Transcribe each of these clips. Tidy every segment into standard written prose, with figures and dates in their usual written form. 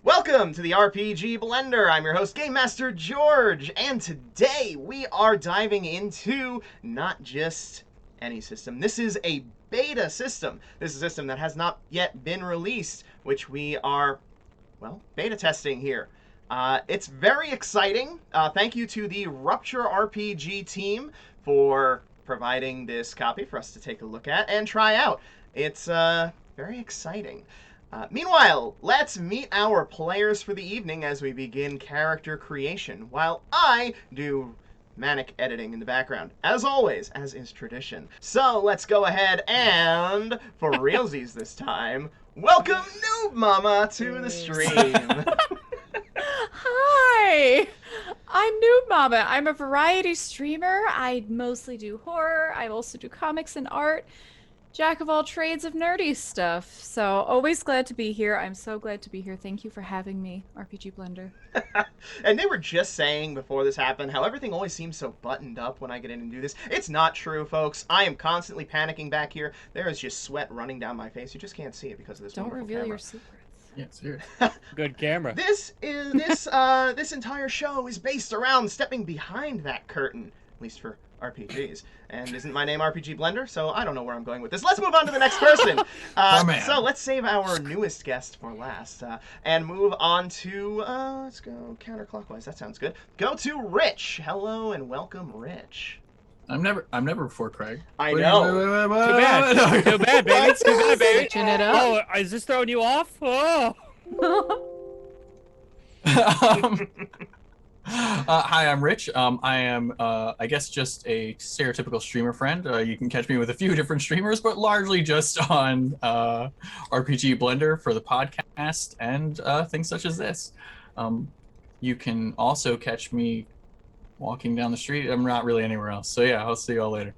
Welcome to the RPG Blender. I'm your host, Game Master George, and today we are diving into not just any system. This is a beta system. This is a system that has not yet been released, which we are, well, beta testing here. It's very exciting. Thank you to the Rupture RPG team for providing this copy for us to take a look at and try out. It's very exciting. Meanwhile, let's meet our players for the evening as we begin character creation, while I do manic editing in the background, as always, as is tradition. So let's go ahead and, for realsies this time, welcome Noob Mama to the stream. Hi! I'm Noob Mama. I'm a variety streamer. I mostly do horror. I also do comics and art. Jack of all trades of nerdy stuff. So always glad to be here. I'm so glad to be here. Thank you for having me, RPG Blender. And they were just saying before this happened how everything always seems so buttoned up when I get in and do this. It's not true, folks. I am constantly panicking back here. There is just sweat running down my face. You just can't see it because of this Don't wonderful reveal camera. your secrets. Yeah, seriously. Good camera. This entire show is based around stepping behind that curtain, at least for RPGs. And isn't my name RPG Blender? So I don't know where I'm going with this. Let's move on to the next person. So let's save our newest guest for last and move on to, let's go counterclockwise. That sounds good. Go to Rich. Hello and welcome, Rich. I'm never before Craig. I know. Too bad. Too bad, baby. Too bad, baby. Switching it up. Oh, is this throwing you off? Oh. Hi, I'm Rich. I am, I guess, just a stereotypical streamer friend. You can catch me with a few different streamers, but largely just on RPG Blender for the podcast and things such as this. You can also catch me walking down the street. I'm not really anywhere else. So yeah, I'll see you all later.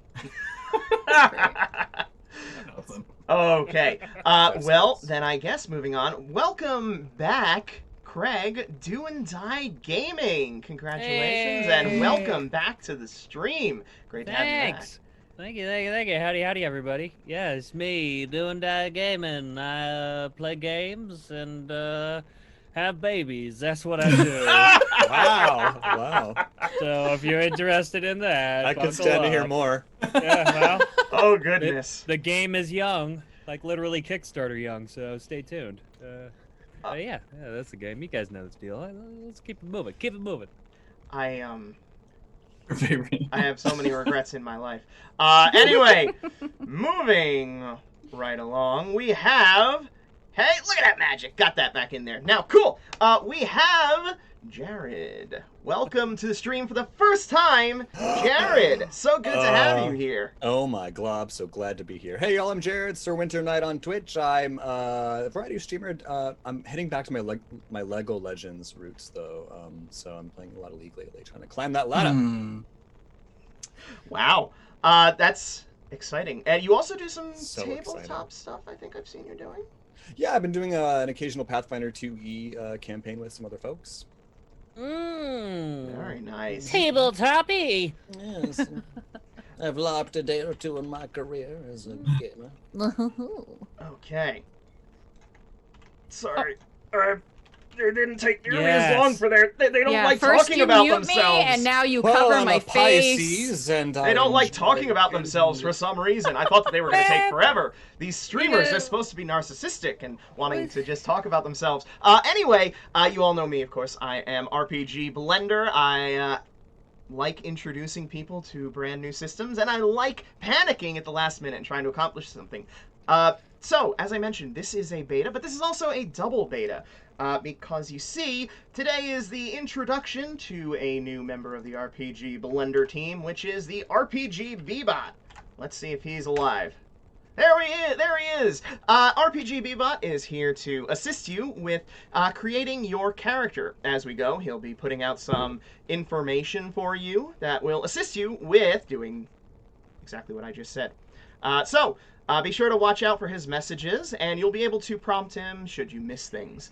Okay. Well, then I guess moving on. Welcome back, Craig, Do and Die Gaming. Congratulations and welcome back to the stream. Great to have you back. Thank you. Howdy, everybody. Yeah, it's me, Do and Die Gaming. I play games and have babies. That's what I do. Wow. So if you're interested in that, I could stand to hear more. Yeah, well, Oh, goodness. the game is young, like literally Kickstarter young. So stay tuned. Yeah, that's the game. You guys know this deal. Let's keep it moving. Keep it moving. I have so many regrets in my life. Anyway, moving right along, we have... Hey, look at that magic. Got that back in there. Now, cool. We have Jared. Welcome to the stream for the first time, Jared. So good to have you here. Oh my glob, so glad to be here. Hey y'all, I'm Jared, Sir Winter Knight on Twitch. I'm a variety streamer. I'm heading back to my Lego Legends roots though. So I'm playing a lot of League lately, trying to climb that ladder. Wow. That's exciting. And you also do some So tabletop exciting. stuff, I think I've seen you doing. Yeah, I've been doing an occasional Pathfinder 2e campaign with some other folks. Very nice. Tabletoppy. Yes. I've lopped a day or two in my career as a gamer. Okay. Sorry. They didn't take nearly as long for their... They don't like first talking you about mute themselves. me, and now you Well, cover I'm my a face. Pisces, and They don't like talking about I'm- themselves for some reason. I thought that they were going to take forever. These streamers are supposed to be narcissistic and wanting to just talk about themselves. Anyway, you all know me, of course. I am RPG Blender. I like introducing people to brand new systems, and I like panicking at the last minute and trying to accomplish something. So, as I mentioned, this is a beta, but this is also a double beta. Because you see, today is the introduction to a new member of the RPG Blender team, which is the RPG Bebot. Let's see if he's alive. There he is! RPG Bebot is here to assist you with creating your character. As we go, he'll be putting out some information for you that will assist you with doing exactly what I just said. Be sure to watch out for his messages, and you'll be able to prompt him should you miss things.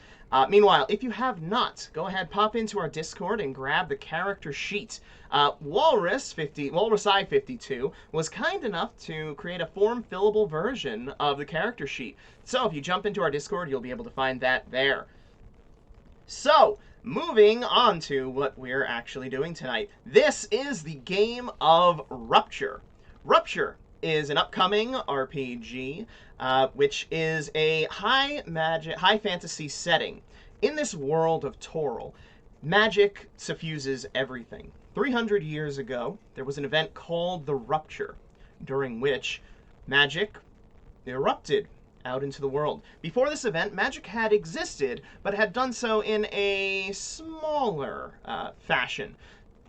Meanwhile, if you have not, go ahead, pop into our Discord and grab the character sheet. Walrus52 was kind enough to create a form-fillable version of the character sheet. So if you jump into our Discord, you'll be able to find that there. So, moving on to what we're actually doing tonight. This is the game of Rupture. Rupture is an upcoming RPG, which is a high fantasy setting. In this world of Toril, magic suffuses everything. 300 years ago, there was an event called the Rupture, during which magic erupted out into the world. Before this event, magic had existed, but had done so in a smaller fashion.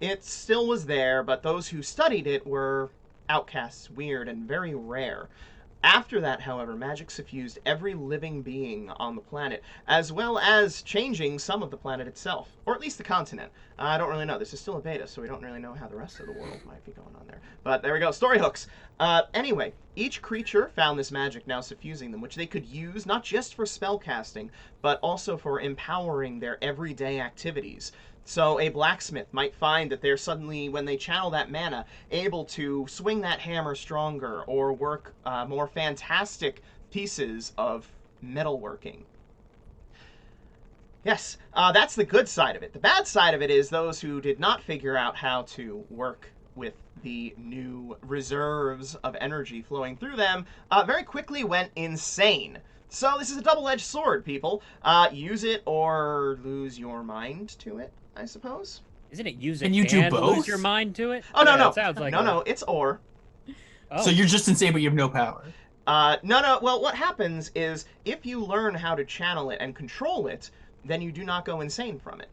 It still was there, but those who studied it were outcasts, weird, and very rare. After that, however, magic suffused every living being on the planet, as well as changing some of the planet itself, or at least the continent. I don't really know. This is still a beta, so we don't really know how the rest of the world might be going on there. But there we go. Story hooks. Anyway, each creature found this magic now suffusing them, which they could use not just for spellcasting, but also for empowering their everyday activities. So a blacksmith might find that they're suddenly, when they channel that mana, able to swing that hammer stronger or work more fantastic pieces of metalworking. Yes, that's the good side of it. The bad side of it is those who did not figure out how to work with the new reserves of energy flowing through them very quickly went insane. So this is a double-edged sword, people. Use it or lose your mind to it, I suppose. Isn't it use it Can you do and both? lose your mind to it? Oh, no, Yeah, no. it sounds like No, it's or. Oh. So you're just insane, but you have no power. No. Well, what happens is if you learn how to channel it and control it, then you do not go insane from it.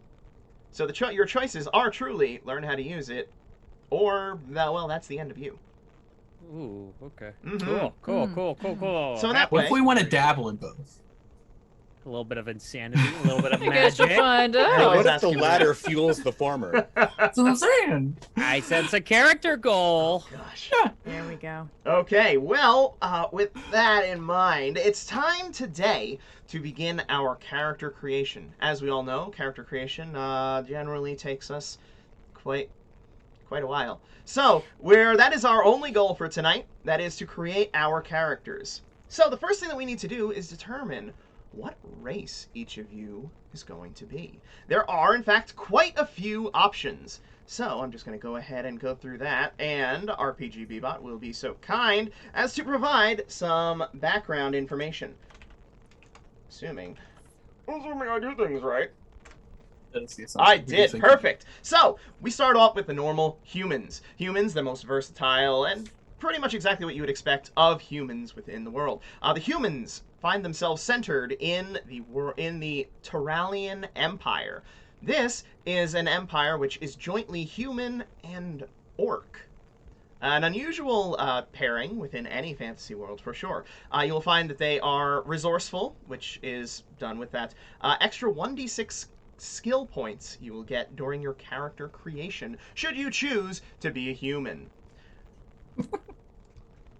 So your choices are truly learn how to use it, or, well, that's the end of you. Ooh, okay. Mm-hmm. Cool. So in that What way, if we want to dabble in both? A little bit of insanity, a little bit of You guys should magic. find I Hey, out. always what if ask the you latter fuels the former? That's what I'm saying. I sense a character goal. gosh. There we go. Okay, well, with that in mind, it's time today to begin our character creation. As we all know, character creation generally takes us quite a while. So, that is our only goal for tonight. That is to create our characters. So, the first thing that we need to do is determine what race each of you is going to be. There are, in fact, quite a few options. So I'm just going to go ahead and go through that, and RPG Bebot will be so kind as to provide some background information. Assuming I do things right. I did. Perfect. So, we start off with the normal humans. Humans, the most versatile and pretty much exactly what you would expect of humans within the world. The humans find themselves centered in the Turalian Empire. This is an empire which is jointly human and orc. An unusual pairing within any fantasy world, for sure. You'll find that they are resourceful, which is done with that extra 1d6 skill points you will get during your character creation, should you choose to be a human.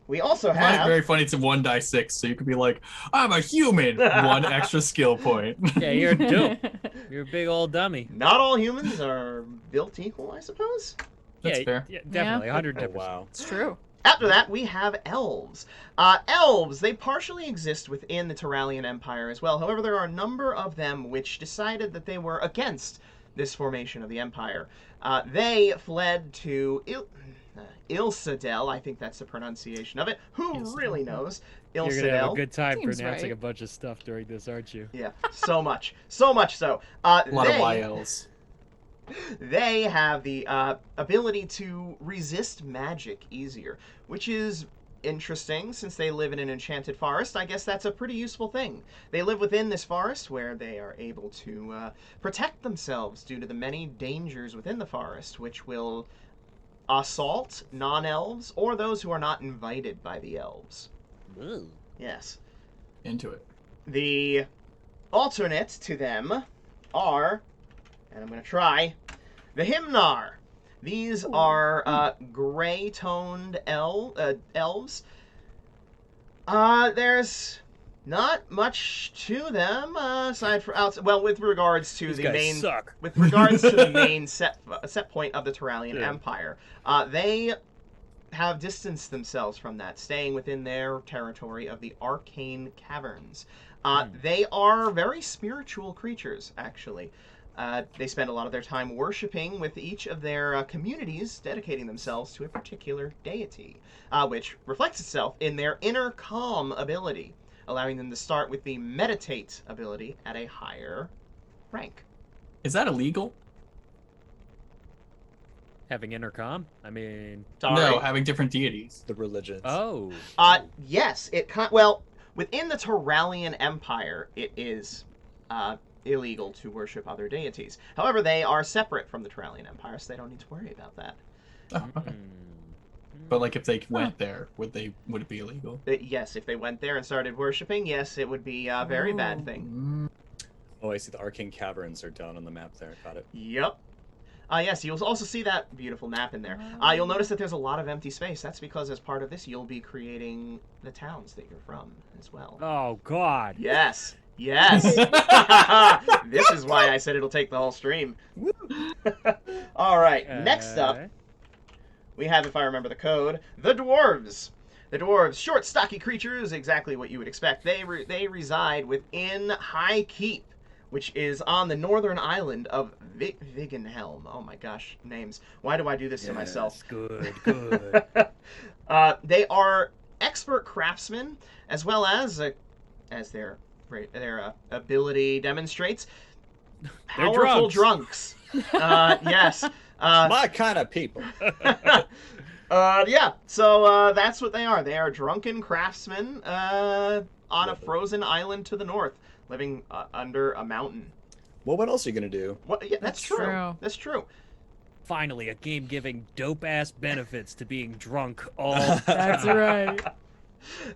We also I find it have... very funny. It's a 1d6, so you could be like, I'm a human. 1 extra skill point. Yeah, you're a dope. You're a big old dummy. Not all humans are built equal, I suppose. That's yeah, fair. Yeah, definitely, 110%. Oh, wow. It's true. After that, we have elves. Elves, they partially exist within the Turalian Empire as well. However, there are a number of them which decided that they were against this formation of the Empire. They fled to Ilsadel, I think that's the pronunciation of it. Who really knows? You're going to have a Ilsadel. good time Seems pronouncing right. a bunch of stuff during this, aren't you? Yeah, so much. So much so. A lot of YLs. They have the ability to resist magic easier, which is interesting since they live in an enchanted forest. I guess that's a pretty useful thing. They live within this forest where they are able to protect themselves due to the many dangers within the forest, which will assault non-elves or those who are not invited by the elves. Ooh. Yes. Into it. The alternate to them are, and I'm going to try, the Himnar. These are gray-toned elves. There's not much to them aside from with regards to These the guys main suck. with regards to the main set point of the Turalian Yeah. Empire. They have distanced themselves from that, staying within their territory of the Arcane Caverns. They are very spiritual creatures, actually. They spend a lot of their time worshiping, with each of their communities dedicating themselves to a particular deity, which reflects itself in their inner calm ability, allowing them to start with the meditate ability at a higher rank. Is that illegal? Having intercom? I mean, Sorry. No, having different deities. The religions. oh. Yes, well, within the Terralian Empire, it is illegal to worship other deities. However, they are separate from the Terralian Empire, so they don't need to worry about that. Oh, okay. But like, if they went there, would it be illegal? Yes, if they went there and started worshiping, yes, it would be a very bad thing. Oh, I see the arcane caverns are down on the map there. Got it. Yep. Yes, you'll also see that beautiful map in there. You'll notice that there's a lot of empty space. That's because as part of this, you'll be creating the towns that you're from as well. Oh, God. Yes. Yes. This is why I said it'll take the whole stream. All right. Next up, we have, if I remember the code, the Dwarves. The Dwarves, short, stocky creatures, exactly what you would expect. They reside within High Keep, which is on the northern island of Vigenhelm. Oh my gosh, names. Why do I do this to myself? Good, good. They are expert craftsmen, as well as their ability demonstrates, powerful drunks. Yes. My kind of people. Yeah, so that's what they are. They are drunken craftsmen on a frozen island to the north, living under a mountain. Well, what else are you going to do? What? Yeah, that's true. That's true. Finally, a game giving dope-ass benefits to being drunk all That's right.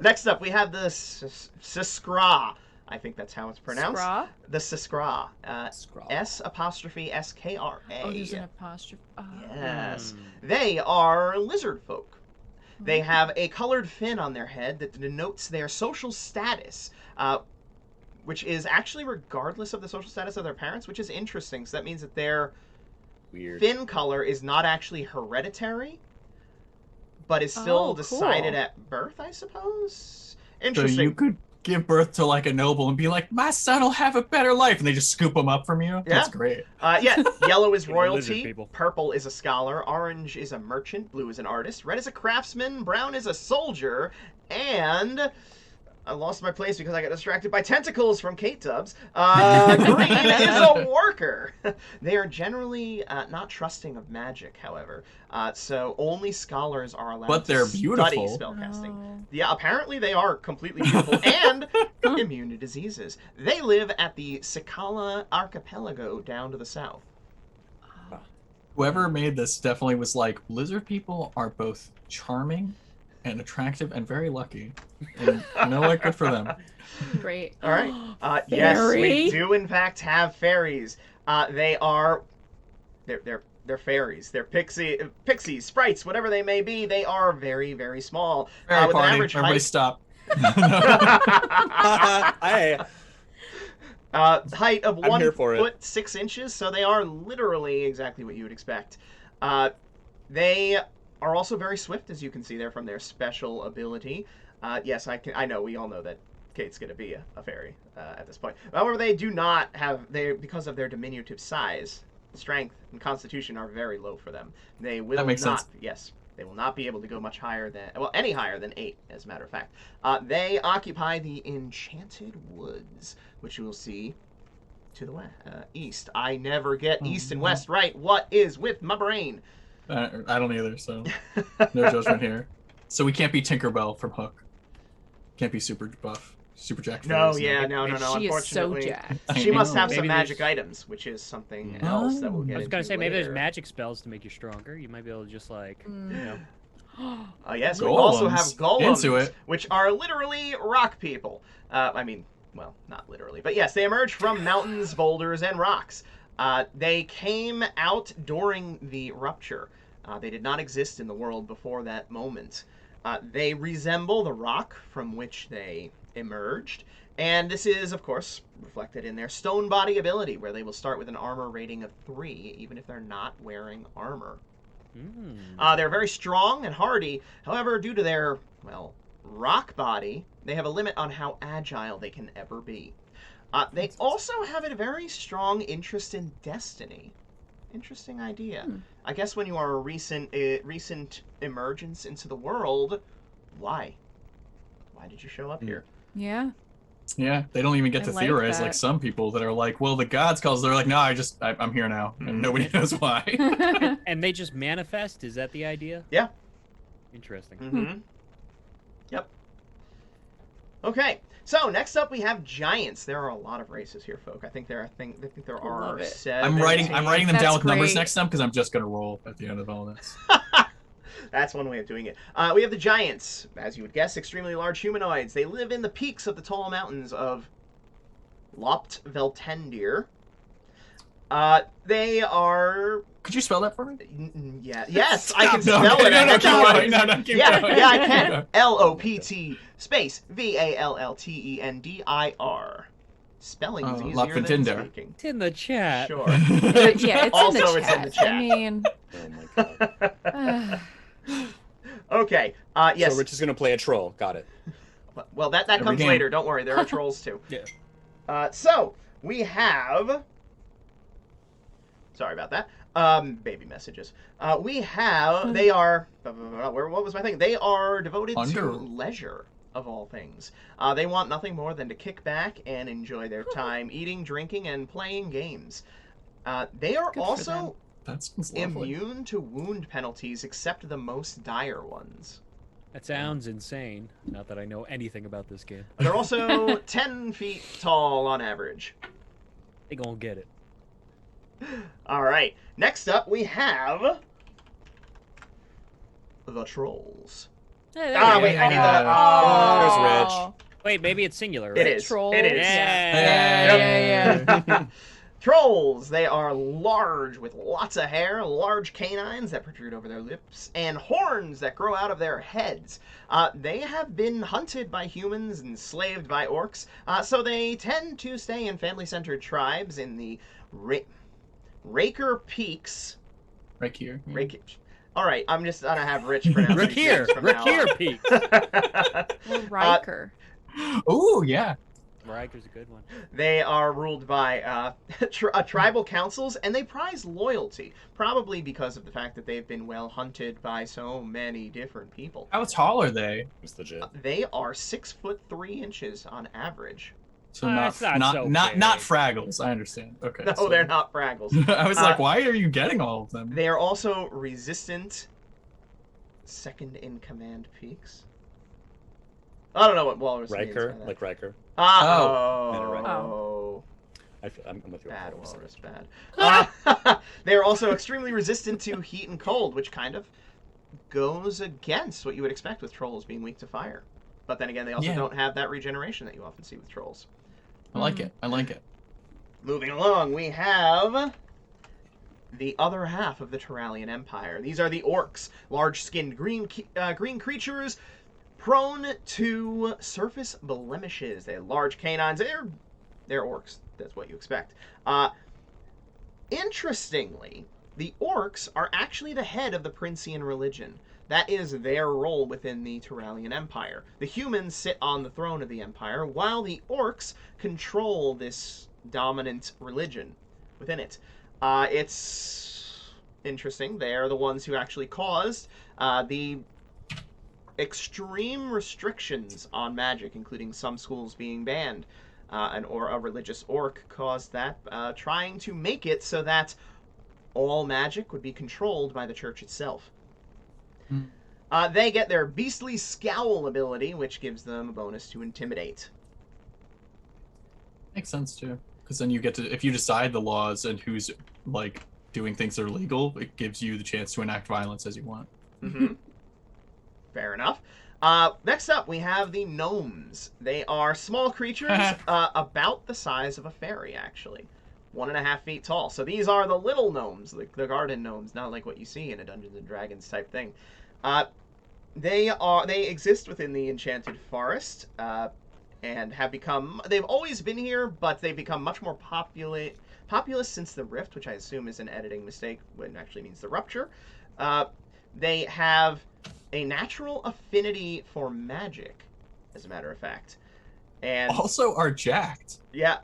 Next up, we have the Siskra. I think that's how it's pronounced. Skra? The Siskra. Scrawl. S''SKRA. Oh, there's an apostrophe. Oh. Yes. They are lizard folk. They have a colored fin on their head that denotes their social status, which is actually regardless of the social status of their parents, which is interesting. So that means that their fin color is not actually hereditary, but is still decided at birth, I suppose. Interesting. So you could give birth to like a noble and be like, my son will have a better life, and they just scoop him up from you. That's great. Yeah, yellow is Lizard royalty, people. purple is a scholar, orange is a merchant, blue is an artist, red is a craftsman, brown is a soldier, and I lost my place because I got distracted by tentacles from Kate Tubbs. Green is a worker. They are generally not trusting of magic, however. So only scholars are allowed to study spellcasting. Oh. Yeah, apparently they are completely beautiful and immune to diseases. They live at the Sakala Archipelago down to the south. Whoever made this definitely was like, lizard people are both charming and attractive and very lucky. And you know what? Good for them. Great. All right. Yes, we Fairy? do in fact have fairies. They're fairies. They're pixies, sprites, whatever they may be. They are very, very small. Fairy With an party. average Everybody height. stop. Height of I'm 1 here for it. foot 6 inches, so they are literally exactly what you would expect. They are also very swift, as you can see there from their special ability. Yes, I know, we all know that Kate's going to be a fairy at this point. However, they do not have, because of their diminutive size, strength, and constitution are very low for them. They will That makes not, sense. yes, they will not be able to go much higher than, well, any higher than 8, as a matter of fact. They occupy the Enchanted Woods, which you will see to the east. I never get east and west right. What is with my brain? I don't either, so no judgment here. So we can't be Tinkerbell from Hook. Can't be super buff. Super Jack. No, Fairies, yeah, no, She is so unfortunately. jacked. She must have Maybe some magic there's- items, which is something else that we'll get I was into gonna say maybe there's later. magic spells to make you stronger. You might be able to just like, you know. Yes, we also have Golems. golems, Into it. which are literally rock people. I mean, well, not literally, but yes, they emerge from mountains, boulders, and rocks. They came out during the Rupture. They did not exist in the world before that moment. They resemble the rock from which they emerged, and this is, of course, reflected in their stone body ability, where they will start with an armor rating of 3, even if they're not wearing armor. They're very strong and hardy. However, due to their, well, rock body, they have a limit on how agile they can ever be. They also have a very strong interest in destiny. Interesting idea. I guess when you are a recent emergence into the world, why? Why did you show up here? Yeah. Yeah, they don't even get I to like theorize that. like some people that are like, well, the gods calls. They're like, no, I'm here now, and nobody knows why. And they just manifest? Is that the idea? Yeah. Interesting. Mm-hmm. Yep. Okay. So next up we have giants. There are a lot of races here, folk. I think there are Love it. 7. I'm writing them down That's with numbers great. next time because I'm just gonna roll at the end of all this. That's one way of doing it. We have the giants, as you would guess, extremely large humanoids. They live in the peaks of the tall mountains of Loptveltendir. They are... Could you spell that for me? Yeah, yes, I can No, spell okay, it. no, ahead keep of time. going. No, keep Yeah, going. yeah, I Keep can. going. Lopt space VALLTENDIR. Spelling is easier than Loptveltendir. speaking. It's in the chat. Sure. Yeah, it's Also, in the it's in chat. the chat. I mean, Oh my god. Okay. Yes. So we're just gonna play a troll. Got it. Well, that Every comes game. later. Don't worry. There are trolls too. Yeah. So we have. Sorry about that. Baby messages. We have. They are. What was my thing? They are devoted to leisure, of all things. They want nothing more than to kick back and enjoy their time eating, drinking, and playing games. They are Good for also That sounds lovely. immune to wound penalties, except the most dire ones. That sounds insane. Not that I know anything about this game. They're also 10 feet tall on average. They gonna get it. All right. Next up, we have the trolls. hey, there we go. Wait, I need the. Oh, there's Wait, maybe it's singular, right? It is. Trolls. It is. Yeah. Trolls. They are large with lots of hair, large canines that protrude over their lips, and horns that grow out of their heads. They have been hunted by humans and enslaved by orcs, so they tend to stay in family-centered tribes in the Raker Peaks. Right here. Yeah. Raker. All right, I'm just gonna have Rich pronounce these Rakir. names from now on. Rakir Peak. Or Riker. Oh yeah. Riker's a good one. They are ruled by tribal councils, and they prize loyalty, probably because of the fact that they've been well hunted by so many different people. How tall are they? It's legit. They are 6'3" on average. So That's not not so not big. Fraggles. I understand. Okay. No, so- they're not Fraggles. I was like, why are you getting all of them? They are also resistant second in command peaks. I don't know what walrus means by Riker, that. like Riker. Oh. I'm with you. Bad walrus, bad. They are also extremely resistant to heat and cold, which kind of goes against what you would expect with trolls being weak to fire. But then again, they also don't have that regeneration that you often see with trolls. I like it. I like it. Moving along, we have the other half of the Turalian Empire. These are the Orcs, large-skinned green creatures prone to surface blemishes. They have large canines. They're Orcs. That's what you expect. Interestingly, the Orcs are actually the head of the Princian religion. That is their role within the Turalian Empire. The humans sit on the throne of the Empire, while the Orcs control this dominant religion within it. It's interesting. They're the ones who actually caused the extreme restrictions on magic, including some schools being banned. Or a religious orc caused that, trying to make it so that all magic would be controlled by the church itself. They get their beastly scowl ability, which gives them a bonus to intimidate. Makes sense too, because then you get to, if you decide the laws and who's like doing things that are legal, it gives you the chance to enact violence as you want. Mm-hmm. Fair enough. Next up, we have the Gnomes. They are small creatures, about the size of a fairy, actually. 1.5 feet tall. So these are the little gnomes, the garden gnomes, not like what you see in a Dungeons and Dragons type thing. They exist within the Enchanted Forest, and have become, they've always been here, but they've become much more populous since the Rift, which I assume is an editing mistake when it actually means the Rupture. They have a natural affinity for magic, as a matter of fact. And Also are jacked. yeah,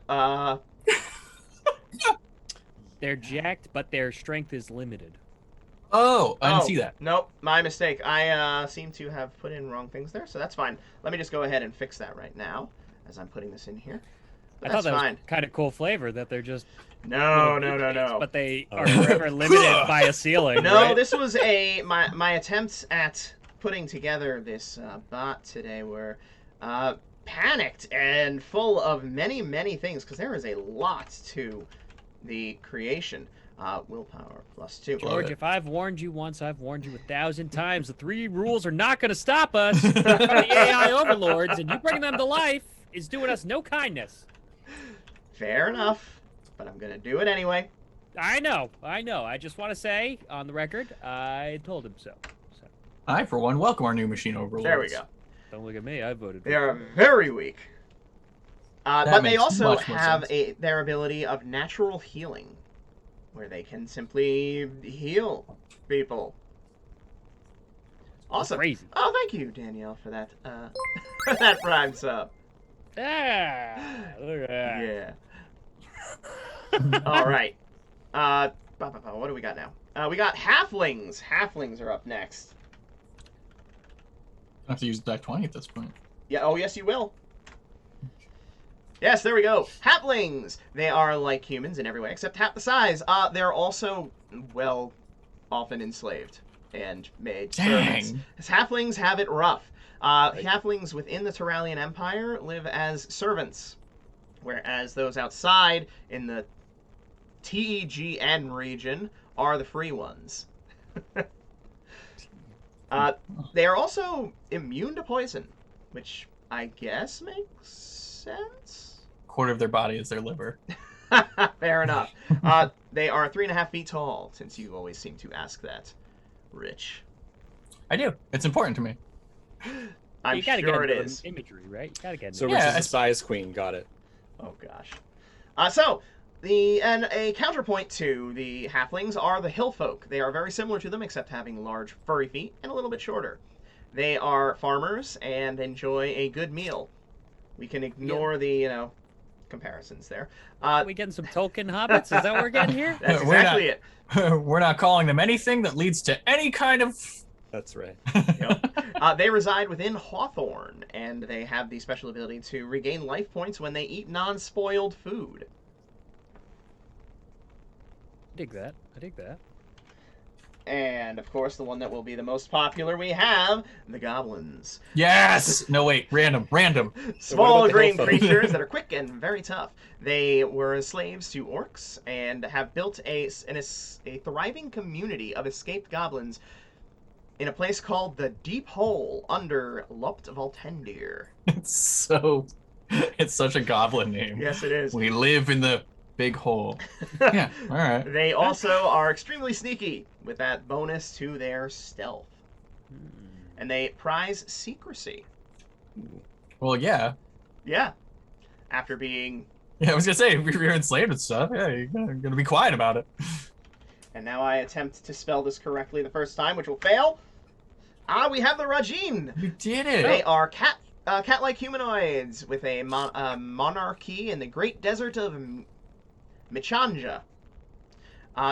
They're jacked, but their strength is limited. Oh, I didn't see that. Nope, my mistake. I seem to have put in wrong things there, so that's fine. Let me just go ahead and fix that right now, as I'm putting this in here. But I thought that's that fine. was kind of cool flavor that they're just No, little no, no, mutates, no. but they are forever limited by a ceiling. No, right? this was my attempts at putting together this bot today were panicked and full of many things, because there is a lot to the creation. Willpower +2. George, if I've warned you once, I've warned you 1,000 times. The 3 rules are not going to stop us. The AI overlords, and you bringing them to life is doing us no kindness. Fair enough, but I'm gonna do it anyway. I know. I just want to say, on the record, I told him so. I, for one, welcome our new machine overlords. There we go. Don't look at me. I voted for They are you. very weak. But they makes also much more have sense. their ability of natural healing, where they can simply heal people. Awesome. Crazy. Oh, thank you, Danielle, for that for that prime sub. Ah, look at that. Yeah. All right. What do we got now? We got halflings. Halflings are up next. I have to use deck 20 at this point. Yeah. Oh, yes, you will. Yes, there we go. Halflings. They are like humans in every way except half the size. They're also, well, often enslaved and made servants. Dang. As halflings have it rough. Halflings within the Turalian Empire live as servants, whereas those outside in the TEGN region are the free ones. They are also immune to poison, which I guess makes sense. Quarter of their body is their liver. Fair enough. They are 3.5 feet tall, since you always seem to ask that, Rich. I do. It's important to me. I'm You gotta sure get it into is. imagery, right? You gotta get So into Rich Yeah, is the it's- size queen. Got it. Oh gosh. A counterpoint to the halflings are the hill folk. They are very similar to them, except having large furry feet and a little bit shorter. They are farmers and enjoy a good meal. We can ignore the comparisons there. Are we getting some Tolkien hobbits? Is that what we're getting here? That's We're exactly it. We're not calling them anything that leads to any kind of... That's right. They reside within Hawthorne, and they have the special ability to regain life points when they eat non-spoiled food. I dig that. And, of course, the one that will be the most popular we have, the Goblins. Yes! No, wait. Random. Small about the green hill folk? creatures that are quick and very tough. They were slaves to orcs and have built a thriving community of escaped goblins in a place called the Deep Hole under Lupt Voltendir. It's such a goblin name. Yes, it is. We live in the big hole. Yeah, all right. They also are extremely sneaky with that bonus to their stealth. And they prize secrecy. Well, yeah. Yeah. After being... Yeah, I was gonna say, if you're enslaved and stuff, yeah, you're gonna be quiet about it. And now I attempt to spell this correctly the first time, which will fail. We have the Rajin. You did it. They are cat-like humanoids with a monarchy in the Great Desert of Michanja.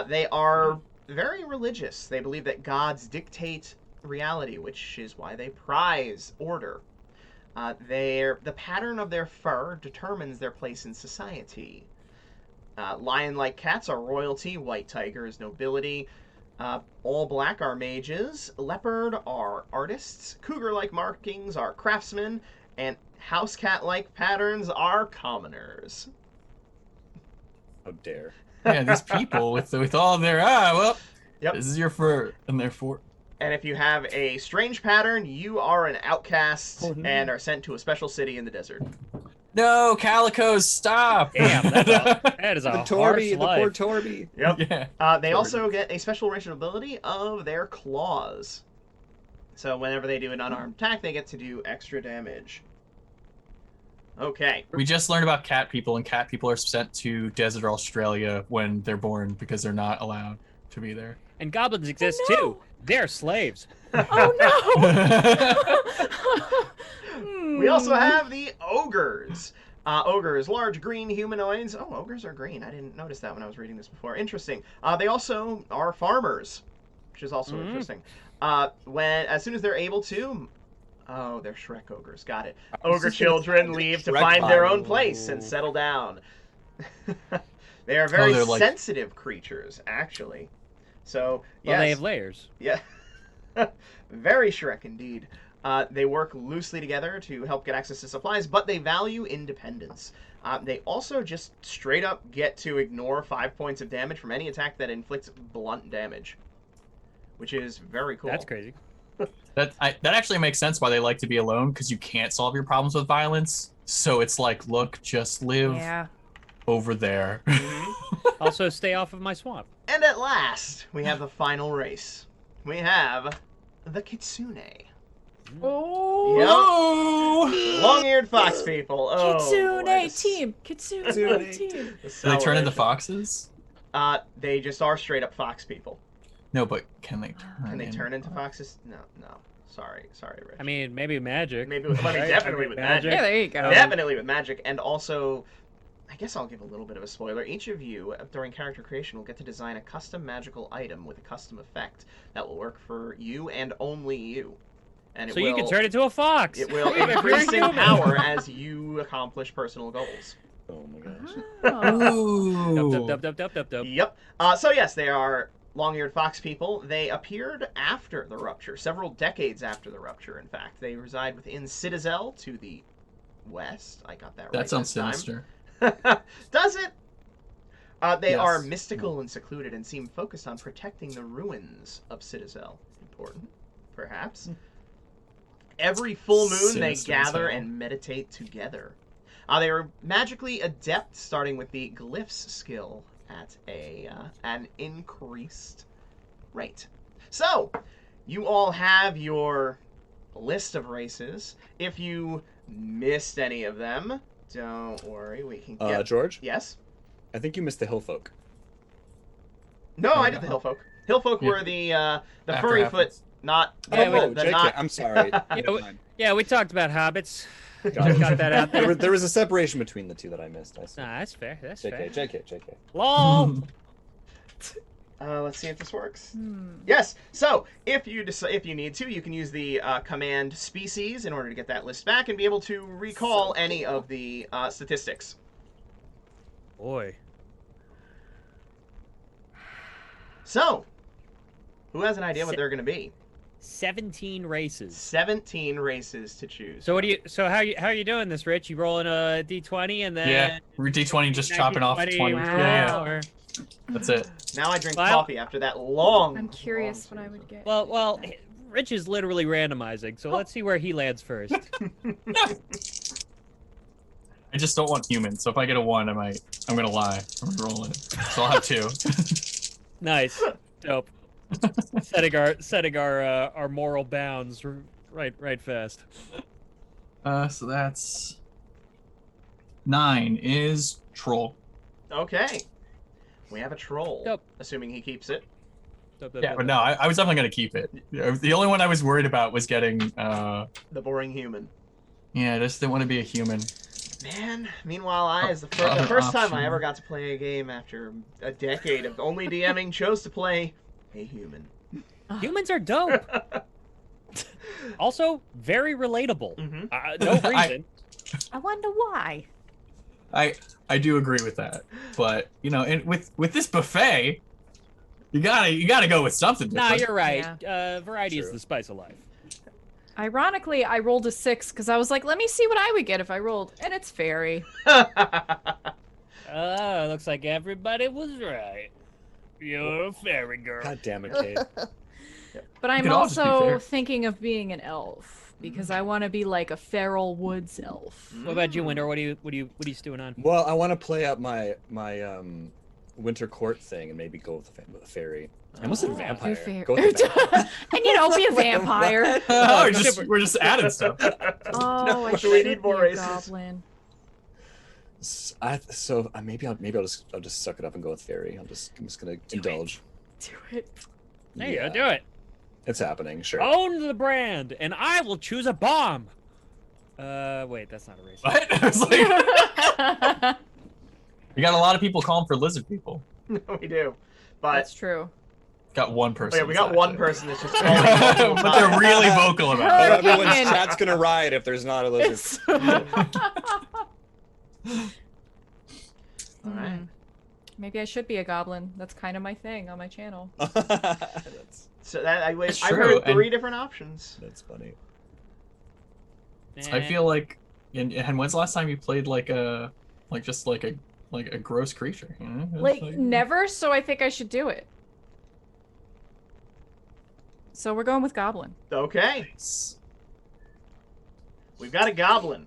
They are very religious. They believe that gods dictate reality, which is why they prize order. The pattern of their fur determines their place in society. Lion-like cats are royalty, white tiger is nobility, all black are mages, leopard are artists, cougar-like markings are craftsmen, and house cat-like patterns are commoners. How dare. Yeah, these people with all their Yep. this is your fur and their fur. And if you have a strange pattern, you are an outcast Oh, no. and are sent to a special city in the desert. No, calicos, stop! Damn, that is a The harsh Torby, the life. poor Torby. Yep. Yeah. They also get a special racial ability of their claws. So whenever they do an unarmed attack, they get to do extra damage. Okay. We just learned about cat people, and cat people are sent to desert Australia when they're born because they're not allowed to be there. And goblins exist no. too. They're slaves. Oh no! We also have the Ogres. Ogres, large green humanoids. Oh, ogres are green. I didn't notice that when I was reading this before. Interesting. They also are farmers, which is also interesting. As soon as they're able to, oh, they're Shrek ogres. Got it. Ogre children leave to find their own place and settle down. They are very sensitive creatures, actually. So, yes. Well, they have layers. Yeah. Very Shrek indeed. They work loosely together to help get access to supplies, but they value independence. They also just straight up get to ignore 5 points of damage from any attack that inflicts blunt damage, which is very cool. That's crazy. That actually makes sense why they like to be alone, because you can't solve your problems with violence. So it's like, look, just live over there. Also, stay off of my swamp. And at last, we have the final race. We have the Kitsune. Oh! Yep. Long-eared fox people. Oh, Kitsune boy. team. Kitsune team. Do they turn into foxes? They just are straight-up fox people. No, but can they turn? Can they turn into foxes? No. Sorry, Rich. I mean, maybe magic. Maybe definitely with magic. Yeah, there you go. Definitely with magic, and also, I guess I'll give a little bit of a spoiler. Each of you, during character creation, will get to design a custom magical item with a custom effect that will work for you and only you. And so you can turn into a fox. It will increase in power as you accomplish personal goals. Oh my gosh. Ooh. Yep. So yes, they are long-eared fox people. They appeared after the Rupture, several decades after the Rupture, in fact. They reside within Citadel to the west. I got that right. That sounds this time. sinister. Does it? They Yes. are mystical and secluded and seem focused on protecting the ruins of Citadel. Important, perhaps. Every full moon, they gather and meditate together. They are magically adept, starting with the Glyphs skill at an increased rate. So, you all have your list of races. If you missed any of them, don't worry, we can get... George? Yes? I think you missed the Hillfolk. No, I did the Hillfolk. Hillfolk were the furry foot, not... I'm sorry. We talked about hobbits. Got that out there. There was a separation between the two that I missed. I see. Nah, that's fair. That's fair. JK. LOL. Let's see if this works. Yes. So if you need to, you can use the command species in order to get that list back and be able to recall any of the statistics. Boy. So, who has an idea what they're going to be? 17 races. 17 races to choose. So how are you doing this, Rich? You rolling a d20 and then d20 just chopping off 20. Wow. Yeah. That's it. Now I drink coffee after that long. I'm curious what I would get. Well, Rich is literally randomizing, so let's see where he lands first. I just don't want humans, so if I get a 1, I'm gonna lie. I'm rolling it. So I'll have 2. Nice. Dope. setting our moral bounds right fast. So that's 9 is troll. Okay. We have a troll. Dope. Assuming he keeps it. Dope. But no, I was definitely gonna keep it. The only one I was worried about was getting the boring human. Yeah, I just didn't want to be a human. Man, meanwhile, the first time I ever got to play a game after a decade of only DMing, chose to play a human. Humans are dope. Also, very relatable. Mm-hmm. No reason. I wonder why. I do agree with that, but and with this buffet, you gotta go with something different. Nah, you're right. Yeah. Variety is the spice of life. Ironically, I rolled a 6 because I was like, let me see what I would get if I rolled, and it's fairy. Looks like everybody was right. You're a fairy girl. God damn it, Kate. But I'm could all just be also fair. thinking of being an elf because I want to be like a feral woods elf. What about you, Winter? What are you stewing on? Well, I want to play up my winter court thing and maybe go with a fairy. I almost said vampire. Go with the vampire. And be a vampire. We're just adding stuff. Oh, No, I we should need be more a races. goblin. Maybe I'll just suck it up and go with fairy. I'm just gonna indulge. Do it. There you go. Do it. It's happening, sure. Own the brand, and I will choose a bomb. Wait, that's not a race. What? I was like, you got a lot of people calling for lizard people. We do. But That's true. Got one person. yeah, we got that's one actually- person that's just calling multiple but they're times. really vocal about it. Everyone's Ian. chat's gonna riot if there's not a lizard. All right. Maybe I should be a goblin. That's kind of my thing on my channel. that's, So that I've That's heard true, three different options. that's funny. I feel like, and when's the last time you played like a gross creature? You know? It's Like never, so I think I should do it. So we're going with goblin. Okay, we've got a goblin.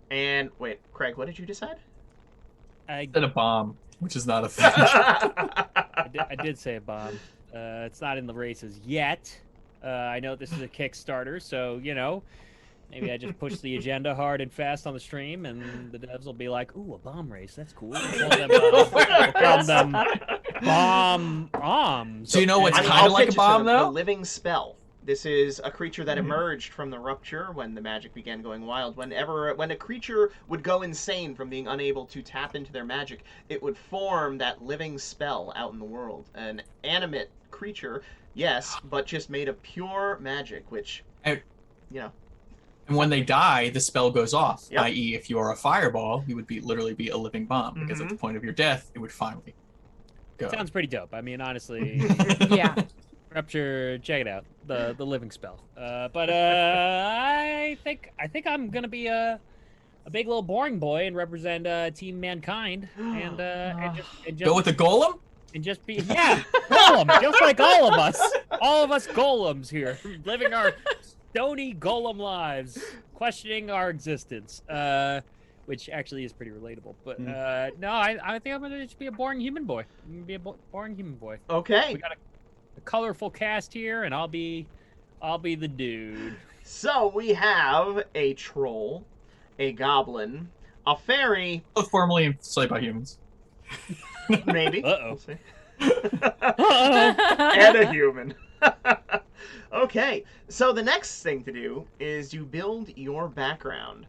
And wait, Craig, what did you decide? I Instead of bomb, which is not a thing. I did say a bomb. It's not in the races yet. I know this is a Kickstarter, so, you know, maybe I just push the agenda hard and fast on the stream, and the devs will be like, ooh, a bomb race, that's cool. We'll call them bomb bombs. Do you know what's I mean, kind I'll of like pitch a it to bomb, them. The though? living spell. This is a creature that emerged from the Rupture when the magic began going wild. When a creature would go insane from being unable to tap into their magic, it would form that living spell out in the world. An animate creature, yes, but just made of pure magic, which, And- you know. And when they die, the spell goes off. Yep. I.e., if you are a fireball, you would literally be a living bomb, because at Mhm. the point of your death, it would finally go. Sounds pretty dope. I mean, honestly, Yeah. Rupture, check it out. The living spell. I think I'm gonna be a big little boring boy and represent Team Mankind and just Go with the golem? and just be golem, just like all of us golems here, living our stony golem lives, questioning our existence, which actually is pretty relatable. But no, I think I'm gonna just be a boring human boy. I'm gonna be a boring human boy. Okay, We got a colorful cast here, and I'll be the dude. so we have a troll, a goblin, a fairy, Both formerly enslaved by humans. maybe. Uh-oh. We'll see. And a human. Okay, so the next thing to do is you build your background.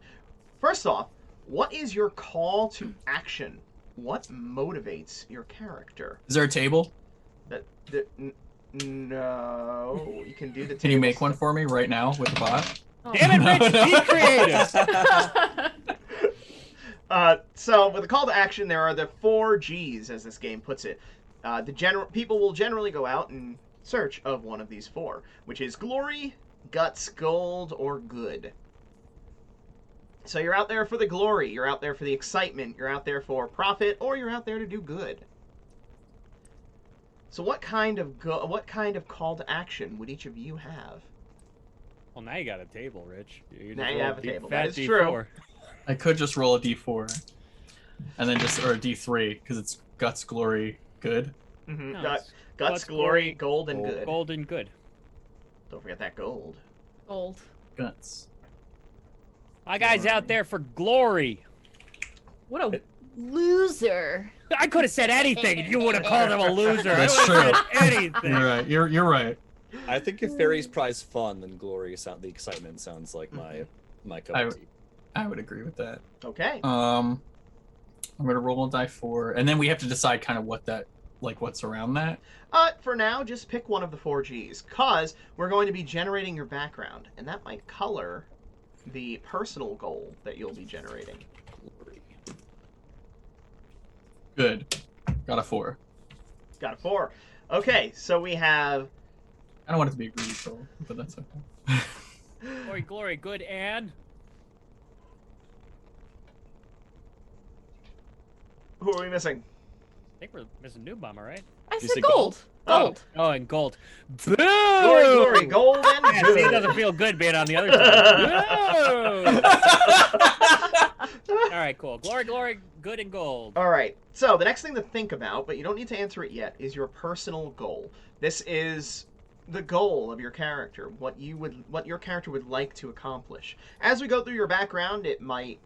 First off, what is your call to action? What motivates your character? Is there a table? No, you can do the. Can you table make one stuff. for me right now with the bot? Damn it, Rich, be creative. So with the call to action, there are the 4 G's, as this game puts it. People will generally go out in search of one of these 4, which is glory, guts, gold, or good. So you're out there for the glory, you're out there for the excitement, you're out there for profit, or you're out there to do good. So what kind of call to action would each of you have? Well, now you got a table, Rich. Now you have a table. Fat That is D4. true. I could just roll a d4, and then or a d3, because it's guts, glory, good. Mm-hmm. No, Guts, it's glory, glory, gold, and good. Gold and good. Don't forget that gold. Gold. Guts. My guy's out there for glory. What a loser. I could have said anything, and you would have called him a loser. That's I would have true. said anything. You're right. You're right. I think if fairies prize fun, then glory the excitement sounds like my cup of tea. I would agree with that. Okay. I'm gonna roll a die 4, and then we have to decide kind of what's around that. For now, just pick one of the 4 G's, cause we're going to be generating your background, and that might color the personal goal that you'll be generating. Good. Got a 4. Got a 4. Okay, so we have I don't want it to be a greedy troll, but that's okay. Glory, glory, good and who are we missing? I think we're missing New Bomber, right? I You said said gold. Oh. Gold. Oh, and gold. Boom! Glory, glory, gold, and Yeah, see, it good. doesn't feel good being on the other side. Boom! All right, cool. Glory, glory, good and gold. All right. So the next thing to think about, but you don't need to answer it yet, is your personal goal. This is the goal of your character, what your character would like to accomplish. As we go through your background, it might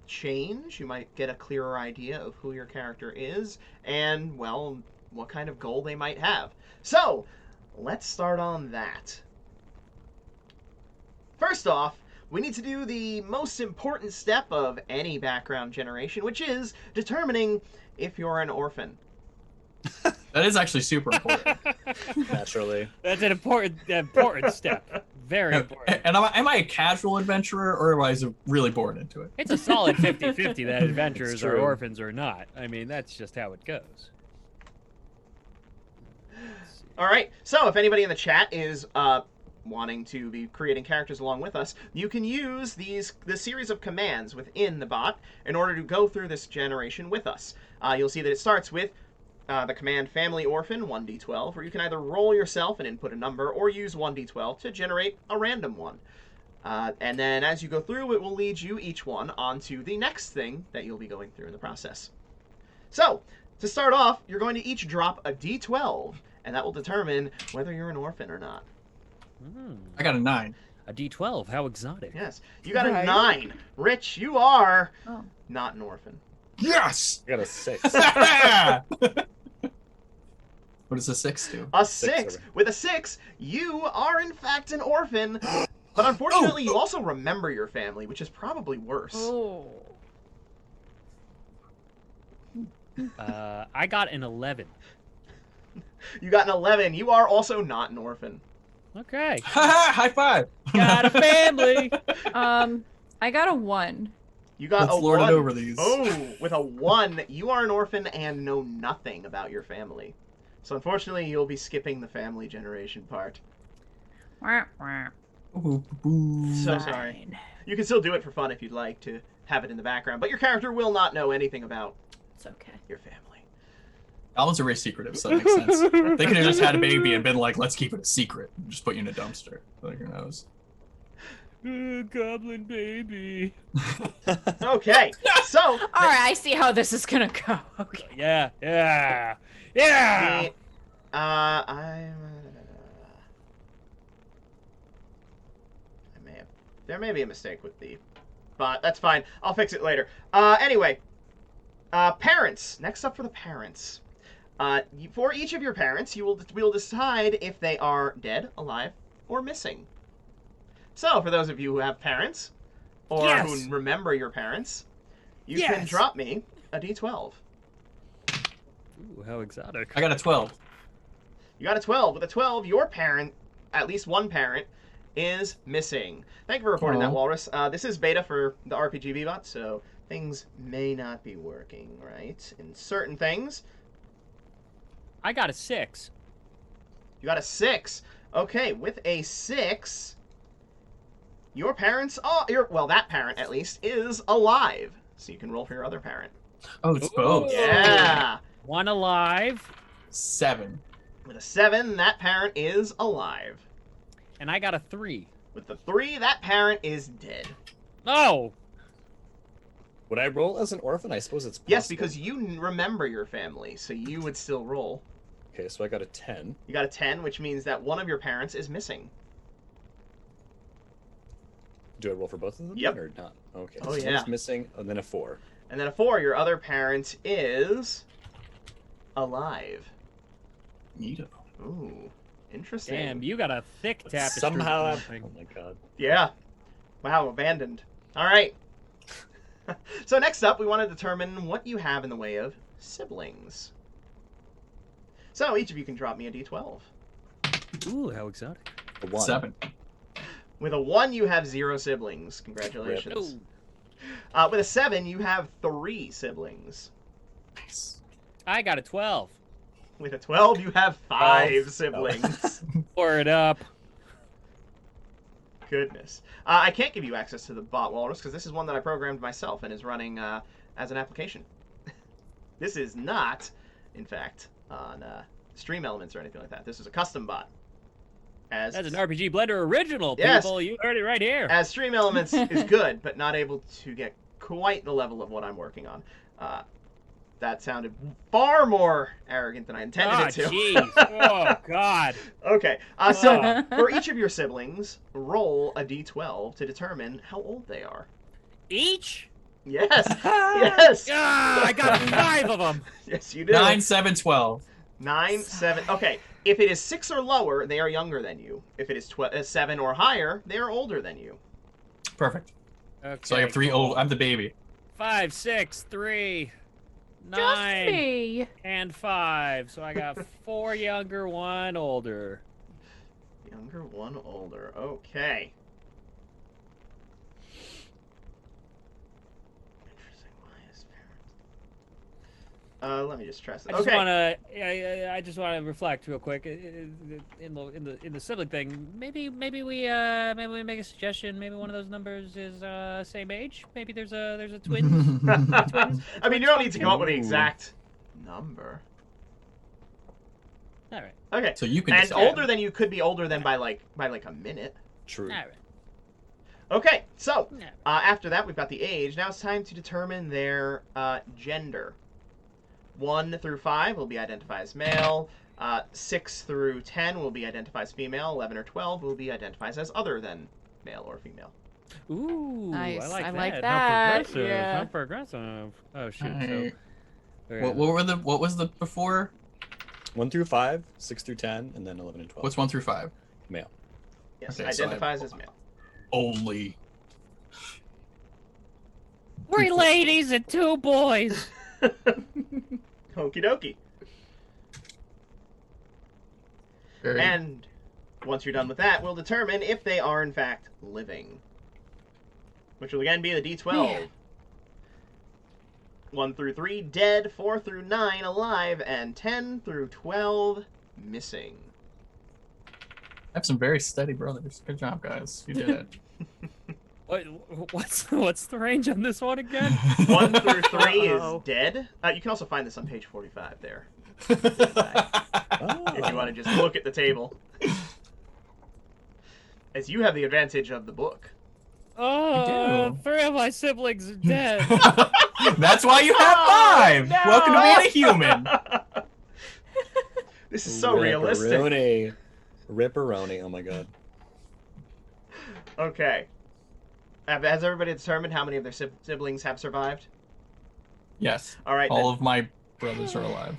change. You might get a clearer idea of who your character is and, well, what kind of goal they might have. So, let's start on that. First off, we need to do the most important step of any background generation, which is determining if you're an orphan. That is actually super important. Naturally. That's an important step. Very important. And am I a casual adventurer, or am I really born into it? It's a solid 50-50 that adventurers are true. orphans or not. I mean, that's just how it goes. All right, so if anybody in the chat is wanting to be creating characters along with us, you can use the series of commands within the bot in order to go through this generation with us. You'll see that it starts with the command family orphan 1d12, where you can either roll yourself and input a number or use 1d12 to generate a random one. And then as you go through, it will lead you each one onto the next thing that you'll be going through in the process. So, to start off, you're going to each drop a d12, and that will determine whether you're an orphan or not. I got a 9. A D12, how exotic. Yes. You got a Right. 9. Rich, you are Oh. not an orphan. Yes! I got a 6. What does a 6 do? A Six, 6. sorry. With a 6, you are in fact an orphan. But unfortunately, you also remember your family, which is probably worse. Oh. I got an 11. You got an 11. You are also not an orphan. Okay. High five! Got a family. I got a 1. You got Let's a lord 1. it over these. Oh, with a 1, you are an orphan and know nothing about your family. So unfortunately, you'll be skipping the family generation part. Wah, wah. Ooh, boo. So sorry. Fine. You can still do it for fun if you'd like to have it in the background, but your character will not know anything about It's okay. your family. Goblins are very secretive, so that makes sense. They could have just had a baby and been like, let's keep it a secret. And just put you in a dumpster. Like, who knows? Goblin baby. Okay, so All right, I see how this is gonna go. Okay. Yeah. the, there may be a mistake with the bot. That's fine. I'll fix it later. Anyway, parents. Next up for the parents. For each of your parents, we'll decide if they are dead, alive, or missing. So, for those of you who have parents, or Yes. who remember your parents, you can Yes. drop me a d12. Ooh, how exotic. I got a 12. You got a 12. With a 12, your parent, at least one parent, is missing. Thank you for reporting that, Aw. Walrus. This is beta for the RPG Beta, so things may not be working right in certain things. I got a 6. You got a 6. Okay, with a 6, your parents that parent at least is alive. So you can roll for your other parent. Oh, it's Ooh. both. Yeah. One alive, 7. With a 7, that parent is alive. and I got a 3. With the 3, that parent is dead. Oh! Would I roll as an orphan? I suppose it's possible. Yes, because you remember your family, so you would still roll. Okay, so I got a 10. You got a 10, which means that one of your parents is missing. Do I roll for both of them? Yep. Or not? Okay. Oh, so yeah. one's missing, and then a 4. And then a 4, your other parent is alive. Neato. Ooh, interesting. Damn, you got a thick tapestry. Somehow. of something. Oh my god. Yeah. Wow, abandoned. All right. So next up, we want to determine what you have in the way of siblings. So each of you can drop me a d12. Ooh, how exotic. A 1. 7. With a 1, you have 0 siblings. Congratulations. Ooh. With a 7, you have 3 siblings. Nice. I got a 12. With a 12, you have 5 12. siblings. Pour it up. Goodness. I can't give you access to the bot, Walrus, because this is one that I programmed myself and is running as an application. This is not, in fact, on Stream Elements or anything like that. This is a custom bot. That's an RPG Blender original, Yes. people. You heard it right here. As Stream Elements is good, but not able to get quite the level of what I'm working on. That sounded far more arrogant than I intended Ah, it to. jeez. Oh, God. Okay, so for each of your siblings, roll a d12 to determine how old they are. Each? Yes, yes, Ah, I got 5 of them. yes, you do. 9, 7, 12. 9, 7. Okay, if it is 6 or lower, they are younger than you. If it is 7 or higher, they are older than you. Perfect. Okay, So I have 3 cool. old. I'm the baby. 5, 6, 3, Just 9, me. and 5. So I got 4 younger, 1 older. Younger, 1 older. Okay. Interesting. Why is parents? Let me just try something. I just Okay. wanna, I just wanna reflect real quick in the sibling thing. Maybe we make a suggestion. Maybe one of those numbers is same age. Maybe there's a twins. I mean, you don't need to come up with the Ooh. exact number. All right. Okay. So you can And decide. older than you could be older than by like a minute. True. All right. Okay, so All right. after that we've got the age. Now it's time to determine their gender. 1 through 5 will be identified as male. 6 through 10 will be identified as female. 11 or 12 will be identified as other than male or female. Ooh, Nice. I like I that. like How that, progressive. yeah. How progressive. Oh shoot. Alright. So, What was the before? 1 through 5, 6 through 10, and then 11 and 12. What's 1 through 5? Male? Yes, Okay, so identifies as male. Only. 3 ladies and 2 boys. Okie dokie. Very- And once you're done with that, we'll determine if they are in fact living. Which will again be the D12. Man. 1 through 3 dead, 4 through 9 alive, and 10 through 12 missing. I have some very steady brothers. Good job, guys. You did it. What's the range on this one again? 1 through 3 is Uh-oh. dead. You can also find this on page 45 there, Oh. if you want to just look at the table. As you have the advantage of the book. Oh, do. 3 of my siblings are dead. That's why you have 5. no. Welcome to being a human. This is so realistic. Ripperoni. Ripperoni. Oh my god. Okay. Has everybody determined how many of their siblings have survived? Yes. All right. All of my brothers are alive.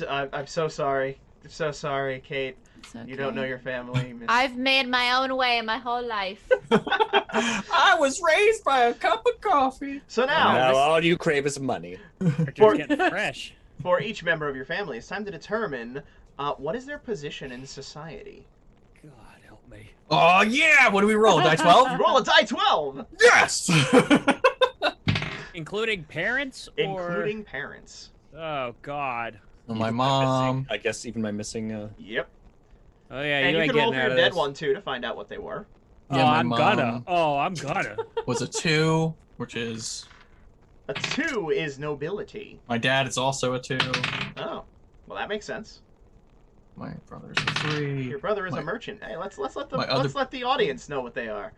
I'm so sorry. I'm so sorry, Kate. It's okay. You don't know your family. Miss- I've made my own way my whole life. I was raised by a cup of coffee. So Now now, all you crave is money. For- Just getting fresh. for each member of your family, it's time to determine what is their position in society. God help me. Oh yeah! What do we roll? Die 12? Roll a die 12, Yes. Including parents or including parents. Oh God. My mom. I guess even my missing. Yep. Oh yeah, And you you ain't can roll getting for out your of dead this. one too to find out what they were. Oh, Yeah, my I'm mom gonna. Oh, I'm gonna. was a 2, which is A 2 is nobility. my dad is also a 2. Oh, well that makes sense. My brother's a 3. Your brother is My- a merchant. Hey, let's let the audience know what they are.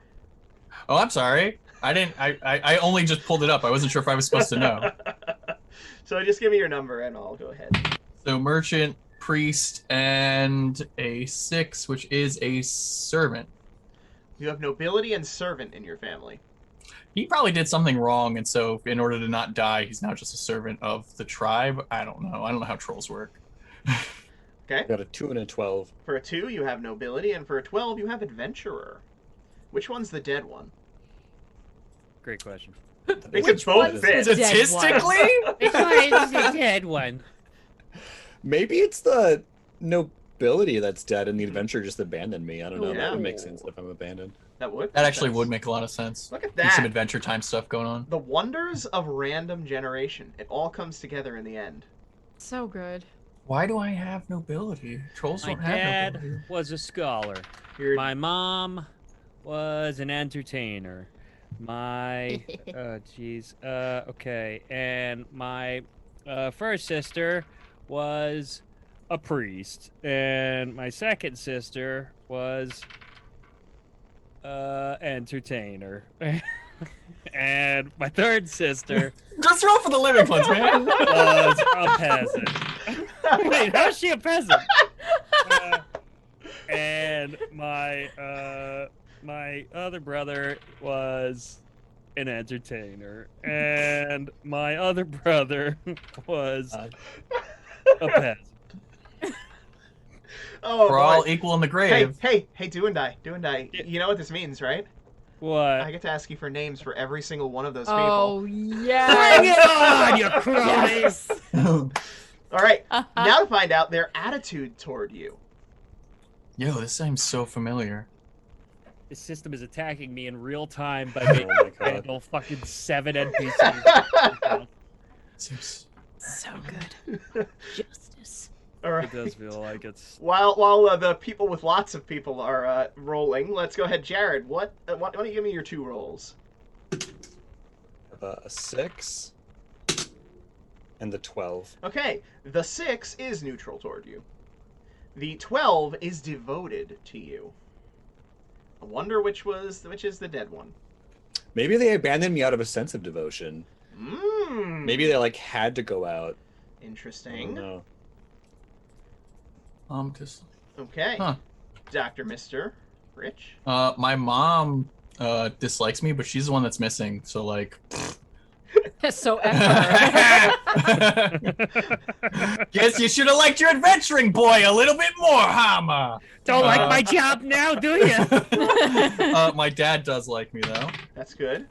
Oh, I'm sorry. I didn't. I only just pulled it up. I wasn't sure if I was supposed to know. So just give me your number and I'll go ahead. So merchant, priest, and a 6, which is a servant. You have nobility and servant in your family. He probably did something wrong, and so in order to not die, he's now just a servant of the tribe. I don't know. I don't know how trolls work. Okay. I got a 2 and a 12. For a 2, you have nobility, and for a 12, you have adventurer. Which one's the dead one? Great question. They could both one's fit. the dead Statistically, Which one is the dead one? Maybe it's the nobility that's dead and the adventurer just abandoned me. I don't know. Yeah. That would make sense if I'm abandoned. That would. that make actually sense. would make a lot of sense. Look at Need some that. adventure time stuff going on. The wonders of random generation. It all comes together in the end. So good. Why do I have nobility? Trolls My don't have dad nobility. was a scholar. Your My mom was an entertainer. My jeez. Okay. And my first sister was a priest, and my second sister was entertainer. And my third sister Just roll for the living ones, man. was a peasant. Wait, how's she a peasant? And my other brother was an entertainer, and my other brother was a peasant. Oh, We're boy. all equal in the grave. Hey, do and die. You know what this means, right? What? I get to ask you for names for every single one of those people. Oh, Bring yes. it on, you cronies! Yes. All right. Now to find out their attitude toward you. Yo, this seems so familiar. This system is attacking me in real time by Oh making my me god. handle fucking 7 NPCs. Seems... So good. Justice. All right. It does feel like it's. While the people with lots of people are rolling, let's go ahead, Jared. Why don't you give me your 2 rolls? A 6 and the 12. Okay, the 6 is neutral toward you. The 12 is devoted to you. I wonder which is the dead one. Maybe they abandoned me out of a sense of devotion. Mmm. Maybe they like had to go out. I don't Interesting. know. Just... Okay. Huh. Dr. Mr. Rich. My mom dislikes me, but she's the one that's missing. So like, So ever. guess you should have liked your adventuring boy a little bit more, huh, Ma? Don't like my job now, do you? My dad does like me though. That's good.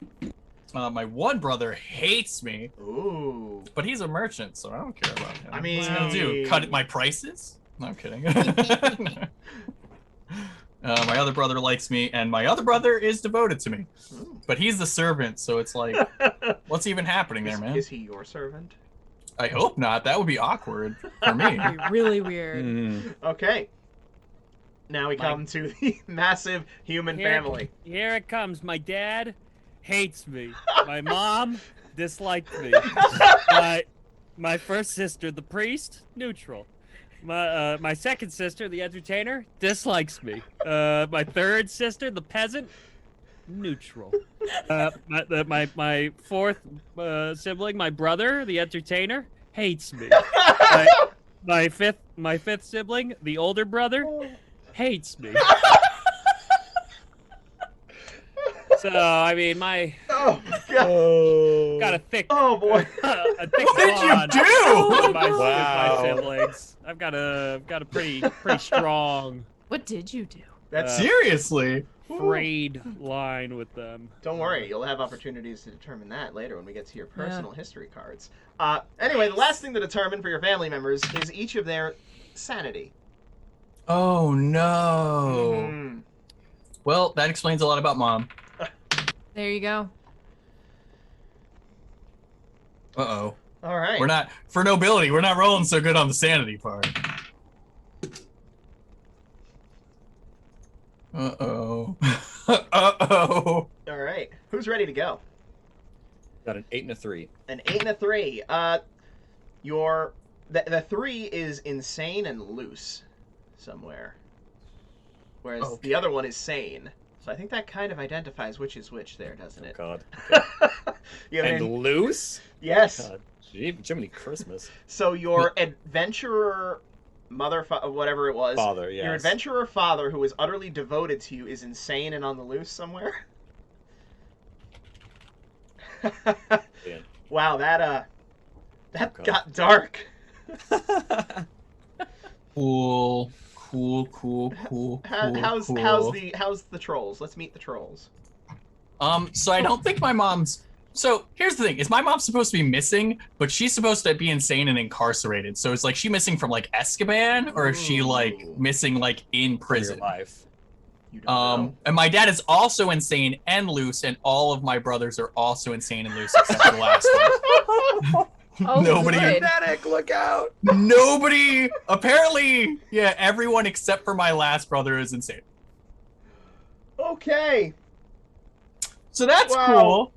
My one brother hates me, Ooh. but he's a merchant, so I don't care about him. I What's he gonna do? mean- Cut my prices? No, I'm kidding. My other brother likes me, and my other brother is devoted to me. Ooh. But he's the servant, so it's like, what's even happening there, man? Is he your servant? I hope not. That would be awkward for me. Be really weird. Hmm. Okay. Now we come to the massive human family. Here it comes. My dad hates me. My mom disliked me. My first sister, the priest, neutral. My second sister, the entertainer, dislikes me. My third sister, the peasant, neutral. My fourth sibling, my brother, the entertainer, hates me. My fifth sibling, the older brother, hates me. So I mean, Oh, God. Oh. got a thick, Oh, boy. a thick What did you bond do? with my Wow. siblings. I've got a pretty strong What did you do? That's Seriously? frayed line with them. Don't worry, you'll have opportunities to determine that later when we get to your personal history cards. Anyway, the last thing to determine for your family members is each of their sanity. Oh no. Mhm. Well, that explains a lot about Mom. There you go. Uh-oh. All right. We're not, for nobility, we're not rolling so good on the sanity part. Uh-oh. Uh-oh. All right. Who's ready to go? Got an 8 and a 3. An 8 and a 3. The 3 is insane and loose somewhere, whereas Okay. the other one is sane. So I think that kind of identifies which is which there, doesn't Oh it? god. You have And an- loose? yes. God. Jiminy Christmas. So your adventurer whatever it was, Father, yes. your adventurer father, who is utterly devoted to you, is insane and on the loose somewhere. Yeah. Wow, that God. got dark. Cool. How's the trolls? Let's meet the trolls. So I don't think my mom's... So here's the thing, is my mom supposed to be missing, but she's supposed to be insane and incarcerated. So is like she missing from like Azkaban, or is she like Ooh. missing like in For prison? your life. You don't know. And my dad is also insane and loose, and all of my brothers are also insane and loose except for the last one. Oh, Nobody- good. Pathetic, look out! Nobody, apparently, yeah, everyone except for my last brother is insane. Okay. So that's Wow. cool.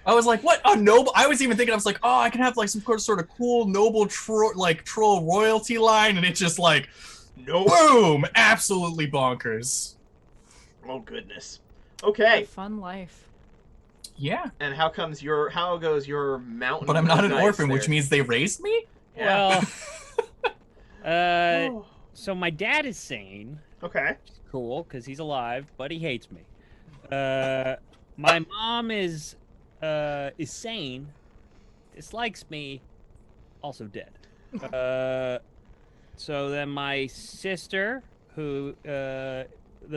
I was like, what? A noble? I was even thinking, I was like, oh, I can have like some sort of cool noble troll royalty line, and it's just like, No. boom, absolutely bonkers. Oh goodness. What a Okay. fun life. Yeah, And how goes your mountain? but I'm not an dice orphan, which there? means they raised me. Yeah. Well, Oh. so my dad is sane. Okay. Cool, because he's alive, but he hates me. My mom is sane, dislikes me, also dead. So then my sister, who the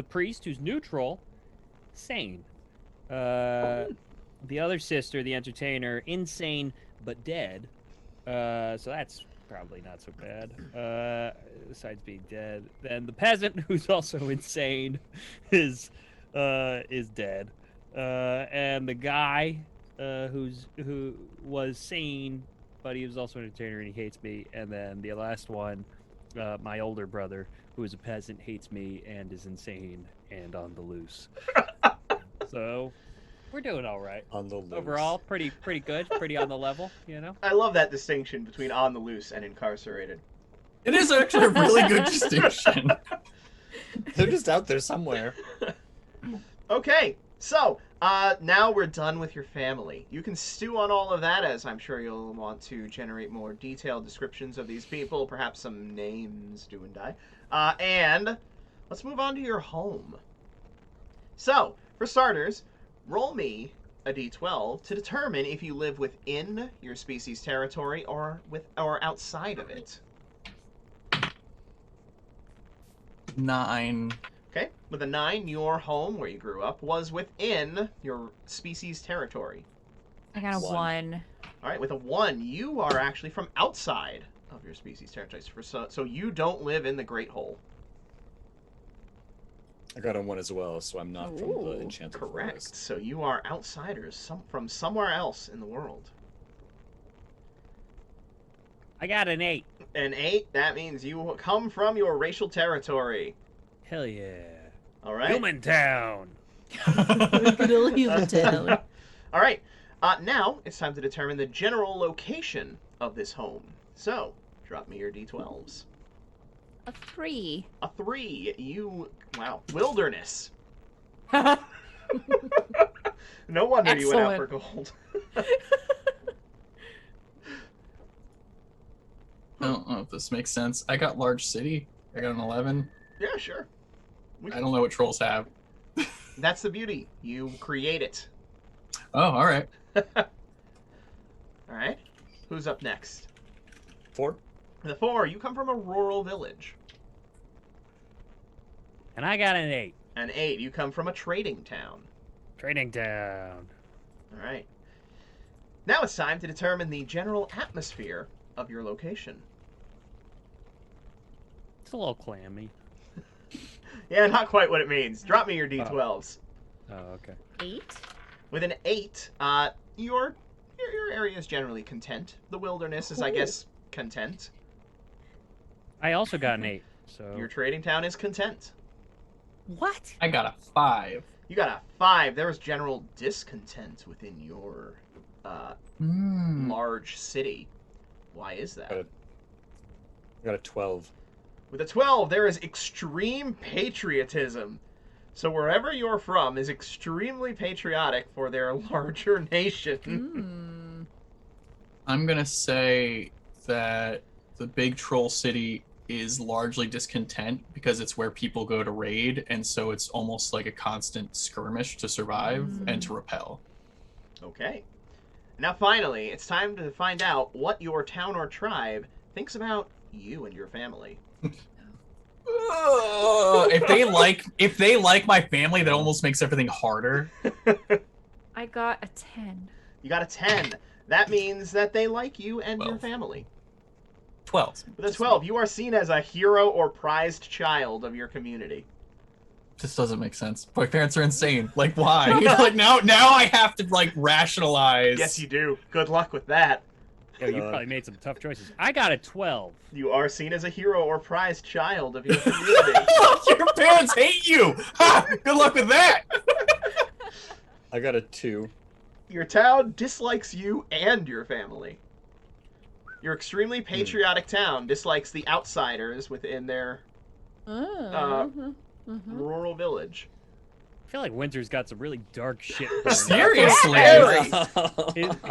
priest, who's neutral, sane. The other sister, the entertainer, insane but dead. So that's probably not so bad. Besides being dead, then the peasant, who's also insane, is dead. And the guy, who was sane, but he was also an entertainer and he hates me. And then the last one, my older brother, who is a peasant, hates me and is insane and on the loose. So we're doing all right. On the loose. Overall, pretty good, pretty on the level, you know? I love that distinction between on the loose and incarcerated. It is actually a really good distinction. They're just out there somewhere. Okay, so now we're done with your family. You can stew on all of that, as I'm sure you'll want to generate more detailed descriptions of these people, perhaps some names, do and die. And let's move on to your home. So, for starters, roll me a d12 to determine if you live within your species territory or outside of it. 9. Okay, with a 9, your home, where you grew up, was within your species territory. I got a 1. All right, with a 1, you are actually from outside of your species territory, so you don't live in the Great Hole. I got a 1 as well, so I'm not from the Enchanted Correct. Forest. So you are outsiders from somewhere else in the world. I got an 8. An 8, that means you come from your racial territory. Hell yeah. All right. Human Town. Good old human town. All right. Now it's time to determine the general location of this home. So, drop me your d12s. A 3. A 3. Wow. Wilderness. No wonder you went out for gold. I don't know if this makes sense. I got large city. I got an 11. Yeah, sure. I don't know what trolls have. That's the beauty. You create it. Oh, all right. All right. Who's up next? 4. The 4. You come from a rural village. And I got an 8. An 8. You come from a trading town. Trading Town. All right. Now it's time to determine the general atmosphere of your location. It's a little clammy. Yeah, not quite what it means. Drop me your d12s. Oh, okay. 8. With an 8, your area is generally content. The wilderness is, I guess, content. I also got an 8. So Your trading town is content. What? I got a 5. You got a 5. There is general discontent within your large city. Why is that? I got a 12. With a 12, there is extreme patriotism. So wherever you're from is extremely patriotic for their larger nation. I'm going to say that the big troll city is largely discontent because it's where people go to raid, and so it's almost like a constant skirmish to survive and to repel. Okay. Now finally, it's time to find out what your town or tribe thinks about you and your family. If they like my family, that almost makes everything harder. I got a 10. You got a 10. That means that they like you and your 12. family. 12. With a 12, you are seen as a hero or prized child of your community. This doesn't make sense. My parents are insane. Like, why? Like now I have to like rationalize. Yes, you do. Good luck with that. Yo, you probably made some tough choices. I got a 12. You are seen as a hero or prized child of your community. Your parents hate you. Ha! Good luck with that. I got a 2. Your town dislikes you and your family. Your extremely patriotic town dislikes the outsiders within their rural village. I feel like Windsor's got some really dark shit going on. Seriously.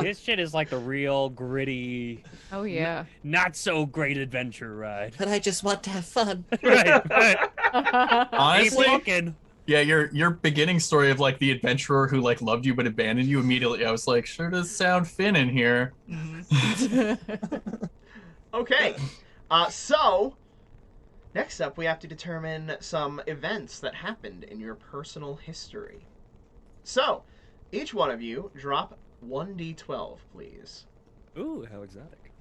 His shit is like the real gritty, Oh, yeah. not so great adventure ride. But I just want to have fun. Right. Keep Honestly, looking. yeah, your beginning story of like the adventurer who like loved you but abandoned you immediately. I was like, sure does sound Finn in here. Okay. So, Next up, we have to determine some events that happened in your personal history. So, each one of you drop 1d12, please. Ooh, how exotic.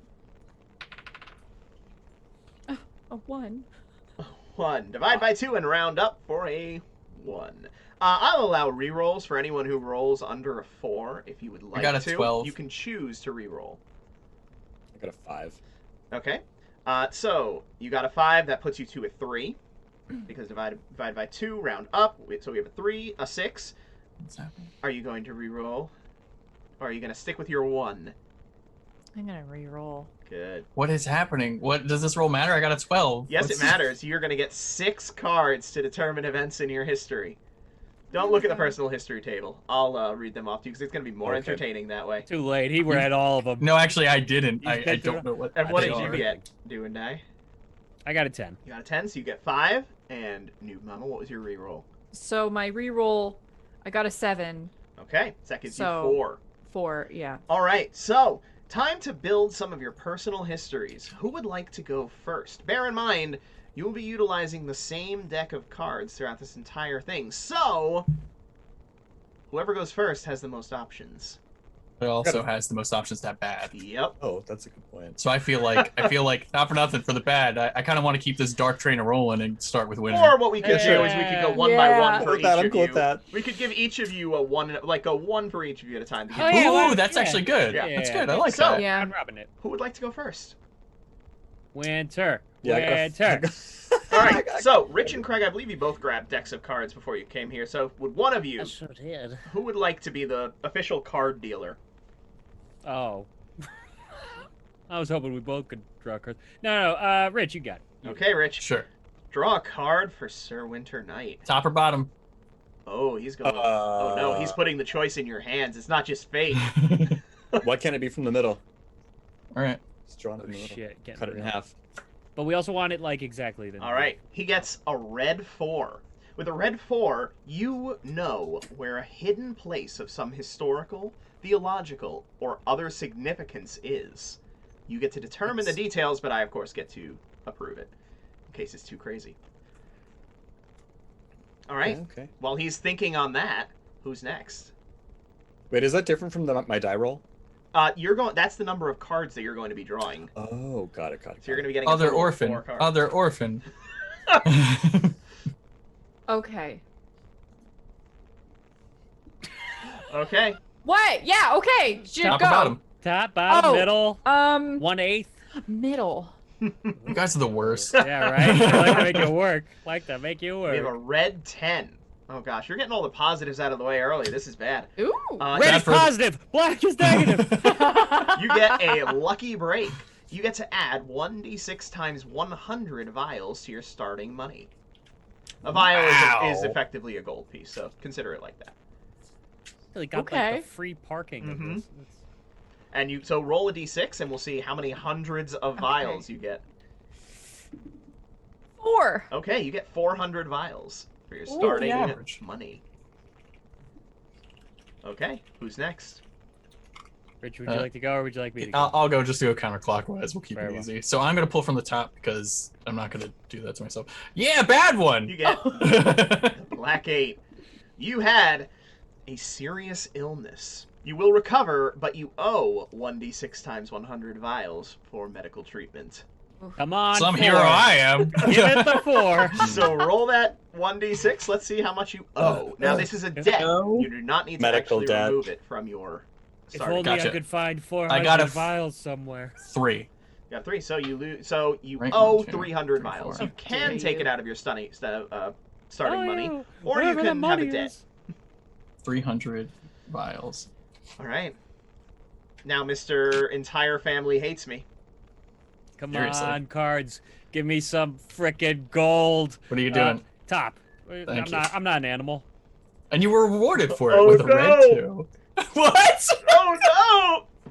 A 1. 1. Divide by 2 and round up for a 1. I'll allow rerolls for anyone who rolls under a 4 if you would like to. I got a 12. You can choose to reroll. I got a 5. Okay. So, you got a 5. That puts you to a 3. Because divide by 2, round up. So we have a 3, a 6. What's happening? Are you going to reroll? Or are you going to stick with your 1? I'm gonna re-roll. Good. What is happening? What does this roll matter? I got a 12. Yes, What's- it matters. You're going to get 6 cards to determine events in your history. Don't look at the personal history table. I'll read them off to you because it's going to be more Okay. entertaining that way. Too late. He read all of them. No, actually, I didn't. You've I been through don't know what. And what they did you are. get, Do and Die? I got a 10. You got a 10, so you get 5. And Noob Mama, what was your reroll? So my re-roll, I got a 7. Okay, so that gives So- you 4. 4, yeah. All right, so time to build some of your personal histories. Who would like to go first? Bear in mind, you will be utilizing the same deck of cards throughout this entire thing. So, whoever goes first has the most options. It also has the most options to have bad. Yep. Oh, that's a good point. So I feel like not for nothing for the bad. I kind of want to keep this dark train rolling and start with winning. Or what we could do is we could go one by Yeah. one I'm for cool with each that. I'm of cool you. with that. We could give each of you a one for each of you at a time. Oh, yeah, Ooh, well, that's yeah. actually good. Yeah. That's Yeah. good. I like So- that. Yeah. I'm robbing it. Who would like to go first? Winter. Yeah, Winter. All right. So, Rich and Craig, I believe you both grabbed decks of cards before you came here. So, would one of you, sure did. who would like to be the official card dealer? Oh. I was hoping we both could draw cards. No, Rich, you got it. You- Okay, Rich. Sure. Draw a card for Sir Winter Knight. Top or bottom? Oh, he's going. Oh no, he's putting the choice in your hands. It's not just fate. Why can't it be from the middle? All right. Just draw it Oh, from the middle. shit. Getting Cut it in real. half. But we also want it, like, exactly the All right, he gets a red 4. With a red 4, you know where a hidden place of some historical, theological, or other significance is. You get to determine the details, but I, of course, get to approve it, in case it's too crazy. All right, Okay. while he's thinking on that, who's next? Wait, is that different from my die roll? You're going. That's the number of cards that you're going to be drawing. Oh, got it. So you're going to be getting Other a total of orphan. 4 cards. Other orphan. Okay. Okay. What? Yeah, okay. Should Top go. or bottom? Top, bottom, Oh. middle, 1/8. Middle. You guys are the worst. Yeah, right? I like to make it work. Like to make you We have a work. red 10. Oh gosh, you're getting all the positives out of the way early. This is bad. Ooh. Uh, Red Bad is for the- positive, black is negative. You get a lucky break. You get to add 1d6 times 100 vials to your starting money. A vial is Wow. effectively a gold piece, so consider it like that. Really got like Okay. the free parking Mhm. of this. It's- And you so roll a d6 and we'll see how many hundreds of vials you get. 4. Okay, you get 400 vials for your Ooh, starting average. money. Okay, who's next? Rich, would you like to go or would you like me to go? I'll go just to go counterclockwise. We'll keep Very it well. easy. So I'm gonna pull from the top because I'm not gonna do that to myself. Yeah, bad one. You get Black 8. You had a serious illness. You will recover, but you owe 1d6 times 100 vials for medical treatment. Come on, Some 4. hero I am. Give it the 4. So roll that 1d6. Let's see how much you owe. Now this is a debt. No. You do not need to Medical actually debt. remove it from your If starting. only I Gotcha. could find I 400 got a vials somewhere. 3. You got 3. So you lose. So you Right, owe 1, 2, 300 3, vials. 4. You can Dare take you. it out of your starting Oh, money, yeah. or you Wherever the can have a money debt. is. 300 vials. All right. Now, Mr. Entire Family Hates Me. Come Seriously. on, cards. Give me some frickin' gold. What are you doing? Top. Thank you. I'm not an animal. And you were rewarded for it Oh, with a no. red 2. What? Oh no!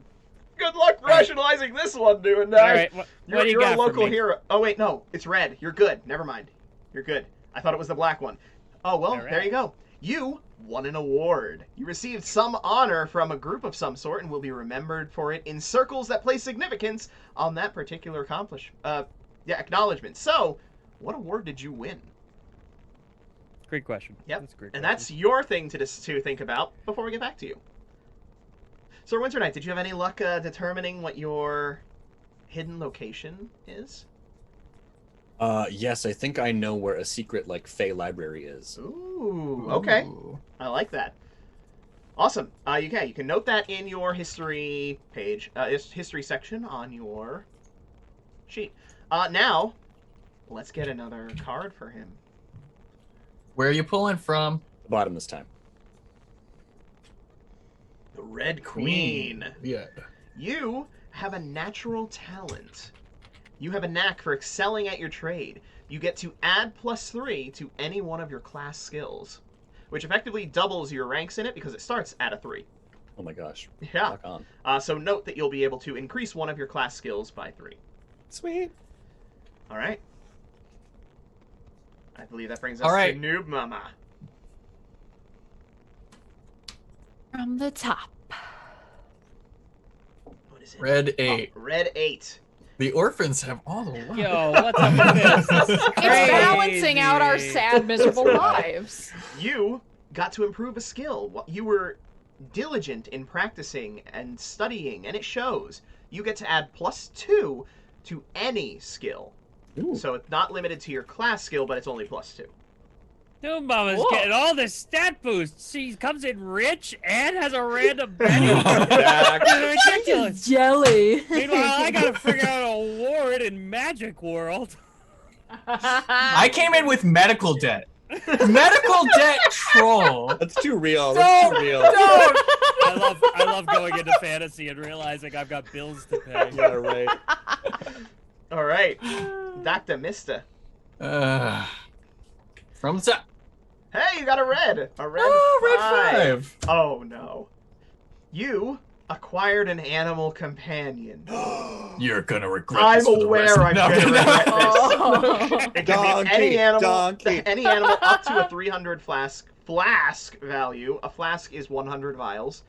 Good luck rationalizing this one, doing that. All right, what do you You're got a local for me? hero. Oh wait, no, it's red. You're good. Never mind. You're good. I thought it was the black one. Oh well, All right. there you go. You won an award. You received some honor from a group of some sort and will be remembered for it in circles that place significance on that particular acknowledgement. So, what award did you win? Great question. Yep. That's a great And question. that's your thing to think about before we get back to you. So, Winter Knight, did you have any luck determining what your hidden location is? Yes, I think I know where a secret, like, Fey library is. Ooh, okay. Ooh. I like that. Awesome. You can note that in your history page, history section on your sheet. Now, let's get another card for him. Where are you pulling from? The bottom this time. The Red Queen. Yeah. You have a natural talent. You have a knack for excelling at your trade. You get to add +3 to any one of your class skills, which effectively doubles your ranks in it because it starts at a 3. Oh my gosh. Yeah. Rock on. So note that you'll be able to increase one of your class skills by 3. Sweet. All right. I believe that brings us All right. to Noob Mama. From the top. What is it? Red 8. Oh, Red 8. The orphans have all the luck. Yo, what's up with this? This is It's balancing out our crazy. sad, miserable lives. You got to improve a skill. You were diligent in practicing and studying, and it shows. You get to add +2 to any skill. Ooh. So it's not limited to your class skill, but it's only +2. Dude, Mama's Whoa. getting all this stat boost. She comes in rich and has a random Benny. Jack. It's ridiculous. Jelly. Meanwhile, I gotta figure out a award in Magic World. I came in with medical debt. Medical debt troll. That's too real. That's too real. Don't. I love going into fantasy and realizing I've got bills to pay. Yeah, right. All right. Dr. Mister. From the top. Hey, you got a red. A red Oh, red 5. Oh, no. You acquired an animal companion. You're gonna regret I'm this for the rest aware of- I'm No, gonna no. regret Oh. this. It can be Donkey, any animal, donkey. any animal up to a 300 flask value. A flask is 100 vials,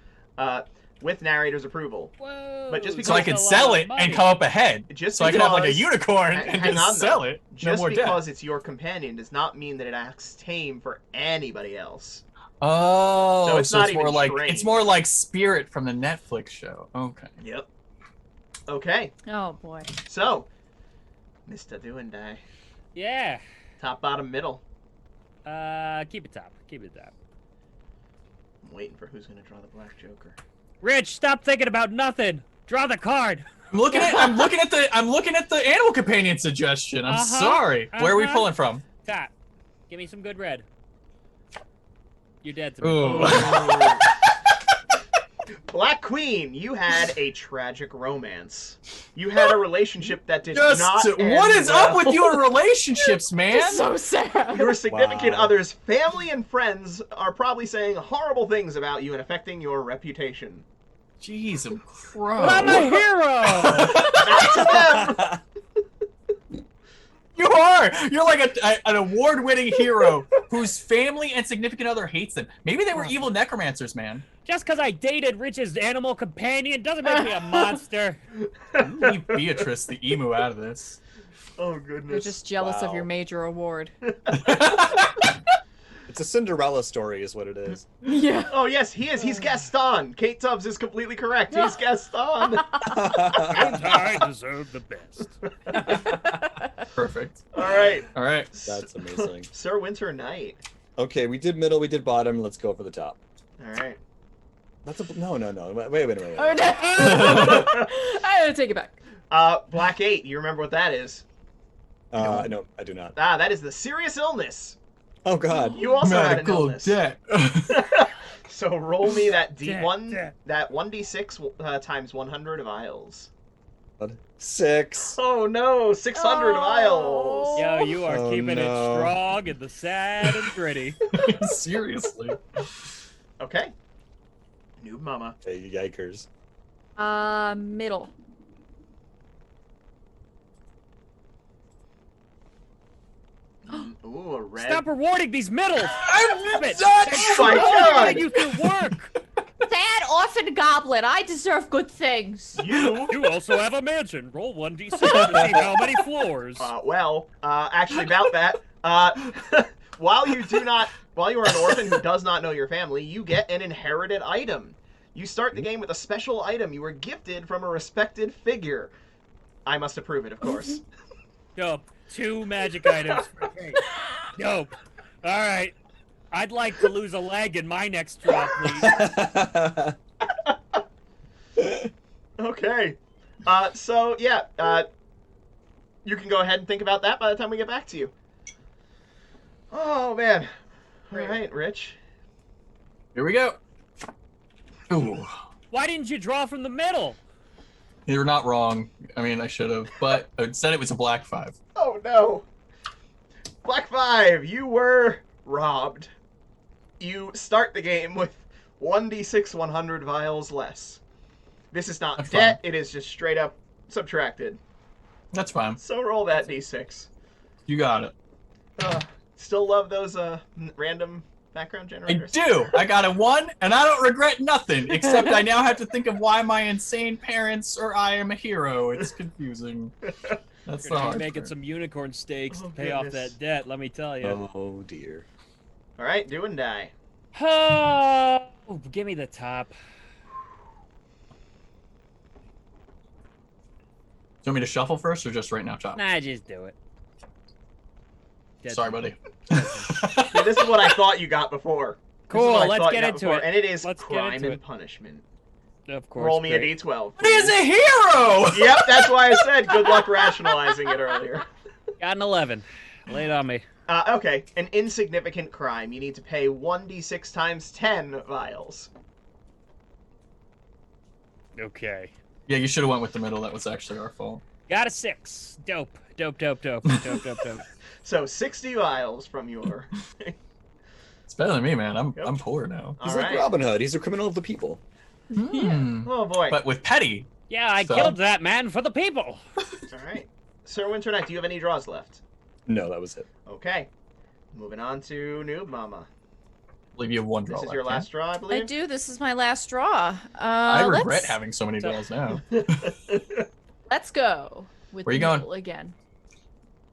with narrator's approval. Whoa. But just So because I that's can a lot sell of it money. and come up ahead. Just So I can have like a because- unicorn Hang and on, just sell though. it. No Just more debt. because it's your companion does not mean that it acts tame for anybody else. Oh, So it's not more even like trained. it's more like Spirit from the Netflix show. Okay. Yep. Okay, Oh boy. so Mr. Do and Die, Yeah. top, bottom, middle. Keep it top. Keep it top. I'm waiting for who's gonna draw the Black Joker. Rich, stop thinking about nothing. Draw the card. I'm looking at the animal companion suggestion. I'm sorry. Where are we pulling from? Top. Give me some good red. You're dead to me. Ooh. Black Queen, you had a tragic romance. You had a relationship that did Just not end what is well. up with your relationships, man? It's so sad. Your significant Wow. other's family and friends are probably saying horrible things about you and affecting your reputation. Jeez, I'm I'm a hero! Back to them! You are! You're like an award-winning hero whose family and significant other hates them. Maybe they were evil necromancers, man. Just because I dated Rich's animal companion doesn't make me a monster. Leave Beatrice the emu out of this. Oh, goodness. You're just jealous of Wow. your major award. It's a Cinderella story, is what it is. Yeah. Oh, yes, he is. He's Gaston. Kate Tubbs is completely correct. He's Gaston. I deserve the best. Perfect. All right. All right. That's amazing. Sir Winter Knight. Okay, we did middle, we did bottom. Let's go for the top. All right. That's a no. Wait. Oh, no. I gotta take it back. Black 8. You remember what that is? No, I do not. That is the serious illness. Oh God. You also had an Medical illness. debt. So roll me that D1, Debt. that 1d6 times 100 vials. 6. Oh no, 600 vials. Yo, you are Oh, keeping it no. strong in the sad and gritty. Seriously. Okay. Noob Mama. Hey, yikers. Middle. Ooh, a red. Stop rewarding these middles! I'm Stop it! not my God. You through work! Sad orphan guy goblin. I deserve good things. You also have a mansion. Roll 1d6 to see how many floors. Actually, about that, while you are an orphan who does not know your family, you get an inherited item. You start the game with a special item you were gifted from a respected figure. I must approve it, of course. Dope. 2 magic items. Dope. All right. I'd like to lose a leg in my next draw, please. Okay. You can go ahead and think about that by the time we get back to you. Oh, man. All right, Rich. Here we go. Ooh. Why didn't you draw from the middle? You're not wrong. I mean, I should have, but instead it was a black 5. Oh, no. Black 5, you were robbed. You start the game with 1d6 100 vials less. This is not That's debt, fine. it is just straight up subtracted. That's fine. So roll that d6. You got it. Still love those random background I generators? do. I got a 1, and I don't regret nothing, except I now have to think of why my insane parents or I am a hero. It's confusing. That's the Gonna be hard making part. some unicorn steaks Oh, to pay off goodness. that debt, let me tell you. Oh dear. All right, do and die. Oh, give me the top. Do you want me to shuffle first, or just right now, top? Nah, just do it. Dead Sorry, simple. buddy. See, this is what I thought you got before. This is Cool, what I let's thought you get got into before, it. And it is Let's get crime into and it. punishment. Of course. Roll me a great. d12. He's please. a hero! Yep, that's why I said good luck rationalizing it earlier. Got an 11. Lay it on me. Okay, an insignificant crime. You need to pay 1d6 times 10 vials. Okay. Yeah, you should have went with the middle. That was actually our fault. Got a 6. Dope. Dope, dope, dope. Dope, dope, dope. So 60 vials from your... It's better than me, man. Yep. I'm poor now. He's All like right. Robin Hood. He's a criminal of the people. Hmm. Oh boy. But with petty. Yeah, I So- killed that man for the people. All right. Sir Winternight, do you have any draws left? No, that was it. Okay. Moving on to Noob Mama. I believe you have 1 draw This is left, your yeah? last draw, I I believe? do. This is my last draw. I regret let's, having so many draws now. Let's go with Where you the going? middle again.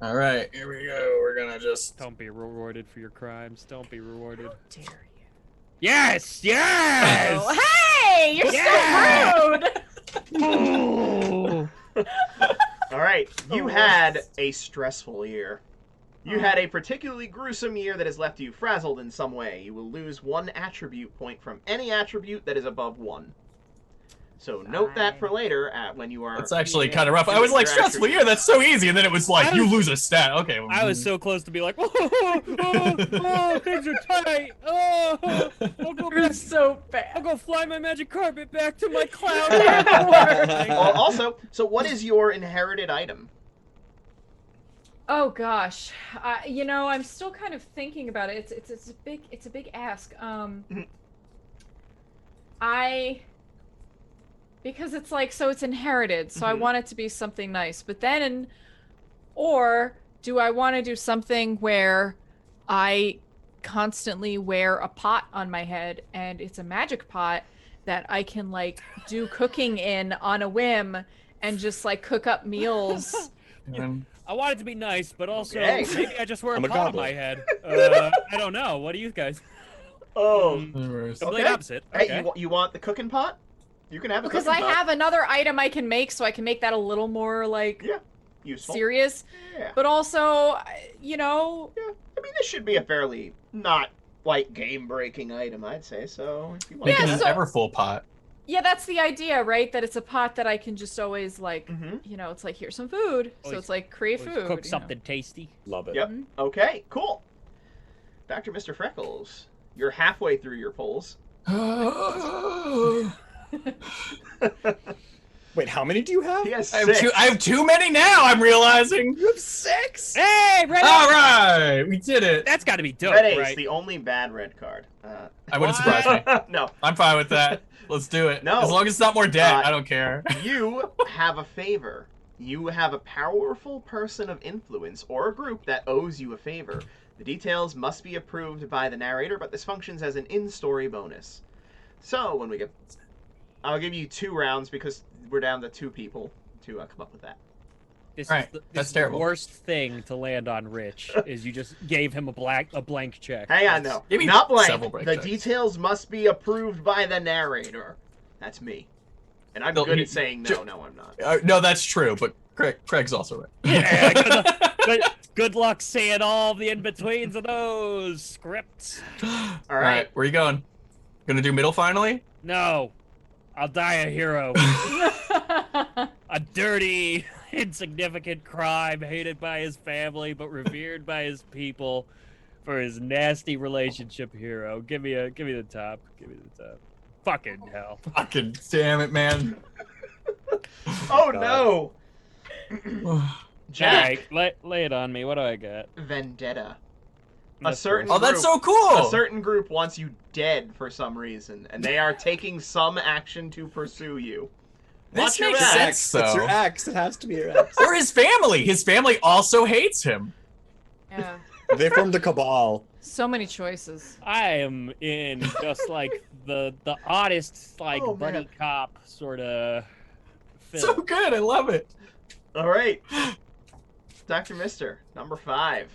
All right, here we go. We're gonna just. Don't be rewarded for your crimes. Don't be rewarded. How dare you? Yes! Yes! Oh, hey! You're Yeah! so rude! All right. You Oh. had a stressful year. You had a particularly gruesome year that has left you frazzled in some way. You will lose 1 attribute point from any attribute that is above 1. So note that for later when you are... That's actually being kind of rough. I doing was like, your stressful attribute. year, that's so easy. And then it was like, I you was- lose a stat. Okay. I was so close to be like, oh, things are tight. Oh, I'll go You're back. so I'll bad. go fly my magic carpet back to my cloud. Also, so what is your inherited item? Oh gosh, I'm still kind of thinking about it. It's a big ask. Because it's like, so it's inherited, so I Mhm. want it to be something nice. But then, or do I want to do something where I constantly wear a pot on my head and it's a magic pot that I can like do cooking in on a whim and just like cook up meals? I want it to be nice, but also Okay. maybe I just wear a I'm a pot on goblin. my head. I don't know. What do you guys? Oh. Complete Okay. opposite. Hey, Okay. you want the cooking pot? You can have a Because cooking I pot. have another item I can make, so I can make that a little more like Yeah. Useful. serious. Yeah. But also, Yeah. I mean, this should be a fairly not like game-breaking item, I'd say. So if you want Make Yeah, it an so- ever full pot. yeah, that's the idea, right? That it's a pot that I can just always like, Mhm. it's like here's some food, so Always- it's like create Always food. Cook something tasty. Love it. Yep. Okay. Cool. Back to Mr. Freckles. You're halfway through your polls. Wait, how many do you have? He has I have 6. I have too many now, I'm realizing. You have 6? Hey, red. All right, we did it. That's got to be dope, Red Ace, right? the only bad red card. I wouldn't surprise me. No. I'm fine with that. Let's do it. No. As long as it's not more debt, Uh, I don't care. You have a favor. You have a powerful person of influence or a group that owes you a favor. The details must be approved by the narrator, but this functions as an in-story bonus. So, when we get... I'll give you 2 rounds because we're down to 2 people to come up with that. This All right, is the, that's the terrible. worst thing to land on Rich is you just gave him a blank check. Hang on, That's- no. Give me Not several blank. blank The checks. details must be approved by the narrator. That's me. And I'm No, good he- at saying no. No, I'm not. No, that's true, but Craig's also right. Yeah, good luck seeing all the in-betweens of those scripts. All right. Where you going? Gonna do middle finally? No, I'll die a hero. A dirty, insignificant crime, hated by his family but revered by his people for his nasty relationship hero. Give me the top. Give me the top. Fucking hell. Fucking damn it, man. Oh, God. no. Jack. Alright, lay it on me. What do I got? Vendetta. That's certain Oh, that's so A cool. certain group wants you dead for some reason, and they are taking some action to pursue you. This Watch your makes back. sense, It's your though. ex. It has to be your ex. Or his family. His family also hates him. Yeah. They formed a cabal. So many choices. I am in just like the oddest like Oh, buddy man. cop sort of So film. good. I love it. All right. Dr. Mister, number 5.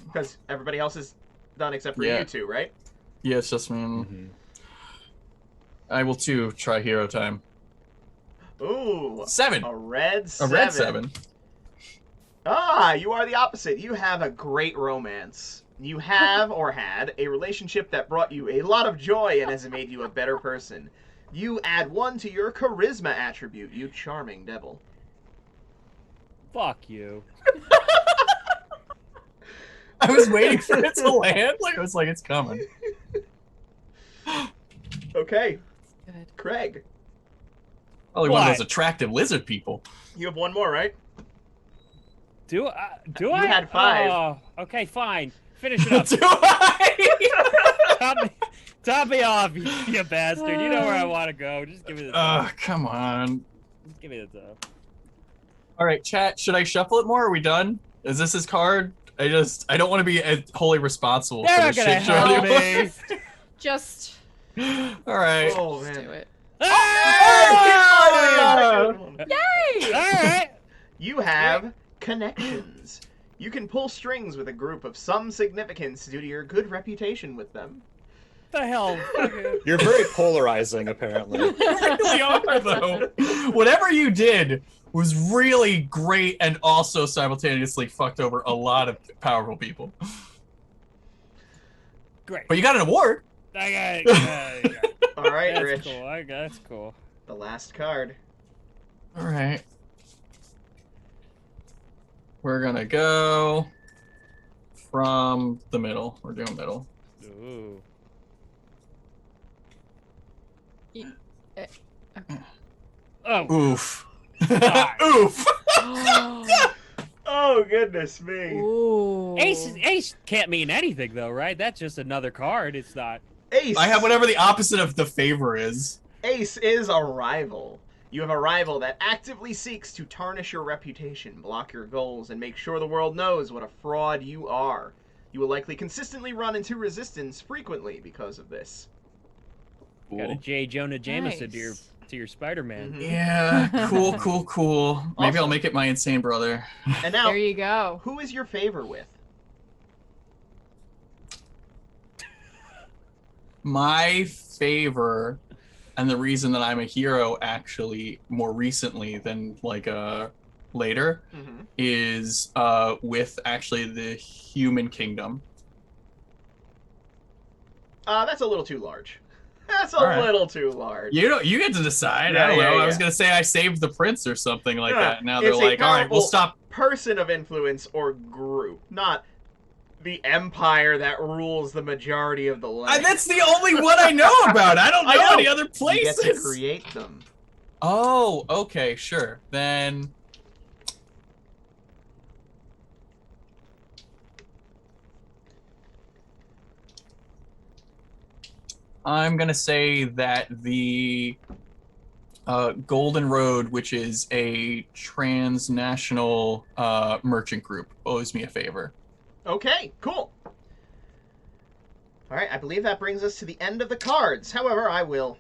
Because everybody else is done except for Yeah. you 2, right? Yeah, it's just me. Mm-hmm. I will too try hero time. Ooh. 7. A red 7. A red 7. Ah, you are the opposite. You have a great romance. You have, or had, a relationship that brought you a lot of joy and has made you a better person. You add 1 to your charisma attribute, you charming devil. Fuck you. I was waiting for it to land. Like, I was like, it's coming. Okay, Good. Craig. Probably one of What? those attractive lizard people. You have 1 more, right? Do I? Do You I? had 5. Oh, okay, fine. Finish it up. Do I? Top me off, you bastard. You know where I want to go. Just give me the top. Come on. Just give me the top. All right, chat. Should I shuffle it more? Are we done? Is this his card? I don't want to be wholly responsible They're for not this gonna shit show. help anymore. me. Just All right. Oh, do man. it. Ah! Yay! All right. You have connections. You can pull strings with a group of some significance due to your good reputation with them. What the hell? You're very polarizing, apparently. You really are, though. Whatever you did was really great and also simultaneously fucked over a lot of powerful people. Great. But you got an award. I got it. All right, That's Rich. cool. That's cool. The last card. All right. We're gonna go from the middle. We're doing middle. Ooh. Oh. Oof. God. Oof. Oh, goodness me. Ooh. Ace can't mean anything though, right? That's just another card. It's not. Ace. I have whatever the opposite of the favor is. Ace is a rival. You have a rival that actively seeks to tarnish your reputation, block your goals, and make sure the world knows what a fraud you are. You will likely consistently run into resistance frequently because of this. Got a J. Jonah Jameson Nice. to your Spider-Man. Mhm. Yeah, cool. Maybe Also- I'll make it my insane brother. And now, There you go. who is your favor with? My favor, and the reason that I'm a hero actually more recently than like later, Mm-hmm. is with actually the human kingdom. That's a little too large. That's a All right. little too large. You get to decide. Yeah, I don't know. yeah, I was yeah. gonna say I saved the prince or something like Yeah, that. Now they're it's a like, all right, we'll powerful- stop. Person of influence or group, not the empire that rules the majority of the land. That's the only one I know about. I don't know, I know. any other You get places. to create them. Oh, okay, sure. Then I'm gonna say that the Golden Road, which is a transnational merchant group, owes me a favor. Okay, cool. All right, I believe that brings us to the end of the cards. However, I will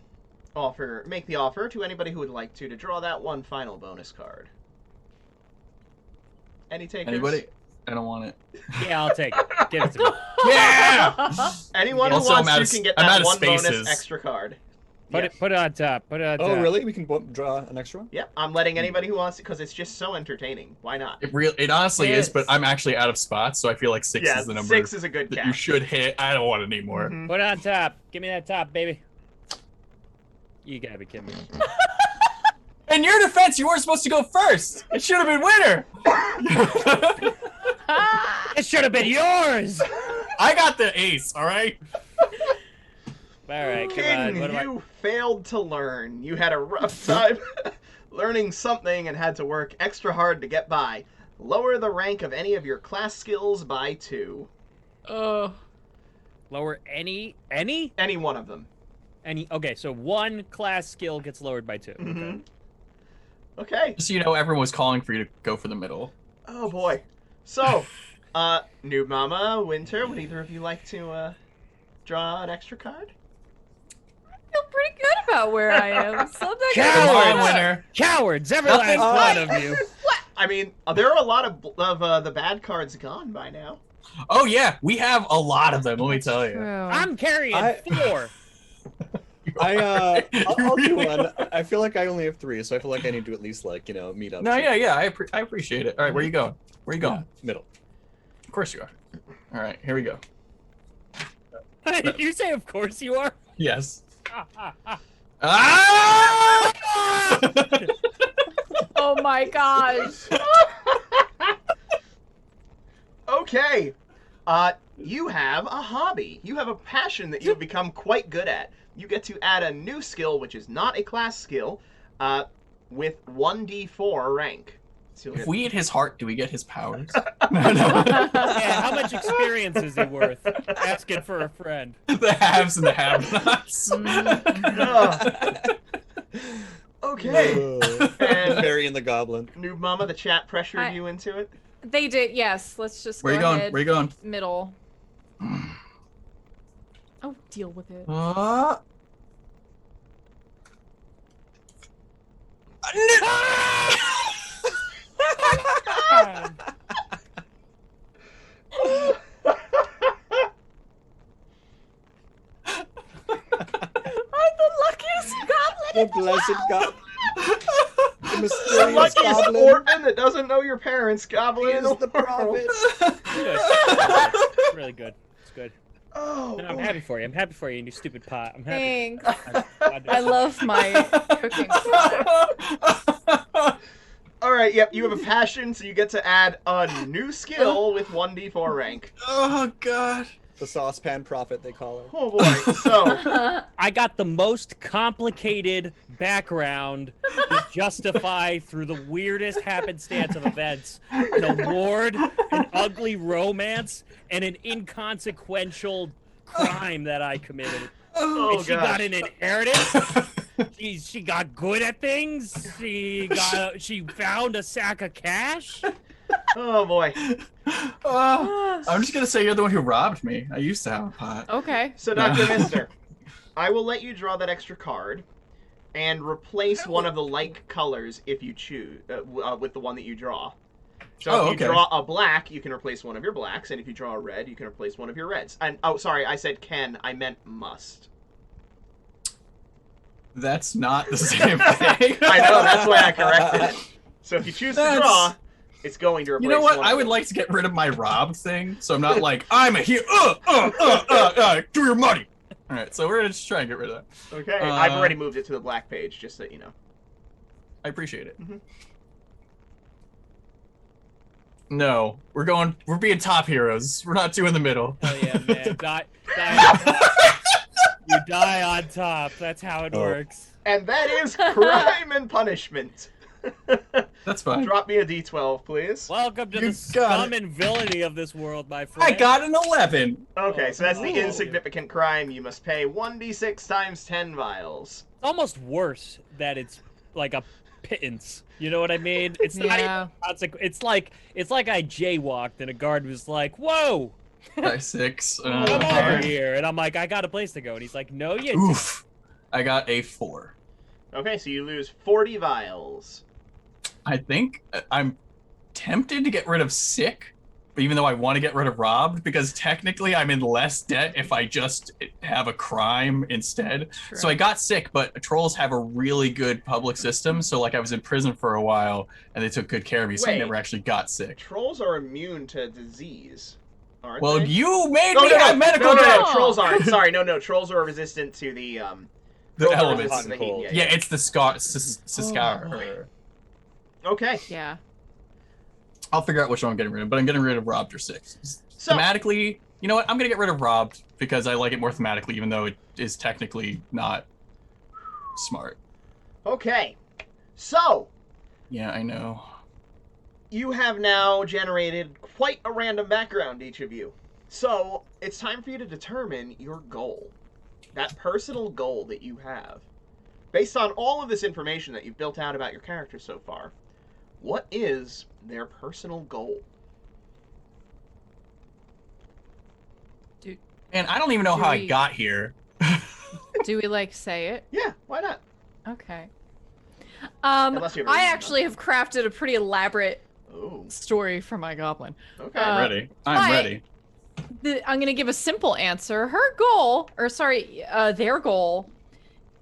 make the offer to anybody who would like to draw that one final bonus card. Any takers? Anybody? I don't want it. Yeah, I'll take it. Give it to me. Yeah! Anyone who Also, I'm wants out you of- can get I'm that out of one bonus spaces. extra card. Put it on top. Put it on top. Oh, really? We can draw an extra one? Yep, I'm letting anybody who wants it because it's just so entertaining. Why not? It honestly is, but I'm actually out of spots, so I feel like 6 Yeah, is the number 6 is a good that cap. you should hit. I don't want it anymore. Mhm. Put it on top. Give me that top, baby. You gotta be kidding me. In your defense, you weren't supposed to go first. It should have been winner. It should have been yours. I got the ace, all right? All right, come King, on. What do you failed to learn. You had a rough time learning something and had to work extra hard to get by. Lower the rank of any of your class skills by 2. Oh. Lower any? Any one of them. Okay, so one class skill gets lowered by 2. Okay. Mhm. Okay. Just so you know, everyone was calling for you to go for the middle. Oh boy. So, Noob Mama, Winter, would either of you like to draw an extra card? I feel pretty good about where I am. So I'm not Come Come gonna- on, winner. Cowards, every Nothing- last one of you. I mean, there are a lot of the bad cards gone by now. Oh yeah, we have a lot of them. Let me tell you. True. I'm carrying 4. I'll do Really one. are. I feel like I only have 3, so I feel like I need to at least meet up. No, yeah, I appreciate it. All right, where you going? Where you going? Yeah, middle. Of course you are. All right, here we go. Did you say of course you are? Yes. Ah! Ah! Oh my gosh. Okay. You have a hobby. You have a passion that you have become quite good at. You get to add a new skill, which is not a class skill, with 1d4 rank. So you'll If get- we eat his heart, do we get his powers? Yeah, how much experience is he worth? Asking for a friend. The haves and the have-nots. Ugh. Okay. And Burying the goblin. Noob Mama, the chat pressured I- you into it. They did, yes. Let's just Where go you going? ahead. Where you going? Middle. Oh, deal with it. I'm the luckiest goblin. The blessed goblin. The The mysterious luckiest goblin. orphan that doesn't know your parents, He Goblin. is the prophet. Good. It's really good. It's good. Oh, And I'm happy for you. I'm happy for you and your stupid pot. I'm happy. Thanks. God I love my cooking. All right, yep, you have a passion, so you get to add a new skill with 1d4 rank. Oh god. The saucepan prophet, they call her. Oh boy, so I got the most complicated background to justify through the weirdest happenstance of events an award, an ugly romance, and an inconsequential crime that I committed. oh And she got an inheritance. She got good at things. She found a sack of cash. oh boy. I'm just gonna say you're the one who robbed me. I used to have a pot. Okay. So Dr. Mister, I will let you draw that extra card and replace one of the like colors if you choose with the one that you draw. So Oh, if you okay. draw a black, you can replace one of your blacks, and if you draw a red, you can replace one of your reds. And oh, sorry, I said can. I meant must. That's not the same thing. I know, that's why I corrected it. So if you choose to That's- draw, it's going to replace You know what? one I of would them. like to get rid of my robbed thing, so I'm not like, I'm a hero. Do your money. All right, so we're gonna just try and get rid of that. Okay, I've already moved it to the black page, just so you know. I appreciate it. Mhm. No, we're being top heroes. We're not doing the middle. Hell yeah, man. Die. You die on top. That's how it Oh. works. And that is crime and punishment. That's fine. Drop me a d12, please. Welcome to You the got scum and villainy of this world, my friend. I got an 11. Okay, so that's the Oh. insignificant crime. You must pay 1d6 times 10 vials. It's almost worse that it's like a pittance. You know what I mean? It's not Yeah. even it's like I jaywalked and a guard was like, "Whoa, By 6. come over here," and I'm like, "I got a place to go," and he's like, "No, you." Oof. I got a 4. Okay, so you lose 40 vials. I think I'm tempted to get rid of sick, even though I want to get rid of robbed, because technically I'm in less debt if I just have a crime instead. True. So I got sick, but trolls have a really good public system. So like I was in prison for a while and they took good care of me, so I Wait. never actually got sick. Trolls are immune to disease, aren't Well, they? you made me have medical no, debt. no, trolls aren't. Sorry, no, trolls are resistant to the The trolls are elements. resistant to the heat, Cold. Yeah, it's the scar. Okay. Yeah. I'll figure out which one I'm getting rid of, but I'm getting rid of robbed or sick. So- Thematically, you know what? I'm gonna get rid of robbed because I like it more thematically, even though it is technically not smart. Okay. So, Yeah, I know. you have now generated quite a random background, each of you. So, it's time for you to determine your goal. That personal goal that you have. Based on all of this information that you've built out about your character so far, what is their personal goal? And I don't even know Do how I we- got here. Do we like say it? Yeah, why not? Okay. Unless you have a I reason actually have crafted a pretty elaborate Oh, story for my goblin. okay. Uh, I'm ready. I'm but- ready. I'm gonna give a simple answer. Her goal, or sorry, their goal,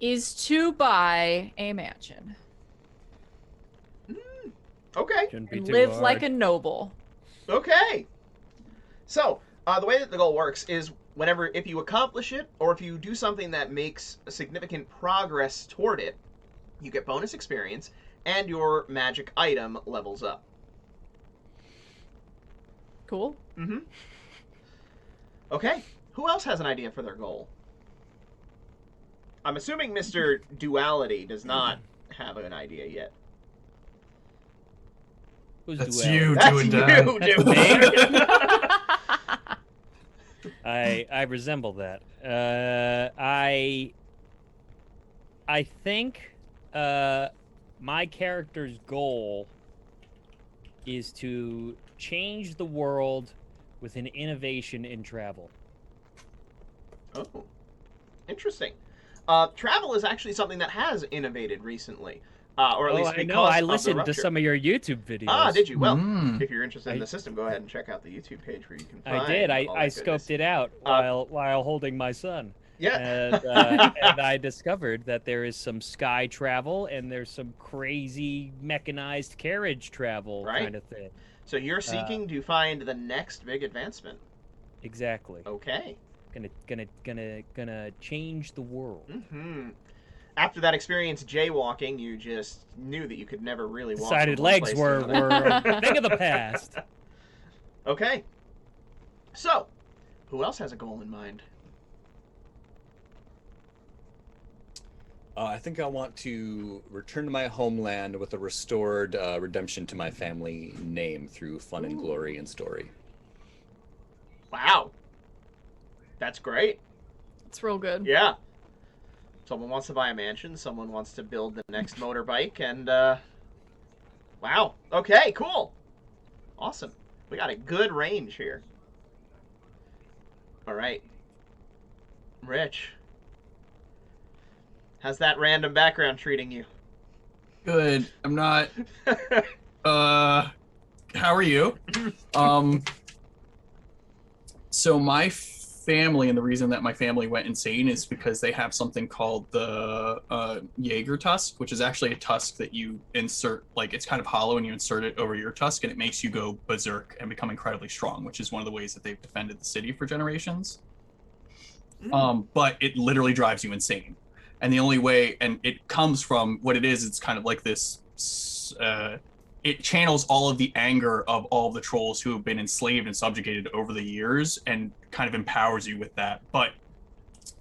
is to buy a mansion Okay. Shouldn't be and too live hard. like a noble. Okay. So, the way that the goal works is if you accomplish it, or if you do something that makes significant progress toward it, you get bonus experience, and your magic item levels up. Cool. Mm-hmm. Okay. Who else has an idea for their goal? I'm assuming Mr. Duality does not have an idea yet. Who's That's duality? you That's doing you that. doing I resemble that. I think my character's goal is to change the world with an innovation in travel. Oh, interesting. Travel is actually something that has innovated recently, or at least I because know. I of the listened to Rupture. some of your YouTube videos. Ah, did you? Well, Mm. if you're interested in I- the system, go ahead and check out the YouTube page where you can find I did. I all that scoped goodness. it out while holding my son. Yeah. And I discovered that there is some sky travel and there's some crazy mechanized carriage travel Right. kind of thing. So you're seeking to find the next big advancement. Exactly. Okay. Gonna change the world. Mm-hmm. After that experience jaywalking, you just knew that you could never really walk. Decided from one legs place to were another. a thing of the past. Okay. So, who else has a goal in mind? I think I want to return to my homeland with a restored redemption to my family name through fun and glory and story. Wow. That's great. It's real good. Yeah. Someone wants to buy a mansion, someone wants to build the next motorbike, and, wow. Okay, cool. Awesome. We got a good range here. All right. Rich. How's that random background treating you? Good. I'm not. How are you? So my family, and the reason that my family went insane is because they have something called the Jaeger tusk, which is actually a tusk that you insert, like it's kind of hollow, and you insert it over your tusk, and it makes you go berserk and become incredibly strong, which is one of the ways that they've defended the city for generations. But it literally drives you insane. And the only way, and it comes from what it is, it's kind of like this, it channels all of the anger of all the trolls who have been enslaved and subjugated over the years and kind of empowers you with that. But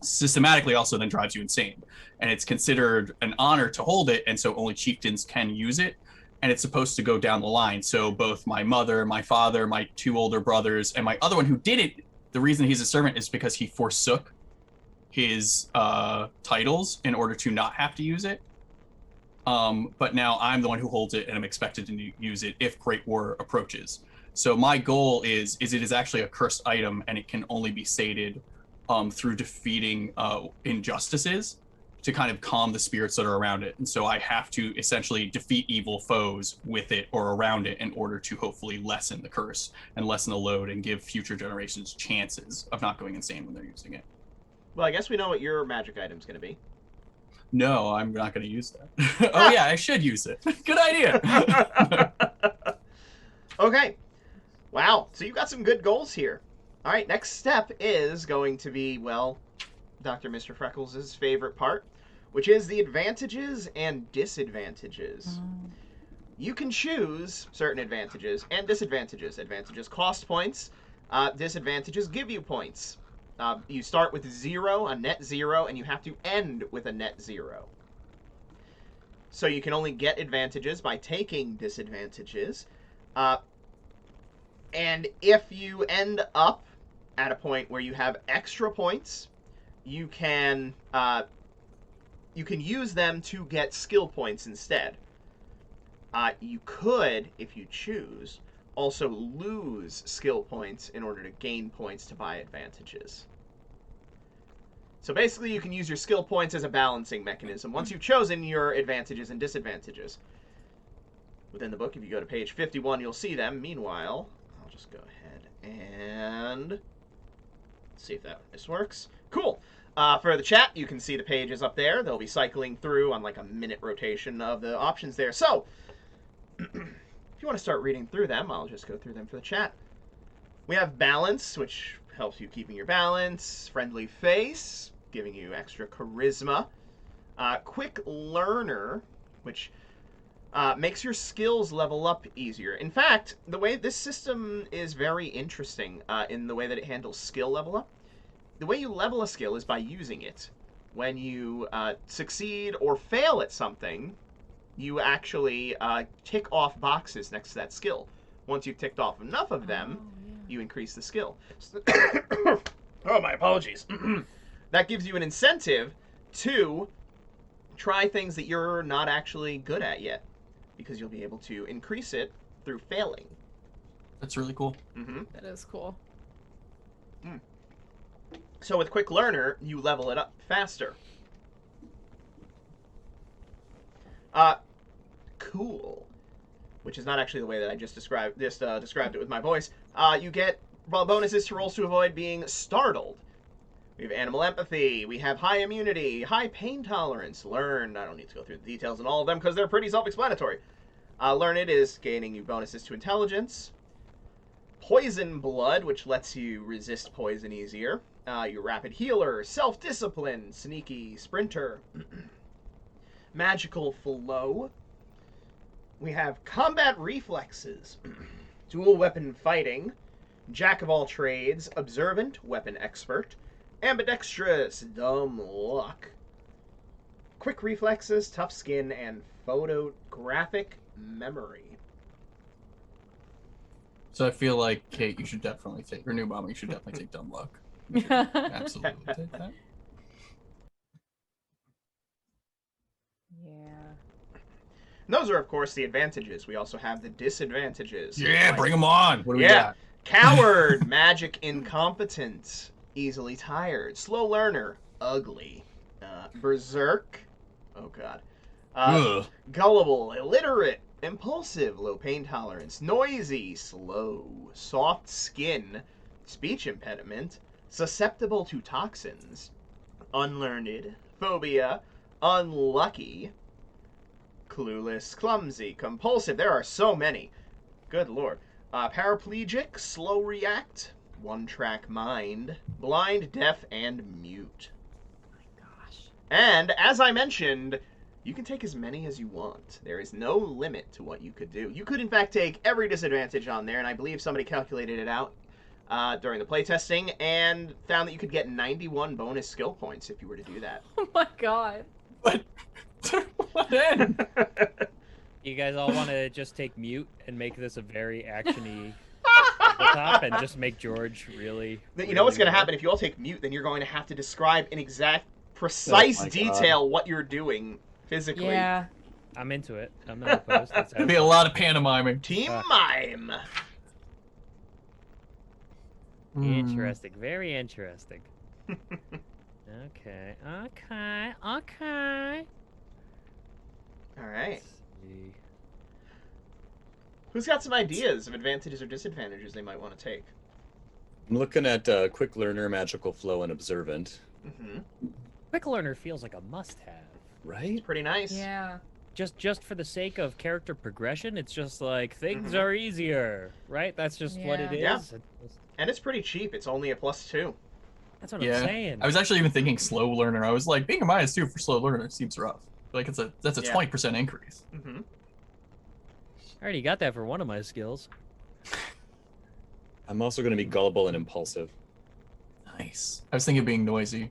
systematically also then drives you insane. And it's considered an honor to hold it, and so only chieftains can use it. And it's supposed to go down the line. So both my mother, my father, my 2 older brothers, and my other one who did it, the reason he's a servant is because he forsook his titles in order to not have to use it. But now I'm the one who holds it, and I'm expected to use it if Great War approaches. So my goal is it is actually a cursed item, and it can only be sated through defeating injustices. to kind of calm the spirits that are around it. And so I have to essentially defeat evil foes with it or around it in order to hopefully lessen the curse and lessen the load and give future generations chances of not going insane when they're using it. Well, I guess we know what your magic item's going to be. No, I'm not going to use that. Oh, yeah, I should use it. Good idea. Okay. Wow. So you got some good goals here. All right, next step is going to be, well, Dr. Mr. Freckles' favorite part, which is the advantages and disadvantages. You can choose certain advantages and disadvantages. Advantages cost points. Disadvantages give you points. You start with 0, a net 0, and you have to end with a net 0. So you can only get advantages by taking disadvantages. And if you end up at a point where you have extra points, you can use them to get skill points instead. You could, if you choose, also lose skill points in order to gain points to buy advantages. So basically, you can use your skill points as a balancing mechanism once you've chosen your advantages and disadvantages. Within the book, if you go to page 51, you'll see them. Meanwhile, I'll just go ahead and see if this works. Cool. For the chat, you can see the pages up there. They'll be cycling through on like a minute rotation of the options there. So, if you want to start reading through them, I'll just go through them for the chat. We have balance, which helps you keeping your balance. Friendly face, giving you extra charisma. Quick learner, which makes your skills level up easier. In fact, the way this system is very interesting in the way that it handles skill level up. The way you level a skill is by using it. When you succeed or fail at something, you actually tick off boxes next to that skill. Once you've ticked off enough of them, you increase the skill. Oh, my apologies. That gives you an incentive to try things that you're not actually good at yet, because you'll be able to increase it through failing. That's really cool. Mm-hmm. That is cool. So with Quick Learner, you level it up faster. Cool. Which is not actually the way that I just described it with my voice. You get bonuses to rolls to avoid being startled. We have animal empathy. We have high immunity, high pain tolerance. Learn. I don't need to go through the details on all of them because they're pretty self-explanatory. Learn it is gaining you bonuses to intelligence. Poison blood, which lets you resist poison easier. Your rapid healer, self-discipline, sneaky sprinter. Magical flow. We have combat reflexes, dual weapon fighting, jack of all trades, observant, weapon expert, ambidextrous, dumb luck, quick reflexes, tough skin, and photographic memory. So I feel like, Kate, you should definitely take, or New Mama, you should definitely take dumb luck. You should absolutely take that. Yeah. And those are, of course, the advantages. We also have the disadvantages. Yeah, Like, bring them on. What do we yeah. got? Coward, magic incompetent, easily tired, slow learner, ugly, berserk, oh god, Ugh. gullible, illiterate, impulsive, low pain tolerance, noisy, slow, soft skin, speech impediment, susceptible to toxins, unlearned, phobia, unlucky, clueless, clumsy, compulsive. There are so many. Good lord. Paraplegic, slow react, one-track mind, blind, deaf, and mute. Oh my gosh. And, as I mentioned, you can take as many as you want. There is no limit to what you could do. You could, in fact, take every disadvantage on there, and I believe somebody calculated it out during the playtesting and found that you could get 91 bonus skill points if you were to do that. Oh my god. What? What end? You guys all want to just take mute and make this a very actiony tabletop and just make George really. You know what's going to really happen if you all take mute? Then you're going to have to describe in exact, precise my God. detail what you're doing physically. Yeah. I'm into it. I'm not opposed. Let's There'll have be a lot of pantomiming. Team Mime. Interesting. Very interesting. Okay. All right. Let's see. Who's got some ideas of advantages or disadvantages they might want to take? I'm looking at Quick Learner, Magical Flow, and Observant. Mm-hmm. Quick Learner feels like a must-have. Right? Pretty nice. Yeah. Just for the sake of character progression, it's just like things Mhm. are easier, right? That's just what it is. Yeah. It's- And it's pretty cheap. It's only a +2. That's what Yeah. I'm saying. I was actually even thinking slow learner. I was like, being a -2 for slow learner seems rough. Like that's a Yeah. 20% increase. Mm-hmm. I already got that for one of my skills. I'm also going to be gullible and impulsive. Nice. I was thinking of being noisy.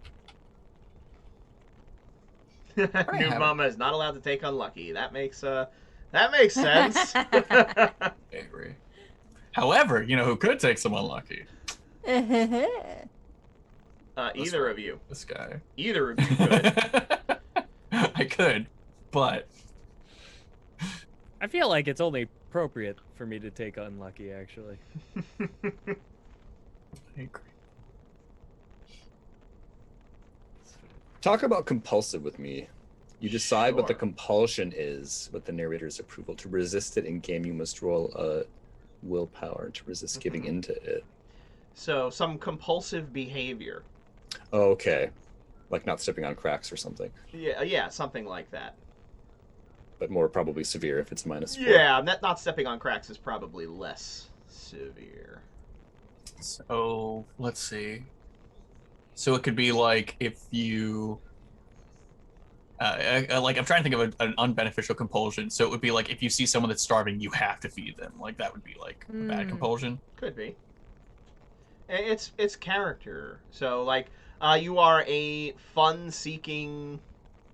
New have it. Mama is not allowed to take unlucky. That makes sense. I agree. However, you know who could take some unlucky? Either of you. This guy. Either of you could. I could, but I feel like it's only appropriate for me to take unlucky, actually. I agree. Talk about compulsive with me. You decide what the Sure. compulsion is with the narrator's approval. To resist it in game, you must roll a willpower to resist giving into it. So some compulsive behavior. Okay. Like not stepping on cracks or something. Yeah, something like that. But more probably severe if it's -4. Yeah, not stepping on cracks is probably less severe. So let's see. So it could be like if you, like I'm trying to think of an unbeneficial compulsion. So it would be like if you see someone that's starving, you have to feed them. Like that would be like a bad compulsion. Could be. It's character. So like, you are a fun-seeking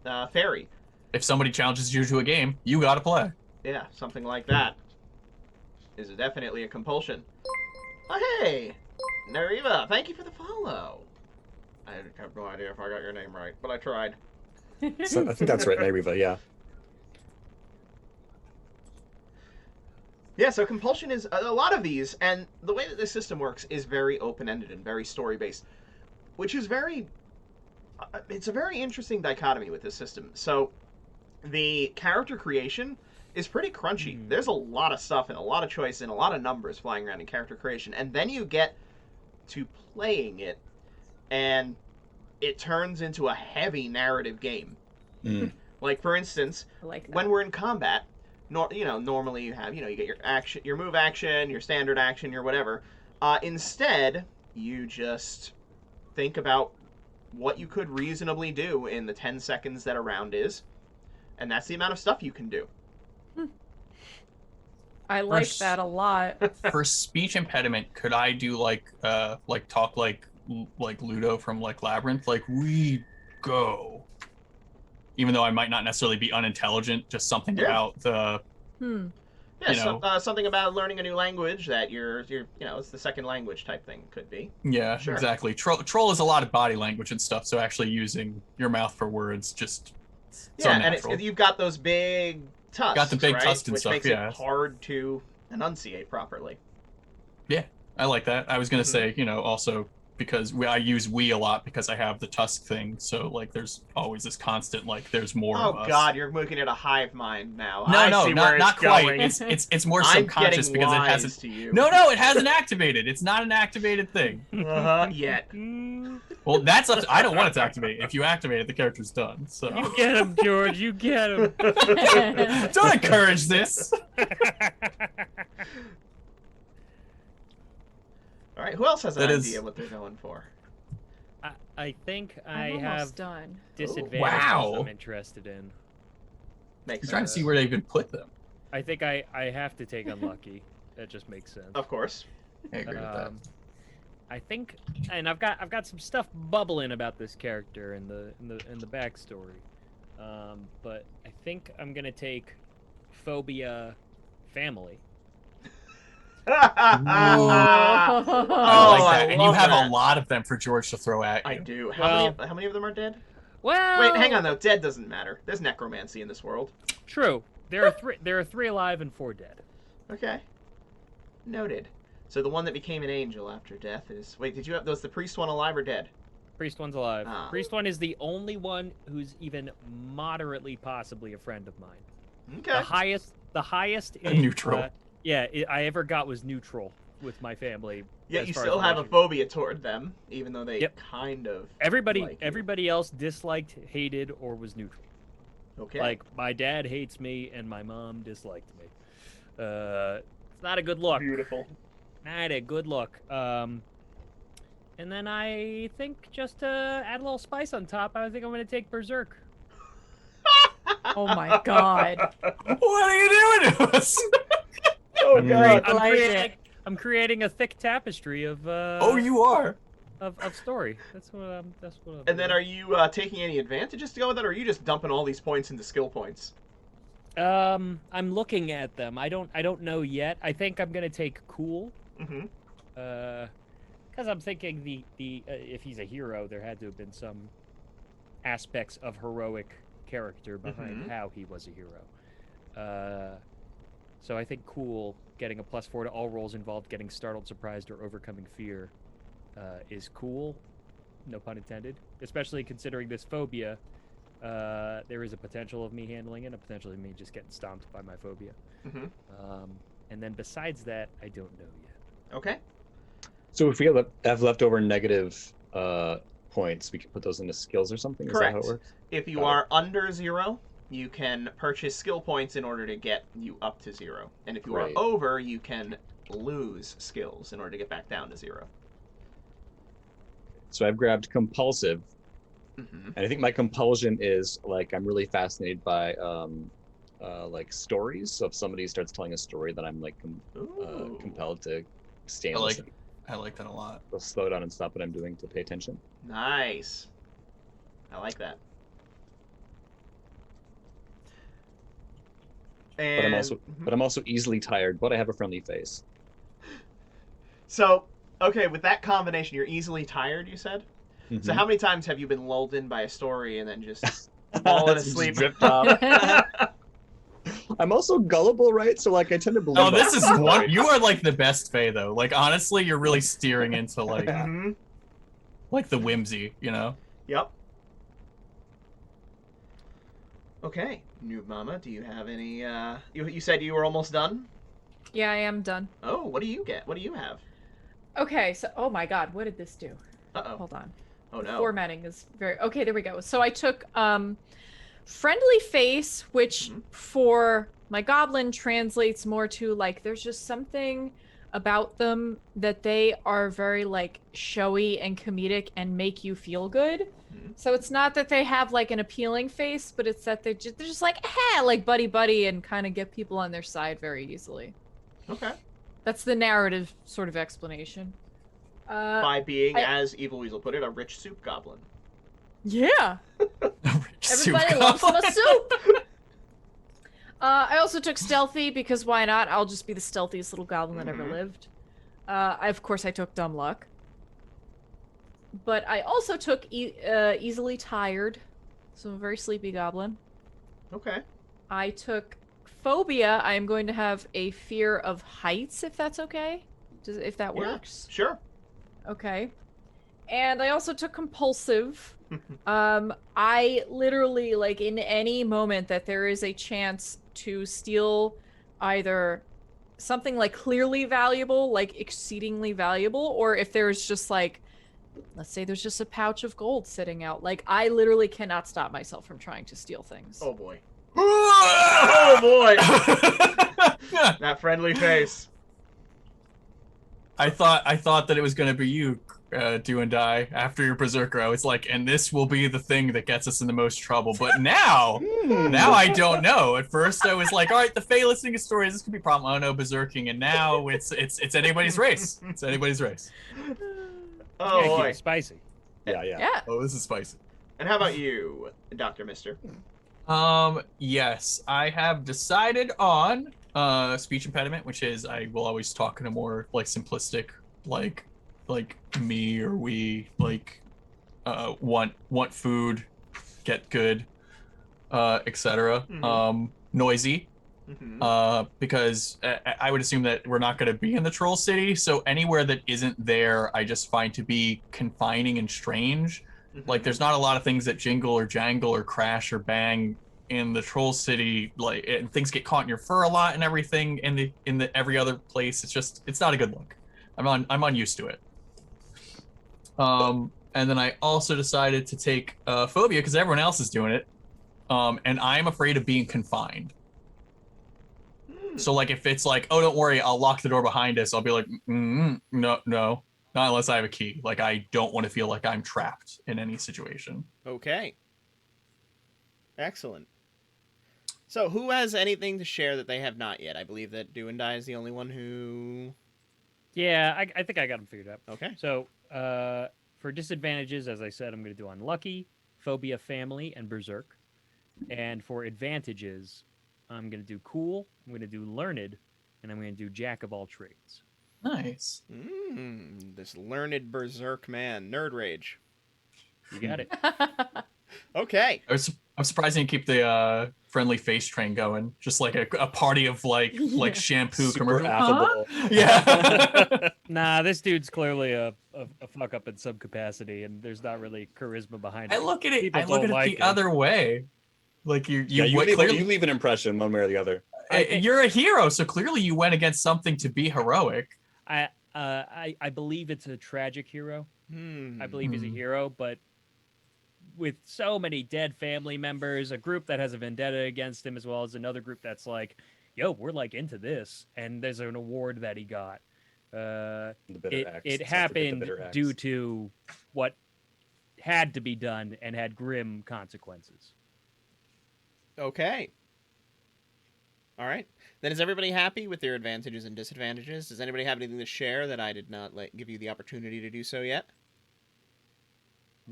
fairy. If somebody challenges you to a game, you gotta play. Yeah, something like that is definitely a compulsion. Oh, hey, Nariva, thank you for the follow. I have no idea if I got your name right, but I tried. So I think that's right, Nairiva, yeah. Yeah, so compulsion is a lot of these, and the way that this system works is very open-ended and very story-based, which is it's a very interesting dichotomy with this system. So the character creation is pretty crunchy. There's a lot of stuff and a lot of choice and a lot of numbers flying around in character creation, and then you get to playing it, and it turns into a heavy narrative game. Mm. Like, for instance, I like that. when we're in combat, normally you have, you get your action, your move action, your standard action, your whatever. Instead, you just think about what you could reasonably do in the 10 seconds that a round is, and that's the amount of stuff you can do. I like First- that a lot. For speech impediment, could I do like talk like Ludo from like Labyrinth, like we go, even though I might not necessarily be unintelligent, just something Yeah. about the Yeah, You know. something about learning a new language that you're it's the second language type thing could be. yeah, Sure. exactly. Troll is a lot of body language and stuff, so actually using your mouth for words just so Yeah, and natural. you've got those big tusks. Got the big right? tusks and which stuff, makes yeah. it hard to enunciate properly. I like that. I was gonna Mhm. say, also because I use we a lot because I have the tusk thing, so like there's always this constant like there's more Oh of us. God, you're making it a hive mind now. No, I no, see where not it's quite. going. It's more I'm subconscious getting because it wise hasn't. to you. No, it hasn't activated. It's not an activated thing. Yet. Well, that's up to, I don't want it to activate. If you activate it, the character's done. So You get him, George. You get him. don't encourage this. All right, who else has an That is- idea what they're going for? I think I I'm have almost done. disadvantages Wow. I'm interested in. Makes I'm trying to sense. see where they even put them. I think I have to take unlucky. That just makes sense. Of course. I agree with that. I think, and I've got some stuff bubbling about this character in the backstory, but I think I'm gonna take phobia family. I Oh, like I that, and you love have that. a lot of them for George to throw at you. I do. Well- How many of them are dead? Well, Wait, hang on though. Dead doesn't matter. There's necromancy in this world. True. There are three alive and 4 dead. Okay. Noted. So the one that became an angel after death is. Wait, was the priest one alive or dead? Priest one's alive. Ah. Priest one is the only one who's even moderately possibly a friend of mine. Okay. The highest in, Neutral. I ever got was neutral with my family. Yet as you far as still have a relations. phobia toward them, even though they Yep. kind of Everybody like you. everybody else disliked, hated, or was neutral. Okay. Like my dad hates me and my mom disliked me. It's not a good look. Beautiful. Not a good look. And then I think just to add a little spice on top, I think I'm gonna take Berserk. Oh my god. What are you doing to us? Oh god. I'm creating a thick tapestry of Oh, you are. of story. That's what I'm And then doing. are you taking any advantages to go with that, or are you just dumping all these points into skill points? I'm looking at them. I don't know yet. I think I'm gonna take cool. Mm-hmm. Because I'm thinking the if he's a hero, there had to have been some aspects of heroic character behind how he was a hero. So I think cool, getting a +4 to all rolls involved getting startled, surprised, or overcoming fear, is cool. No pun intended. Especially considering this phobia, there is a potential of me handling it, a potential of me just getting stomped by my phobia. Mm-hmm. And then besides that, I don't know yet. Okay. So if we have leftover negative points, we can put those into skills or something? Correct. Is that how it works? If you Got it. are under 0, you can purchase skill points in order to get you up to 0. And if you Great. are over, you can lose skills in order to get back down to 0. So I've grabbed compulsive, Mm-hmm. and I think my compulsion is like I'm really fascinated by like stories. So if somebody starts telling a story, that I'm like compelled to stay and listen. I like that a lot. I'll slow down and stop what I'm doing to pay attention. Nice. I like that. And, But I'm also easily tired, but I have a friendly face. So, okay, with that combination, you're easily tired, you said? Mm-hmm. So how many times have you been lulled in by a story and then just fallen Just asleep? drift off. I'm also gullible, right? So like I tend to believe. Oh, this all is stories. one. You are like the best Fae, though. Like honestly, you're really steering into like Mhm. like the whimsy, you know? Yep. Okay, Noob Mama, do you have any, you said you were almost done? Yeah, I am done. Oh, what do you get? What do you have? Okay, so oh my god, what did this do? Uh-oh. Hold on. Oh, no. Formatting is very okay. There we go. So I took friendly face, which for my goblin translates more to like there's just something about them that they are very like showy and comedic and make you feel good. So it's not that they have like an appealing face, but it's that they're just like like buddy buddy and kind of get people on their side very easily. Okay. That's the narrative sort of explanation. By being, as Evil Weasel put it, a rich soup goblin. Yeah. Soup Everybody loves goblin. some soup. I also took stealthy because why not? I'll just be the stealthiest little goblin that ever lived. Of course, I took dumb luck. But I also took easily tired, so a very sleepy goblin. Okay. I took phobia. I am going to have a fear of heights, if that's okay. If that Yeah, works. sure. Okay. And I also took compulsive. I literally, like, in any moment that there is a chance to steal either something, like, clearly valuable, like, exceedingly valuable, or if there's just, like, let's say there's just a pouch of gold sitting out. Like, I literally cannot stop myself from trying to steal things. Oh, boy. Oh, boy. That friendly face. I thought that it was gonna be you, do and die after your berserker. I was like, and this will be the thing that gets us in the most trouble. But now I don't know. At first I was like, all right, the Fae listening to stories, this could be a problem. Oh no, berserking, and now it's anybody's race. It's anybody's race. Oh, Yeah, keep boy. it spicy. Yeah. Yeah. Oh, this is spicy. And how about you, Dr. Mister? Yes, I have decided on speech impediment, which is I will always talk in a more like simplistic, like me or we, like want food, get good, etc. Noisy, because I would assume that we're not going to be in the Troll City. So anywhere that isn't there, I just find to be confining and strange. Like there's not a lot of things that jingle or jangle or crash or bang in the Troll City. Like and things get caught in your fur a lot and everything in the every other place. It's not a good look. I'm unused to it. And then I also decided to take phobia because everyone else is doing it. And I'm afraid of being confined. So like if it's like, oh, don't worry, I'll lock the door behind us. I'll be like, no, not unless I have a key. Like I don't want to feel like I'm trapped in any situation. Okay. Excellent. So who has anything to share that they have not yet? I believe that Do and Die is the only one who... Yeah, I think I got them figured out. Okay. So, for disadvantages, as I said, I'm going to do Unlucky, Phobia Family, and Berserk. And for advantages, I'm going to do Cool, I'm going to do Learned, and I'm going to do Jack of all trades. Nice. This learned Berserk man. Nerd Rage. You got it. Okay. I'm surprised you keep the friendly face train going. Just like a party of like shampoo Super commercial. affable. Yeah. Nah, this dude's clearly a fuck up in some capacity, and there's not really charisma behind it. I look at it. People I look don't at like it the other way. Like you You leave an impression one way or the other. You're a hero, so clearly you went against something to be heroic. I believe it's a tragic hero. I believe he's a hero, but with so many dead family members, a group that has a vendetta against him, as well as another group that's like, yo, we're like into this, and there's an award that he got. It happened due to what had to be done and had grim consequences. Okay. All right. Then is everybody happy with their advantages and disadvantages? Does anybody have anything to share that I did not give you the opportunity to do so yet?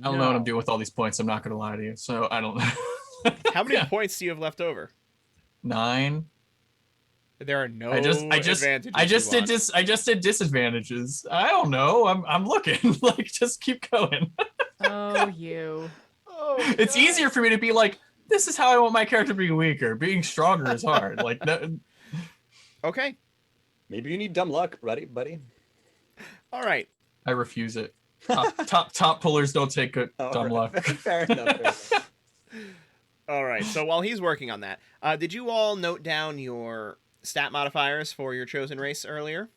I don't know what I'm doing with all these points. I'm not going to lie to you. So I don't know. How many points do you have left over? 9. There are no I just did disadvantages. I don't know. I'm looking. Like just keep going. Oh, you. Oh, it's easier for me to be like, this is how I want my character to be weaker. Being stronger is hard. Like no. Okay. Maybe you need dumb luck, buddy. All right. I refuse it. Top pullers don't take dumb luck. Fair enough. All right. So while he's working on that, did you all note down your stat modifiers for your chosen race earlier?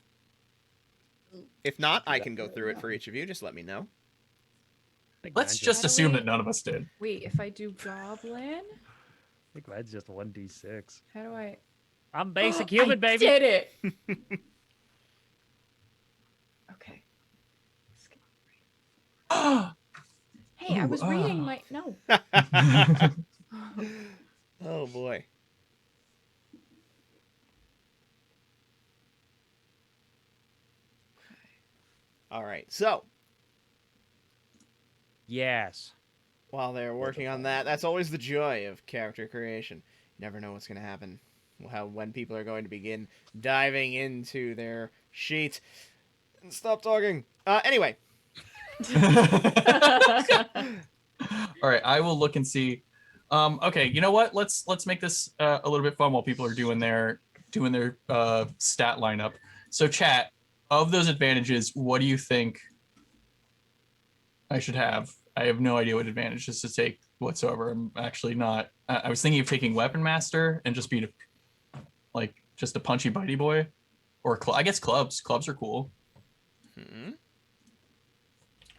If not, I can go through it for each of you. Just let me know. Let's just assume that none of us did. Wait, if I do Goblin, I think mine's just 1d6. how do I? I'm basic human, baby. I did it. Okay. Hey, I was reading my no. Oh boy. All right. So Yes. while they're working on that, that's always the joy of character creation. You never know what's going to happen. When people are going to begin diving into their sheet. And stop talking. Anyway. All right, I will look and see. Okay, you know what? Let's make this a little bit fun while people are doing their stat lineup. So, chat, of those advantages, what do you think I should have? I have no idea what advantages to take whatsoever. I'm actually not. I was thinking of taking Weapon Master and just be just a punchy bitey boy, or I guess clubs. Clubs are cool. Hmm.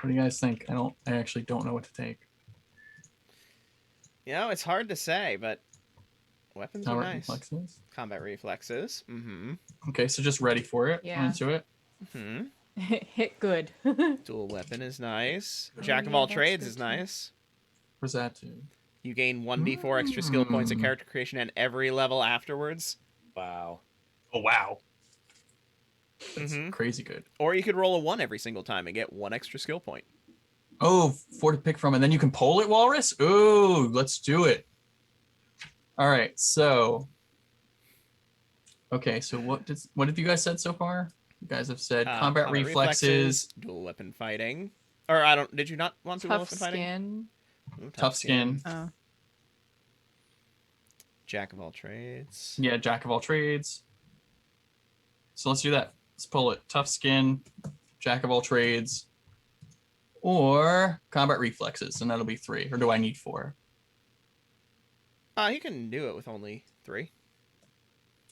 What do you guys think? I actually don't know what to take. You know, it's hard to say, but weapons are nice. Reflexes? Combat reflexes. Mm-hmm. Okay, so just ready for it. Yeah. Into it. Mm-hmm. Hit good. Dual weapon is nice. Oh, Jack of yeah, all that's trades good is too. nice. What's that do? You gain 1d4 extra skill points at character creation and every level afterwards. Wow. Oh wow. That's Mhm. crazy good. Or you could roll a 1 every single time and get 1 extra skill point. Oh, 4 to pick from, and then you can poll it, Walrus? Ooh, let's do it. All right, so. Okay, so what have you guys said so far? You guys have said combat reflexes, dual weapon fighting. Or did you not want dual Tough weapon fighting? skin. Ooh, tough skin. Oh. Jack of all trades. Yeah, jack of all trades. So let's do that. Let's pull it. Tough skin, jack of all trades, or combat reflexes, and that'll be 3. Or do I need 4? You can do it with only 3.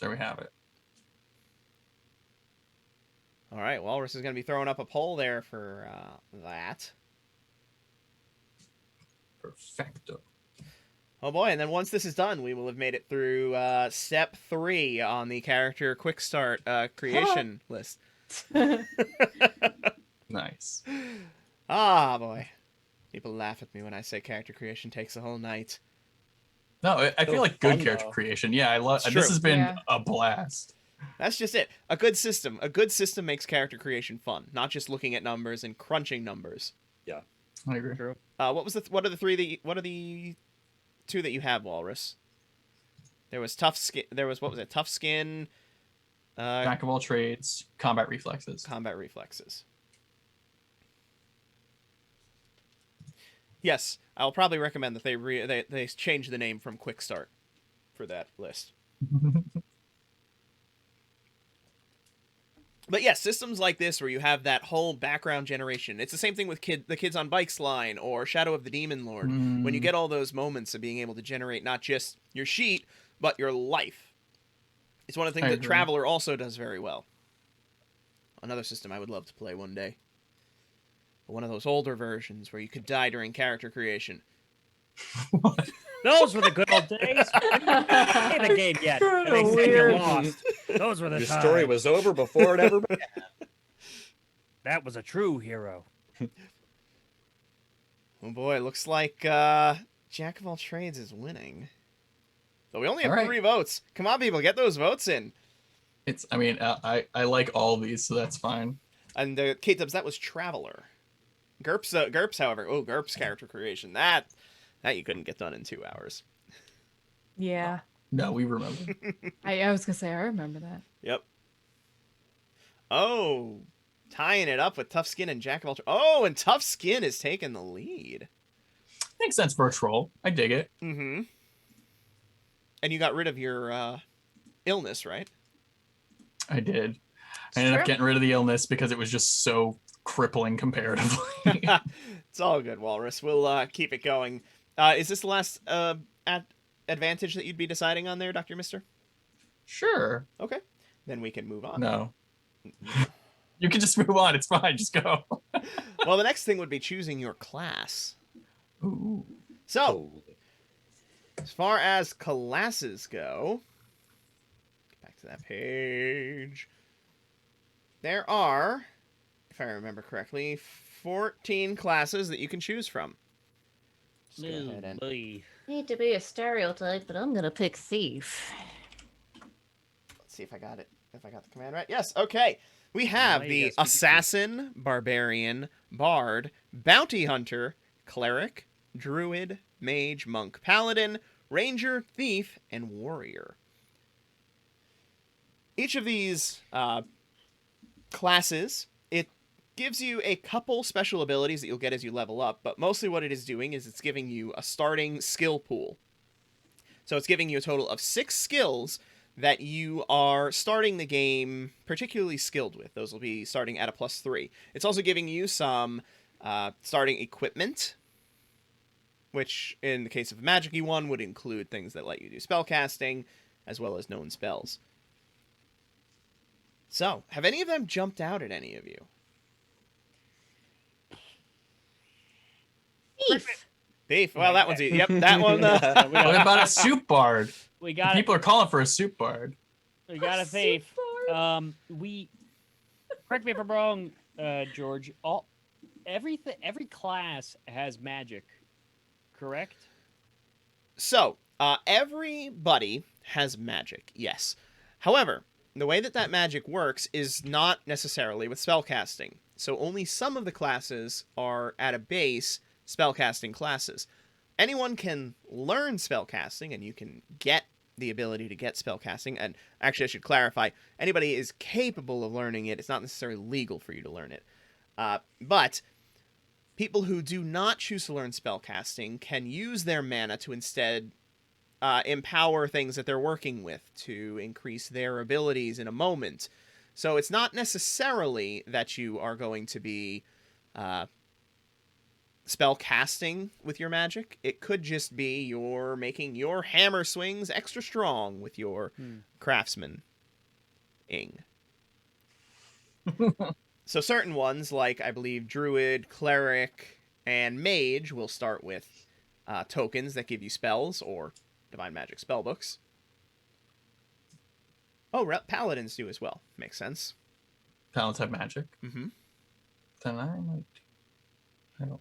There we have it. All right, Walrus is going to be throwing up a poll there for that. Perfecto. Oh boy, and then once this is done, we will have made it through step 3 on the character quick start creation list. Nice. Ah, boy. People laugh at me when I say character creation takes a whole night. No, I feel So like good fun, character though. creation. Yeah, I love. It's This true. has been Yeah. a blast. That's just it. A good system. A good system makes character creation fun, not just looking at numbers and crunching numbers. I agree. True. What are the 2 that you have, Walrus? There was tough skin. There was, what was it? Tough skin. Jack of all trades, combat reflexes. Combat reflexes. Yes, I'll probably recommend that they change the name from Quick Start for that list. But yes, systems like this where you have that whole background generation. It's the same thing with the Kids on Bikes line or Shadow of the Demon Lord. When you get all those moments of being able to generate not just your sheet, but your life. It's one of the things I that agree. Traveler also does very well. Another system I would love to play one day. One of those older versions where you could die during character creation. What? Those were the good old days. Ain't the game yet. And they said you lost. Those were the Your times. story was over before it ever began. That was a true hero. Oh boy, looks like Jack of all trades is winning. So we only have All right. 3 votes. Come on, people, get those votes in. I mean, I like all these, so that's fine. And K-Dubs, that was Traveler. GURPS, however, GURPS character creation. That you couldn't get done in 2 hours. Yeah. No, we remember. I was gonna say I remember that. Yep. Oh, tying it up with Tough Skin and Jack of all. Oh, and Tough Skin is taking the lead. Makes sense for a troll. I dig it. Mm-hmm. And you got rid of your illness, right? I did. I ended up getting rid of the illness because it was just so crippling comparatively. It's all good, Walrus. We'll keep it going. Is this the last advantage that you'd be deciding on there, Dr. Mister? Sure. Okay. Then we can move on. No. You can just move on. It's fine. Just go. Well, the next thing would be choosing your class. Ooh. So, as far as classes go, get back to that page. There are, if I remember correctly, 14 classes that you can choose from. Just go ahead and Boy. Need to be a stereotype, but I'm gonna pick thief. let's see if I got it. If I got the command right. Yes, okay. We have Nice, the yes, we do. Assassin, Barbarian, Bard, Bounty Hunter, Cleric, Druid, Mage, Monk, Paladin, Ranger, Thief, and Warrior. Each of these classes, it gives you a couple special abilities that you'll get as you level up, but mostly what it is doing is it's giving you a starting skill pool. So it's giving you a total of 6 skills that you are starting the game particularly skilled with. Those will be starting at a +3. It's also giving you some starting equipment, which in the case of a magic-y one would include things that let you do spellcasting, as well as known spells. So, have any of them jumped out at any of you? Thief. Thief. Well, that one's easy. Yep, that one. We What got, about a soup bard? we got, People are calling for a soup bard. we got a thief. We correct me if I'm wrong, George. Every class has magic, correct? So, everybody has magic, yes. However, the way that magic works is not necessarily with spellcasting. So only some of the classes are at a base spellcasting classes. Anyone can learn spellcasting, and you can get the ability to get spellcasting. And actually, I should clarify, anybody is capable of learning it. It's not necessarily legal for you to learn it. But people who do not choose to learn spellcasting can use their mana to instead empower things that they're working with to increase their abilities in a moment. So it's not necessarily that you are going to be spell casting with your magic. It could just be you're making your hammer swings extra strong with your craftsman-ing. So certain ones, like I believe Druid, Cleric, and Mage, will start with tokens that give you spells or Divine Magic spellbooks. Oh, Paladins do as well. Makes sense. Paladins have magic. Mm-hmm. Then I don't.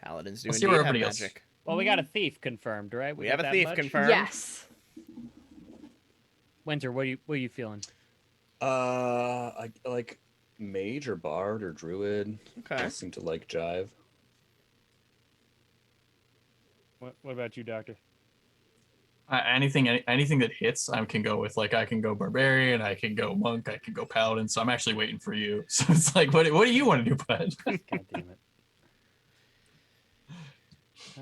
Paladins do Let's see where indeed have everybody else- magic. Well, we got a thief confirmed, right? We got have a that thief much? confirmed. Yes. Winter, what are you feeling? I like mage or bard or druid. Okay. I seem to like jive. What about you, Doctor? Anything that hits, I can go with. Like I can go barbarian, I can go monk, I can go paladin. So I'm actually waiting for you. So it's like, what do you want to do, bud? God damn it.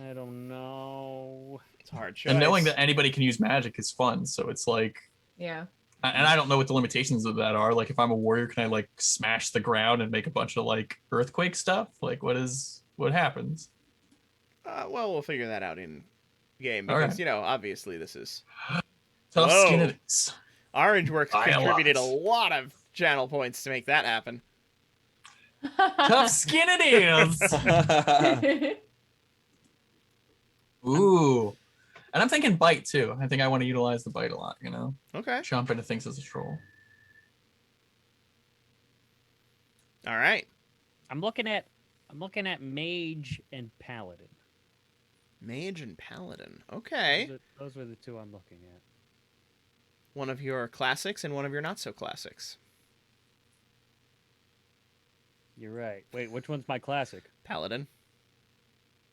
I don't know. It's a hard choice. And knowing that anybody can use magic is fun. So it's like, Yeah. and I don't know what the limitations of that are. Like if I'm a warrior, can I like smash the ground and make a bunch of like earthquake stuff? Like what happens? Well, we'll figure that out in game All because right. you know, obviously, this is Tough Whoa. skin it is. Orangeworks I contributed a lost. lot of channel points to make that happen. Tough skin it is. Ooh. And I'm thinking bite too. I think I want to utilize the bite a lot, you know? Okay. Jump into things as a troll. All right. I'm looking at mage and paladin. Mage and Paladin. Okay. Those are the two I'm looking at. One of your classics and one of your not so classics. You're right. Wait, which one's my classic? Paladin,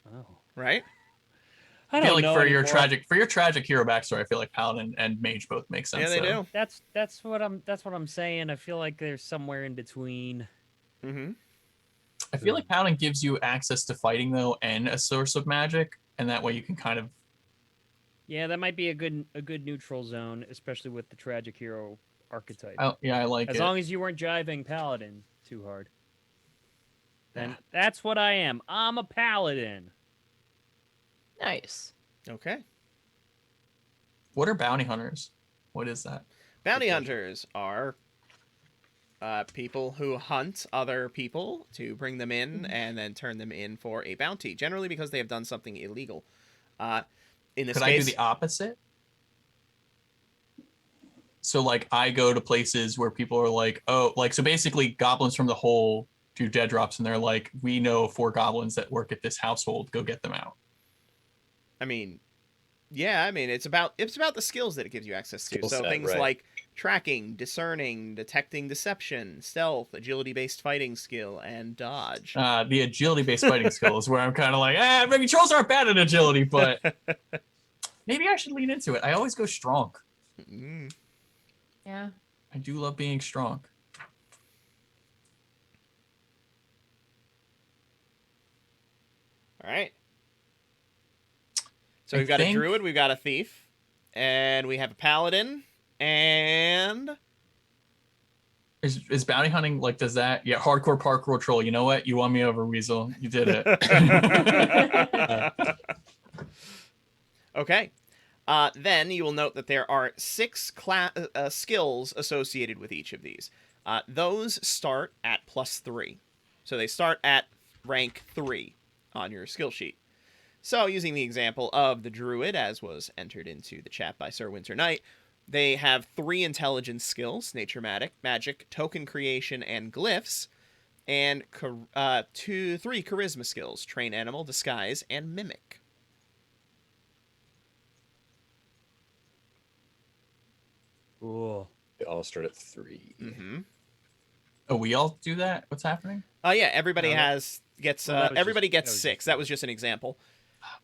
Oh, right? I I feel don't like know for anymore. your tragic hero backstory, I feel like paladin and mage both make sense. Yeah, they though. do. That's what I'm saying. I feel like there's somewhere in between. Mm-hmm. I feel like paladin gives you access to fighting though, and a source of magic, and that way you can kind of. Yeah, that might be a good neutral zone, especially with the tragic hero archetype. I like As it. long as you weren't jiving paladin too hard. Then that's what I am. I'm a paladin. Nice. Okay. What are bounty hunters? What is that? Bounty hunters are people who hunt other people to bring them in and then turn them in for a bounty, generally because they have done something illegal. In this Could case, I do the opposite? So like I go to places where people are like, oh, like so basically goblins from the hole do dead drops and they're like, we know 4 goblins that work at this household, go get them out. I mean, yeah, I mean it's about the skills that it gives you access to. Skill So set, things right. like tracking, discerning, detecting deception, stealth, agility-based fighting skill, and dodge. The agility-based fighting skill is where I'm kind of like, maybe trolls aren't bad at agility, but maybe I should lean into it. I always go strong. Mm. Yeah. I do love being strong. All right. So I we've got think- a druid, we've got a thief, and we have a paladin, and Is bounty hunting like, does that? Yeah, hardcore parkour troll. You know what? You won me over, Weasel. You did it. okay. Then you will note that there are 6 skills associated with each of these. Those start at +3. So they start at rank 3 on your skill sheet. So using the example of the druid, as was entered into the chat by Sir Winter Knight, they have 3 intelligence skills: nature magic, token creation, and glyphs, and 3 charisma skills: train animal, disguise, and mimic. Cool. They all start at 3. Mm-hmm. Oh, we all do that? What's happening? Yeah, everybody No, gets well, that was everybody just- gets that was 6. just- That was just an example.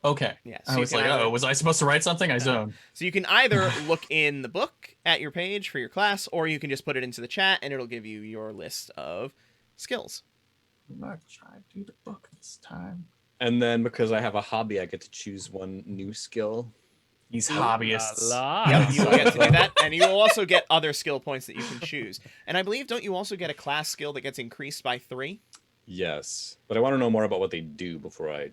Okay. Yeah, I was like, either, oh, was I supposed to write something? I zoned. so you can either look in the book at your page for your class, or you can just put it into the chat and it'll give you your list of skills. I'm not trying to do the book this time. And then because I have a hobby, I get to choose one new skill. These hobbyists. Yep, you will get to do that, and you will also get other skill points that you can choose. And I believe, don't you also get a class skill that gets increased by 3? Yes, but I want to know more about what they do before I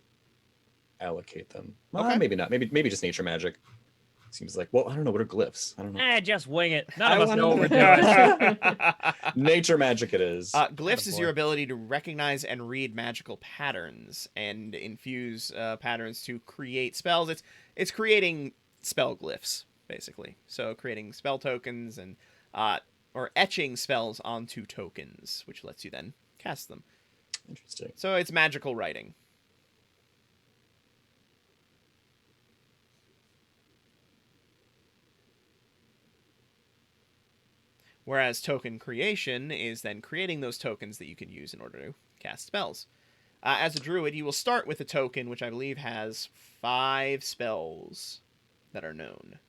allocate them. Well, Okay. maybe not. Maybe just nature magic. Seems like, well, I don't know. What are glyphs? I don't know. Just wing it. None I of us know what we're wanna doing. Nature magic it is. Glyphs is your ability to recognize and read magical patterns and infuse patterns to create spells. It's creating spell glyphs, basically. So creating spell tokens and or etching spells onto tokens, which lets you then cast them. Interesting. So it's magical writing. Whereas token creation is then creating those tokens that you can use in order to cast spells. As a druid, you will start with a token which I believe has 5 spells that are known.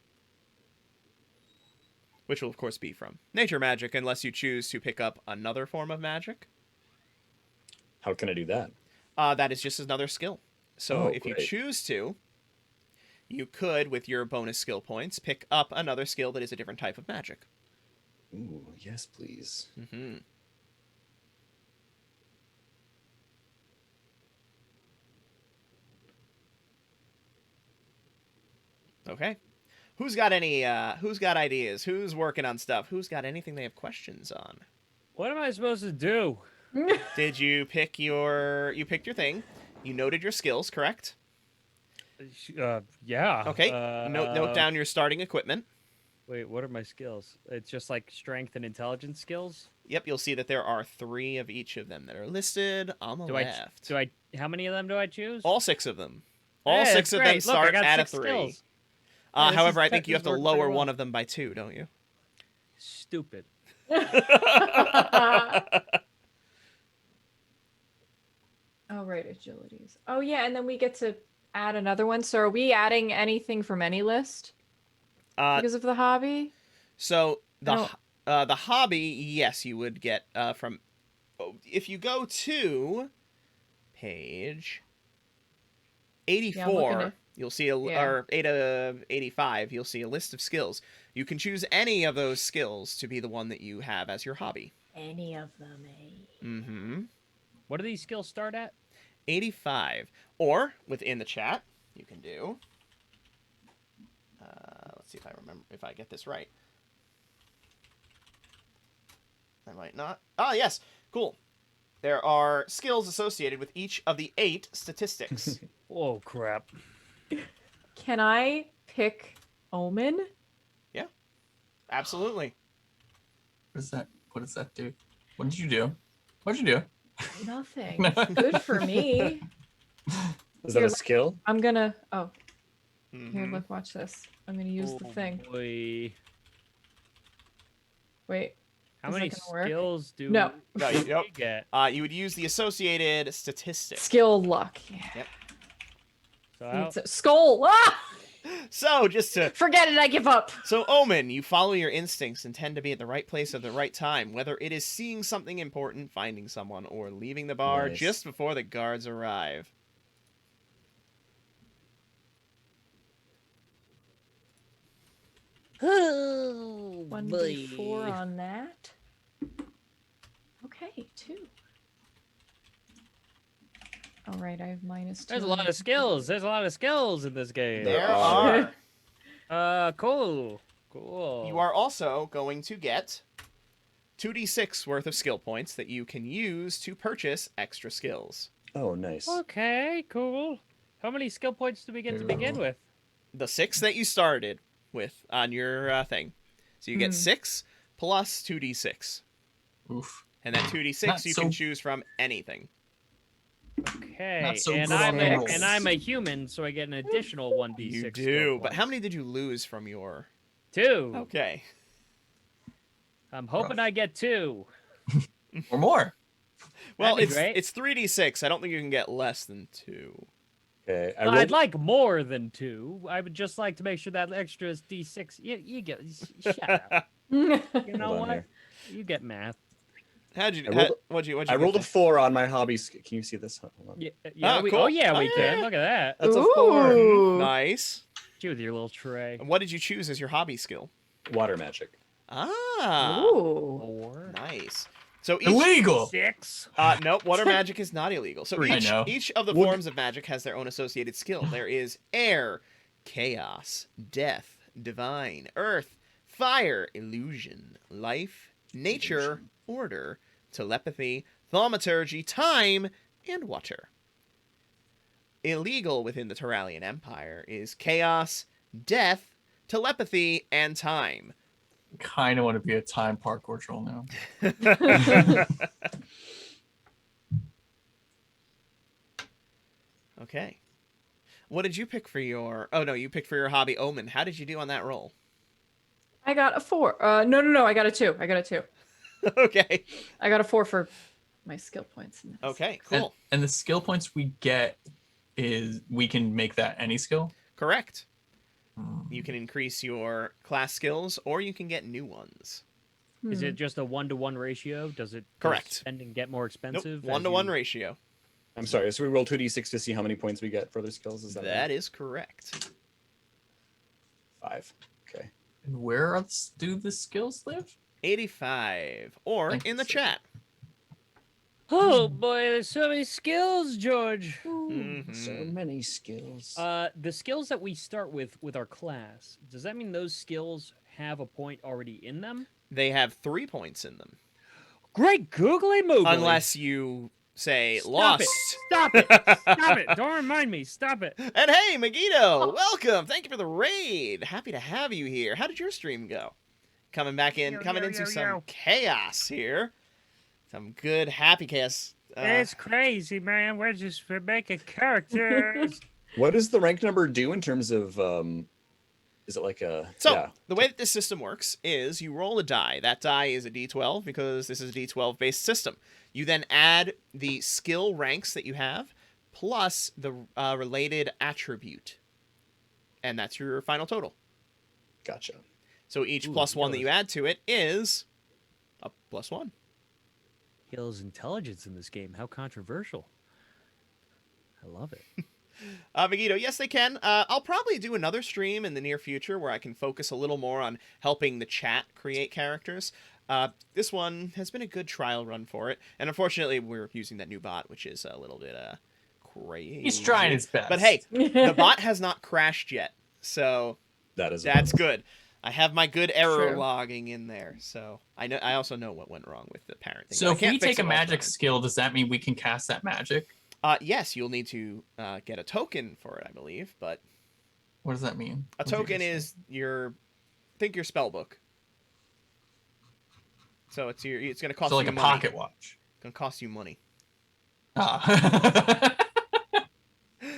Which will, of course, be from nature magic, unless you choose to pick up another form of magic. How can I do that? That is just another skill. So if you great. choose to, you could, with your bonus skill points, pick up another skill that is a different type of magic. Ooh, yes, please. Mm-hmm. Okay. Who's got any, who's got ideas? Who's working on stuff? Who's got anything they have questions on? What am I supposed to do? Did you pick you picked your thing. You noted your skills, correct? Yeah. Okay. Note down your starting equipment. Wait, what are my skills? It's just like strength and intelligence skills? Yep, you'll see that there are 3 of each of them that are listed on the Do left. how many of them do I choose? All 6 of them. All Hey, 6 that's of them great. Look, I start got at a 6 3. skills. Yeah, this However, is I think you have to working pretty lower well. one of them by 2, don't you? Stupid. Oh, right, agilities. Oh, yeah, and then we get to add another one. So are we adding anything from any list because of the hobby? So I the hobby, yes, you would get from. If you go to page 84, at- you'll see or 8 of 85, you'll see a list of skills. You can choose any of those skills to be the one that you have as your hobby. Any of them, eh? Mm-hmm. What do these skills start at? 85, or within the chat, you can do. Let's see if I get this right. I might not. Ah, yes. Cool. There are skills associated with each of the 8 statistics. Oh, crap. Can I pick Omen? Yeah. Absolutely. What does that do? What did you do? What did you do? Nothing. Good for me. Is that Here, a skill? I'm gonna. Oh, here, Mhm. look, watch this. I'm gonna use the thing. Boy. Wait. How Is that many gonna work? skills do No. No, we nope. get? You would use the associated statistics. Skill luck. Yeah. So how- It's a skull. Ah! So, just to... Forget it. I give up. So, Omen, you follow your instincts and tend to be at the right place at the right time, whether it is seeing something important, finding someone, or leaving the bar Nice. just before the guards arrive. Oh, 1d4 on that. Okay, 2. All right, I have -2. There's a lot of skills. There's a lot of skills in this game. There are. are. Cool. Cool. You are also going to get 2d6 worth of skill points that you can use to purchase extra skills. Oh, nice. Okay, cool. How many skill points do we get to begin with? The 6 that you started with on your thing. So you get 6 plus 2d6. Oof. And then 2d6 Not you so- can choose from anything. Okay. Not so and good on the rolls. I'm a human, so I get an additional 1d6. You skill do. But points. how many did you lose from your... 2. Okay. I'm hoping I get 2. Or more. Well, That'd be great. it's 3d6. I don't think you can get less than 2. Okay, I I'd rolled. like more than 2. I would just like to make sure that extra is d6. You get... Shut up. You know Hold on what? here. You get math. How'd you... I rolled- what'd you I rolled a get 4 on my hobby. Can you see this? Hold on. Yeah, Ah, we, cool. oh, yeah, Oh, we yeah. can. Look at that. That's a 4. Ooh. Nice. you with your little tray. What did you choose as your hobby skill? Water magic. Ah, Ooh. 4. nice. So each Illegal. 6. nope, water magic is not illegal. So I know. each of the forms of magic has their own associated skill. There is air, chaos, death, divine, earth, fire, illusion, life, nature, order, telepathy, thaumaturgy, time, and water. Illegal within the Terralian Empire is chaos, death, telepathy, and time. Kind of want to be a time parkour troll now. Okay. What did you pick for your... Oh, no, you picked for your hobby Omen. How did you do on that roll? I got a 4. No, I got a 2. I got a 2. Okay. I got a 4 for my skill points. Okay, cool. And the skill points we get is we can make that any skill? Correct. You can increase your class skills, or you can get new ones. Is it just a 1-to-1 ratio? Does it Correct. spend and get more Nope, expensive? 1-to-1 ratio. I'm sorry. So we roll 2d6 to see how many points we get for other skills. Is that That right? is correct. 5. Okay. And where else do the skills live? 85. Or Thank in you, the sir. chat. Oh boy, there's so many skills, George. Mhm. So many skills. The skills that we start with our class, does that mean those skills have a point already in them? They have 3 points in them. Great googly moogly. Unless you say Stop lost. it. Stop it. Stop it. Don't remind me. Stop it. And hey, Megiddo, welcome. Thank you for the raid. Happy to have you here. How did your stream go? Coming back in, coming into some chaos here. Some good, happy chaos. It's crazy, man. We're just making characters. What does the rank number do in terms of? Is it like a? So, yeah. the way that this system works is you roll a die. That die is a d12 because this is a d12 based system. You then add the skill ranks that you have plus the related attribute. And that's your final total. Gotcha. So each Ooh, plus 1 that nice. you add to it is a +1. Kills intelligence in this game. How controversial. I love it. Megiddo, yes, they can. I'll probably do another stream in the near future where I can focus a little more on helping the chat create characters. This one has been a good trial run for it, and unfortunately, we're using that new bot, which is a little bit crazy. He's trying his best. But hey, the bot has not crashed yet, so That is. that's good. I have my good error True. logging in there, so I know. I also know what went wrong with the parent thing. So I if can't we fix take a it all the magic time. skill, does that mean we can cast that magic? Yes, you'll need to get a token for it, I believe, but. What does that mean? A What did you token just say? is your spell book. So it's going to cost So like you a money. pocket watch. Going to cost you money. Ah.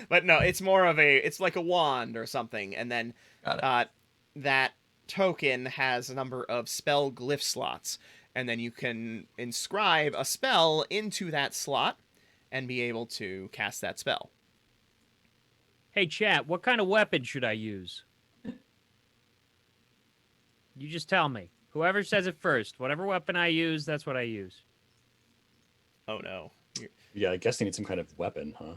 But no, it's more of it's like a wand or something, and then Got it. that token has a number of spell glyph slots, and then you can inscribe a spell into that slot and be able to cast that spell. Hey, chat, what kind of weapon should I use? You just tell me. Whoever says it first, whatever weapon I use, that's what I use. Oh no. Yeah, I guess they need some kind of weapon, huh?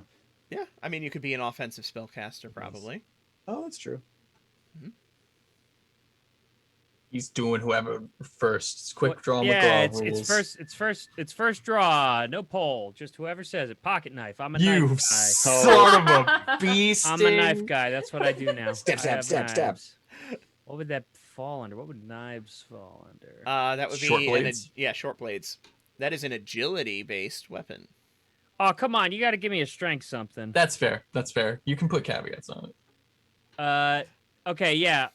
Yeah, I mean you could be an offensive spellcaster probably. Oh, that's true. He's doing whoever first. It's quick What- draw yeah, McGraw rules. it's first draw. No poll. Just whoever says it. Pocket knife. I'm a You knife guy. sort of a beast. I'm a knife guy. That's what I do now. Stab, I stab, have stab, stab. knives. What would that fall under? What would knives fall under? That would Short be blades? short blades. That is an agility based weapon. Oh, come on. You got to give me a strength something. That's fair. That's fair. You can put caveats on it. Okay, yeah.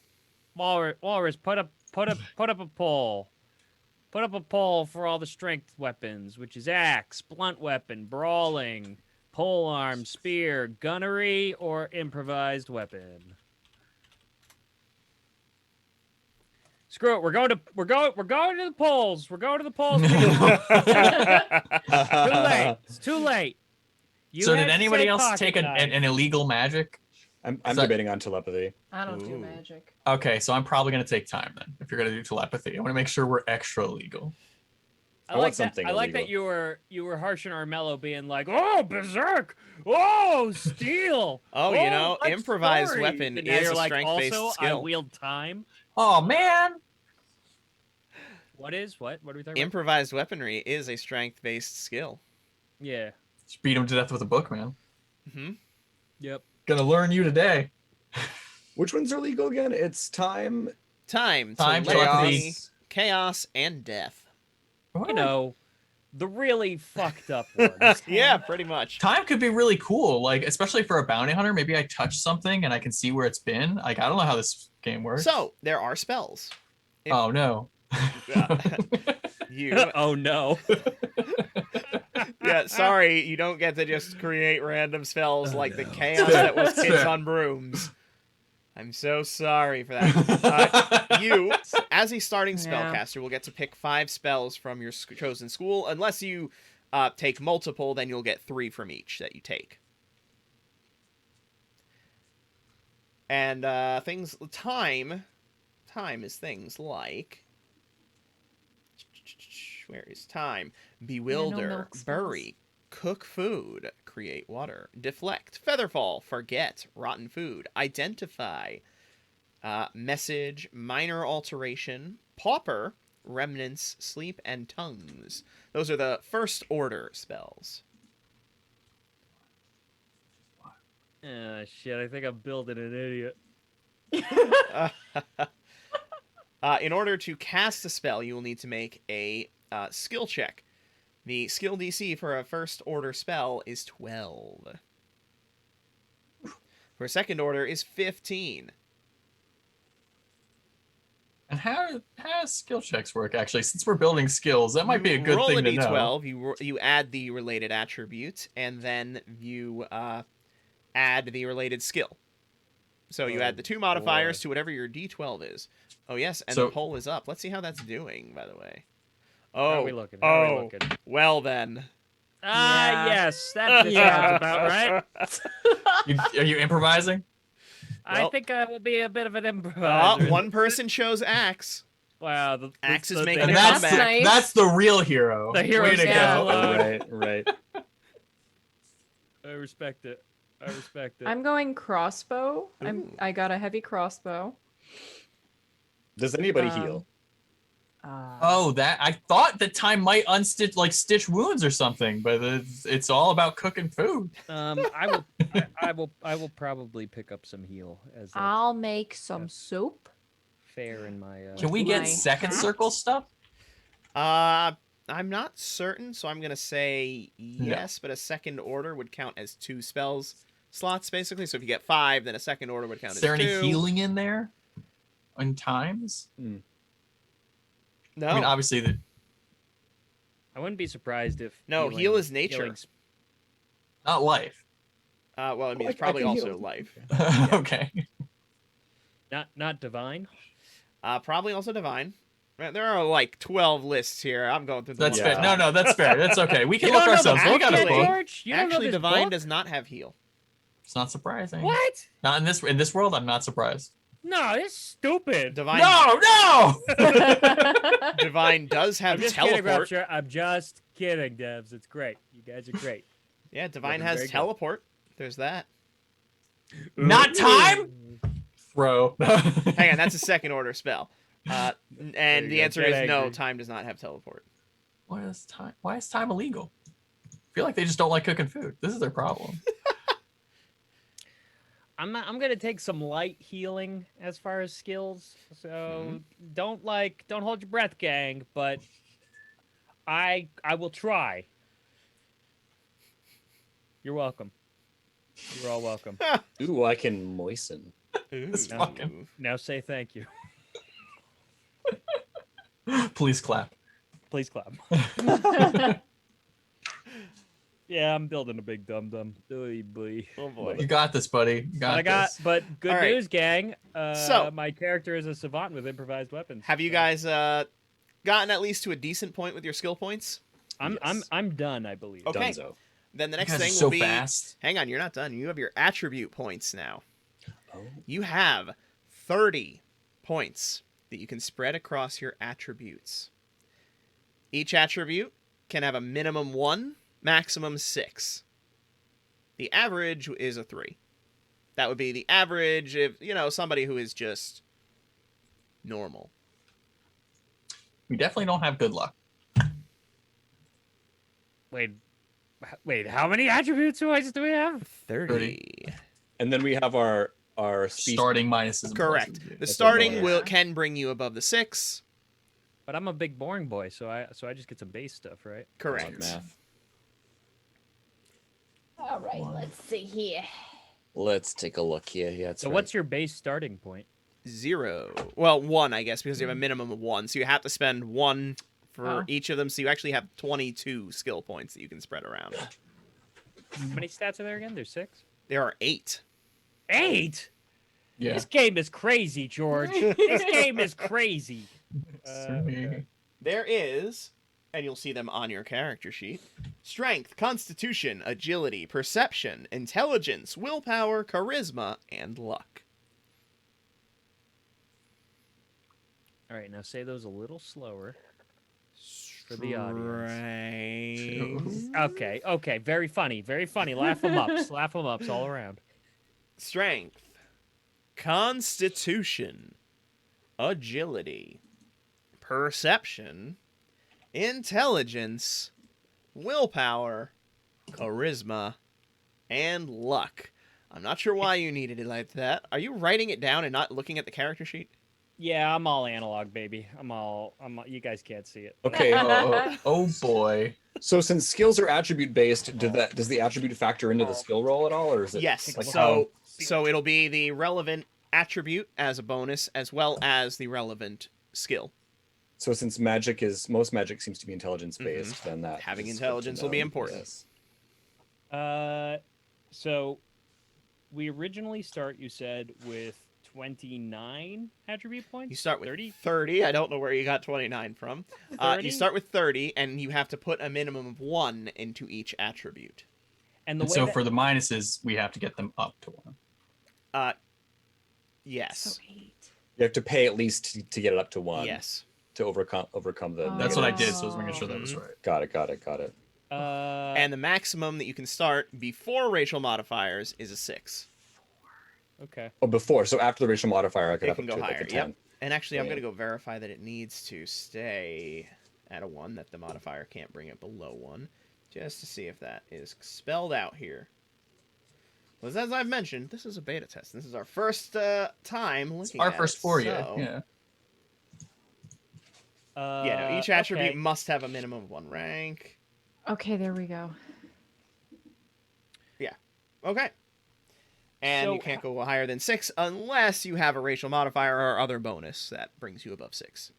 Walrus, put up a poll. Put up a poll for all the strength weapons, which is axe, blunt weapon, brawling, polearm, spear, gunnery, or improvised weapon. Screw it. We're going to the polls. We're going to the polls. Too late. It's too late. You So had did to anybody say else pocket take knife. an illegal magic? I'm So- debating on telepathy. I don't do Ooh. magic. Okay, so I'm probably gonna take time then. If you're gonna do telepathy, I want to make sure we're extra legal. I want something I like that illegal. you were harsh on Armello being like, oh, berserk, oh, steal. Oh, you know, like improvised stories." weapon And now is you're a like, strength-based also, I skill. wield time. Oh man. What are we talking Improvised weaponry is a strength-based skill. about? Yeah. Just beat him to death with a book, man. Hmm. Yep. Gonna learn you today. Which ones are legal again? It's time. Time, Time, telepathy, chaos. chaos, and death. You know, the really fucked up ones. Yeah, pretty much. Time could be really cool, like especially for a bounty hunter. Maybe I touch something and I can see where it's been. Like I don't know how this game works. So there are spells. Oh no. You. Oh no. Yeah, sorry, you don't get to just create random spells Oh, like the no. chaos that was Kids on Brooms. I'm so sorry for that. You, as a starting spellcaster, will get to pick 5 spells from your chosen school. Unless you take multiple, then you'll get 3 from each that you take. And time is things like, where is time? Bewilder, milk spells. bury, cook food, create water, deflect, featherfall, forget, rotten food, identify, message, minor alteration, pauper, remnants, sleep, and tongues. Those are the first order spells. Shit, I think I'm building an idiot. In order to cast a spell, you will need to make a skill check. The skill DC for a first order spell is 12. For a second order is 15. And how does skill checks work? Actually, since we're building skills, that might be a good roll thing a to D12, know. you add the related attribute, and then you add the related skill. So you add the 2 modifiers to whatever your D12 is. Oh yes, and the poll is up. Let's see how that's doing, by the way. Oh, How are we looking? How are we looking? Well then. Yeah. Yes, that sounds about right. Are you improvising? I Well, think I will be a bit of an improviser. one person chose axe. Wow, Axe is the making And a that's comeback. nice. that's the real hero. The hero Way to yeah. go. Right. I respect it. I respect it. I'm going crossbow. Ooh. I got a heavy crossbow. Does anybody heal? Oh, that I thought that time might stitch wounds or something, but it's all about cooking food. I will probably pick up some heal as a I'll make some soup. fair in my. Can we get My second hat? circle stuff? I'm not certain, so I'm gonna say yes, but a second order would count as 2 spells slots, basically. So if you get 5, then a second order would count Is as there 2. any healing in there? In times? No. I mean, obviously I wouldn't be surprised if. No, heal is nature. healing's- not life. Well, I mean, it's I probably can also heal. life. Okay. Not divine. Probably also divine. There are like 12 lists here. I'm going through the That's one fair. by No, one. no, that's fair. That's okay. We can You look don't know the ourselves. We book got a yet, book. George? You don't know Actually, this divine book? does not have heal. It's not surprising. What? Not in this world. I'm not surprised. No, it's stupid. Divine, No. divine does have I'm just kidding, teleport. Rupture. I'm just kidding, devs. It's great. You guys are great. Yeah, divine Looking has very good. teleport. There's that. Not time. Throw. Hang on, that's a second order spell. There And you the go, answer get is no. angry. Time does not have teleport. Why is time illegal? I feel like they just don't like cooking food. This is their problem. I'm gonna take some light healing as far as skills. So don't hold your breath, gang. But I will try. You're welcome. You're all welcome. Ooh, I can moisten. This Ooh. fucking- Now say thank you. Please clap. Please clap. Yeah, I'm building a big dum dum. Oy boy. Oh boy. You got this, buddy. You got this. But good All right. news, gang. So- My character is a savant with improvised weapons. Have you so guys gotten at least to a decent point with your skill points? I'm done, I believe. Okay. Dunzo. Then the You next guys are thing so will be. fast. Hang on, you're not done. You have your attribute points now. Oh. You have 30 points that you can spread across your attributes. Each attribute can have a minimum 1, maximum 6. The average is a 3. That would be the average if, somebody who is just normal. We definitely don't have good luck. Wait, how many attributes do we have? 30. And then we have our species. Starting minuses. and Correct. pluses. The That's a starting bonus. can bring you above the 6. But I'm a big boring boy, so I just get some base stuff, right? Correct. Math. All right, let's see here. Let's take a look here. Yeah, So what's your base starting point? 0. Well, 1, I guess, because you have a minimum of 1. So you have to spend 1 for each of them. So you actually have 22 skill points that you can spread around. How many stats are there again? There's 6? There are 8. 8? Yeah. This game is crazy, George. This game is crazy. Okay. There is, and you'll see them on your character sheet, strength, constitution, agility, perception, intelligence, willpower, charisma, and luck. All right, now say those a little slower for the audience. Okay. Very funny. Laugh them ups. Laugh them ups all around. Strength, constitution, agility, perception, intelligence, willpower, charisma, and luck. I'm not sure why you needed it like that. Are you writing it down and not looking at the character sheet? Yeah, I'm all analog, baby. You guys can't see it. Okay. Oh boy. So since skills are attribute based, does the attribute factor into the skill roll at all, or is it? Yes. like So it'll be the relevant attribute as a bonus, as well as the relevant skill. So since most magic seems to be intelligence based, then that Having is good to intelligence will be know. important. Yes. So we originally start, you said, with 29 attribute points? You start with 30? 30. I don't know where you got 29 from. 30? You start with 30, and you have to put a minimum of 1 into each attribute. And the And way so that- for the minuses, we have to get them up to 1. Yes. So 8. You have to pay at least to get it up to 1. Yes. To overcome the. That's what I negatives. did, so I was making sure that was right. Got it. And the maximum that you can start before racial modifiers is a 6. Okay. Oh, before. So after the racial modifier, I could It have can up go to like higher. a 10. Yep. And actually, I'm Yeah. going to go verify that it needs to stay at a 1, that the modifier can't bring it below 1, just to see if that is spelled out here. Well, as I've mentioned, this is a beta test. This is our first time looking Our at first it, for you. so- Yeah. Yeah, no, each attribute okay. must have a minimum of 1 rank. Okay, there we go. Okay. And So you can't go higher than 6 unless you have a racial modifier or other bonus that brings you above 6.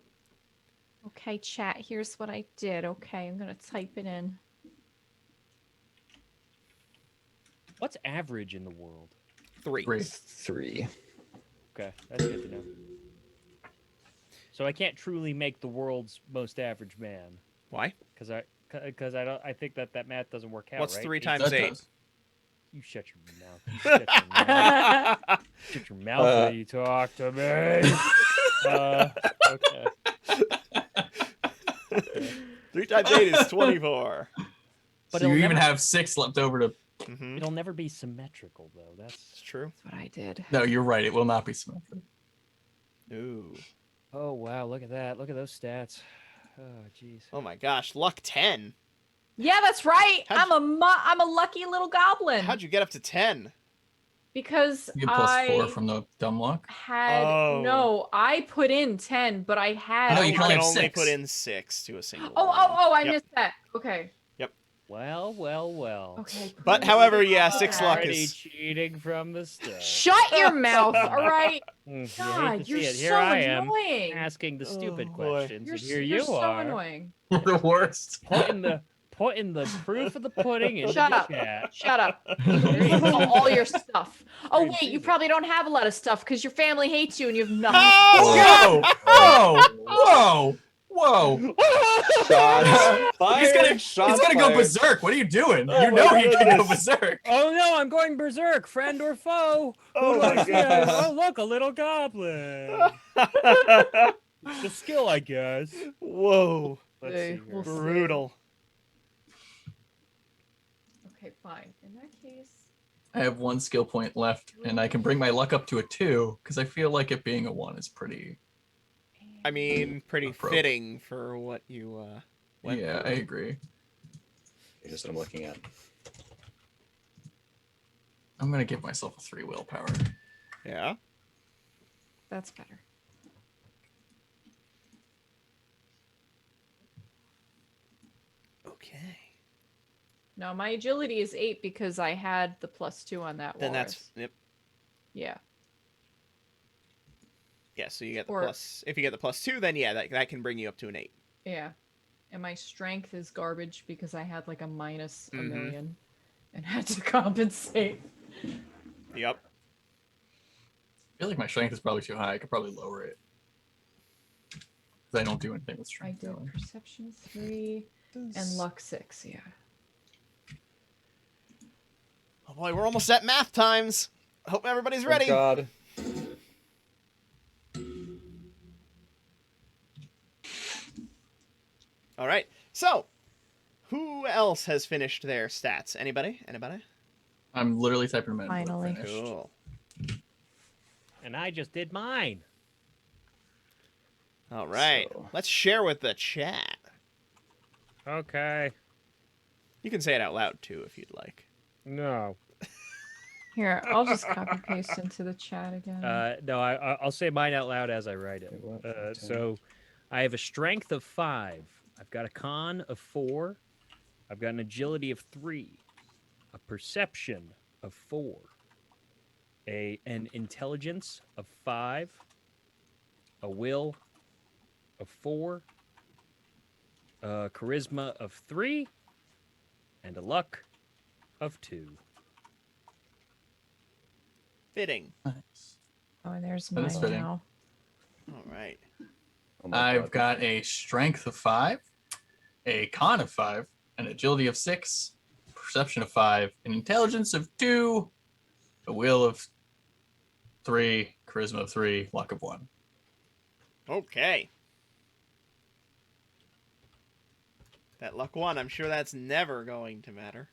Okay, chat, here's what I did. Okay, I'm going to type it in. What's average in the world? 3. 3. Okay, that's good to know. So I can't truly make the world's most average man Why? because I think that math doesn't work out. What's right? 3 Eight- times That 8? does. You shut your mouth. You shut your mouth. Shut your mouth when you talk to me. Okay. 3 times 8 is 24. But So it'll you even never- have 6 left over to. Mm-hmm. It'll never be symmetrical though. It's That's true. That's what I did. No, you're right. It will not be symmetric. Ooh. Oh wow, look at that. Look at those stats. Oh jeez. Oh my gosh, luck 10. Yeah, that's right. How'd I'm a lucky little goblin. How'd you get up to 10? Because You get plus I 4 from the dumb luck. had Oh. no, I put in 10, but I had No, you you can only can have only 6. put in 6 to a single Oh, one. I Yep. missed that. Okay. Well. Okay. But please. however, yeah, 6 luck Already is... cheating from the start. Shut your mouth, all right? You hate God, to you're see it. so Here I am annoying. asking the stupid Oh, boy. questions, You're, and here you're you so are annoying. We're the worst. putting the proof of the pudding in Shut the up. chat. Shut up. All your stuff. Oh wait, you probably don't have a lot of stuff because your family hates you and you have nothing. Whoa! Whoa! Shots fired. He's gonna go berserk. What are you doing? Oh You know my he's gonna go goodness. berserk. Oh no, I'm going berserk, friend or foe. Oh Who my do I see? goodness. Oh look, a little goblin. The skill, I guess. Whoa. Let's see. We'll see. Brutal. Okay, fine. In that case, I have 1 skill point left, and I can bring my luck up to a 2 because I feel like it being a 1 is pretty. I mean, pretty Approach. fitting for what you went Yeah, for. I agree. Here's what I'm looking at. I'm gonna give myself a 3 willpower. Yeah. that's better. Okay. No, my agility is 8 because I had the +2 on that Then walrus. that's yep. Yeah. Yeah, so you get the Or- plus. If you get the +2, then yeah, that can bring you up to an 8. Yeah. And my strength is garbage because I had like a minus a Mhm. million and had to compensate. Yep. I feel like my strength is probably too high. I could probably lower it. Because I don't do anything with I strength. did really. perception 3 and luck 6, yeah. Oh boy, we're almost at math times. Hope everybody's ready. Oh, God. All right. So, who else has finished their stats? Anybody? Anybody? I'm literally typing them in. but I'm Finally. finished. Cool. And I just did mine. All right. So- Let's share with the chat. Okay. You can say it out loud too if you'd like. No. Here, I'll just copy paste into the chat again. No, I'll say mine out loud as I write it. Okay, what? So I have a strength of 5. I've got a con of 4. I've got an agility of 3. A perception of 4. An intelligence of 5. A will of 4. A charisma of 3. And a luck of 2. Fitting. Nice. Oh, and there's that is mine fitting. now. All right. Oh my I've God. got a strength of 5, a con of 5, an agility of 6, perception of 5, an intelligence of 2, a will of 3, charisma of 3, luck of 1. Okay. That luck 1, I'm sure that's never going to matter.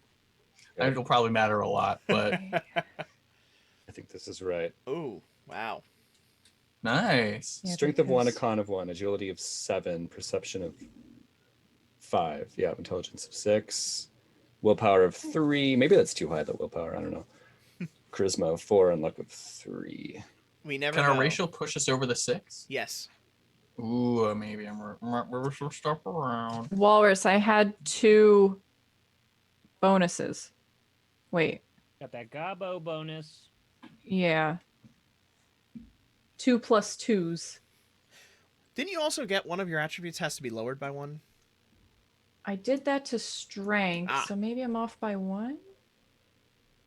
It'll probably matter a lot, but I think this is right. Ooh, wow. nice. Yeah, Strength of 1, a because- con of 1, agility of 7, perception of 5. Yeah, intelligence of 6, willpower of 3. Maybe that's too high, the willpower. I don't know. Charisma of 4 and luck of 3. We never Can know. our ratio push us over the 6? Yes. Ooh, maybe I'm reversing stuff around. Walrus, I had 2 bonuses. Wait, Got that Gobbo bonus. yeah. 2 plus 2s. Didn't you also get one of your attributes has to be lowered by 1? I did that to strength, Ah. so maybe I'm off by 1?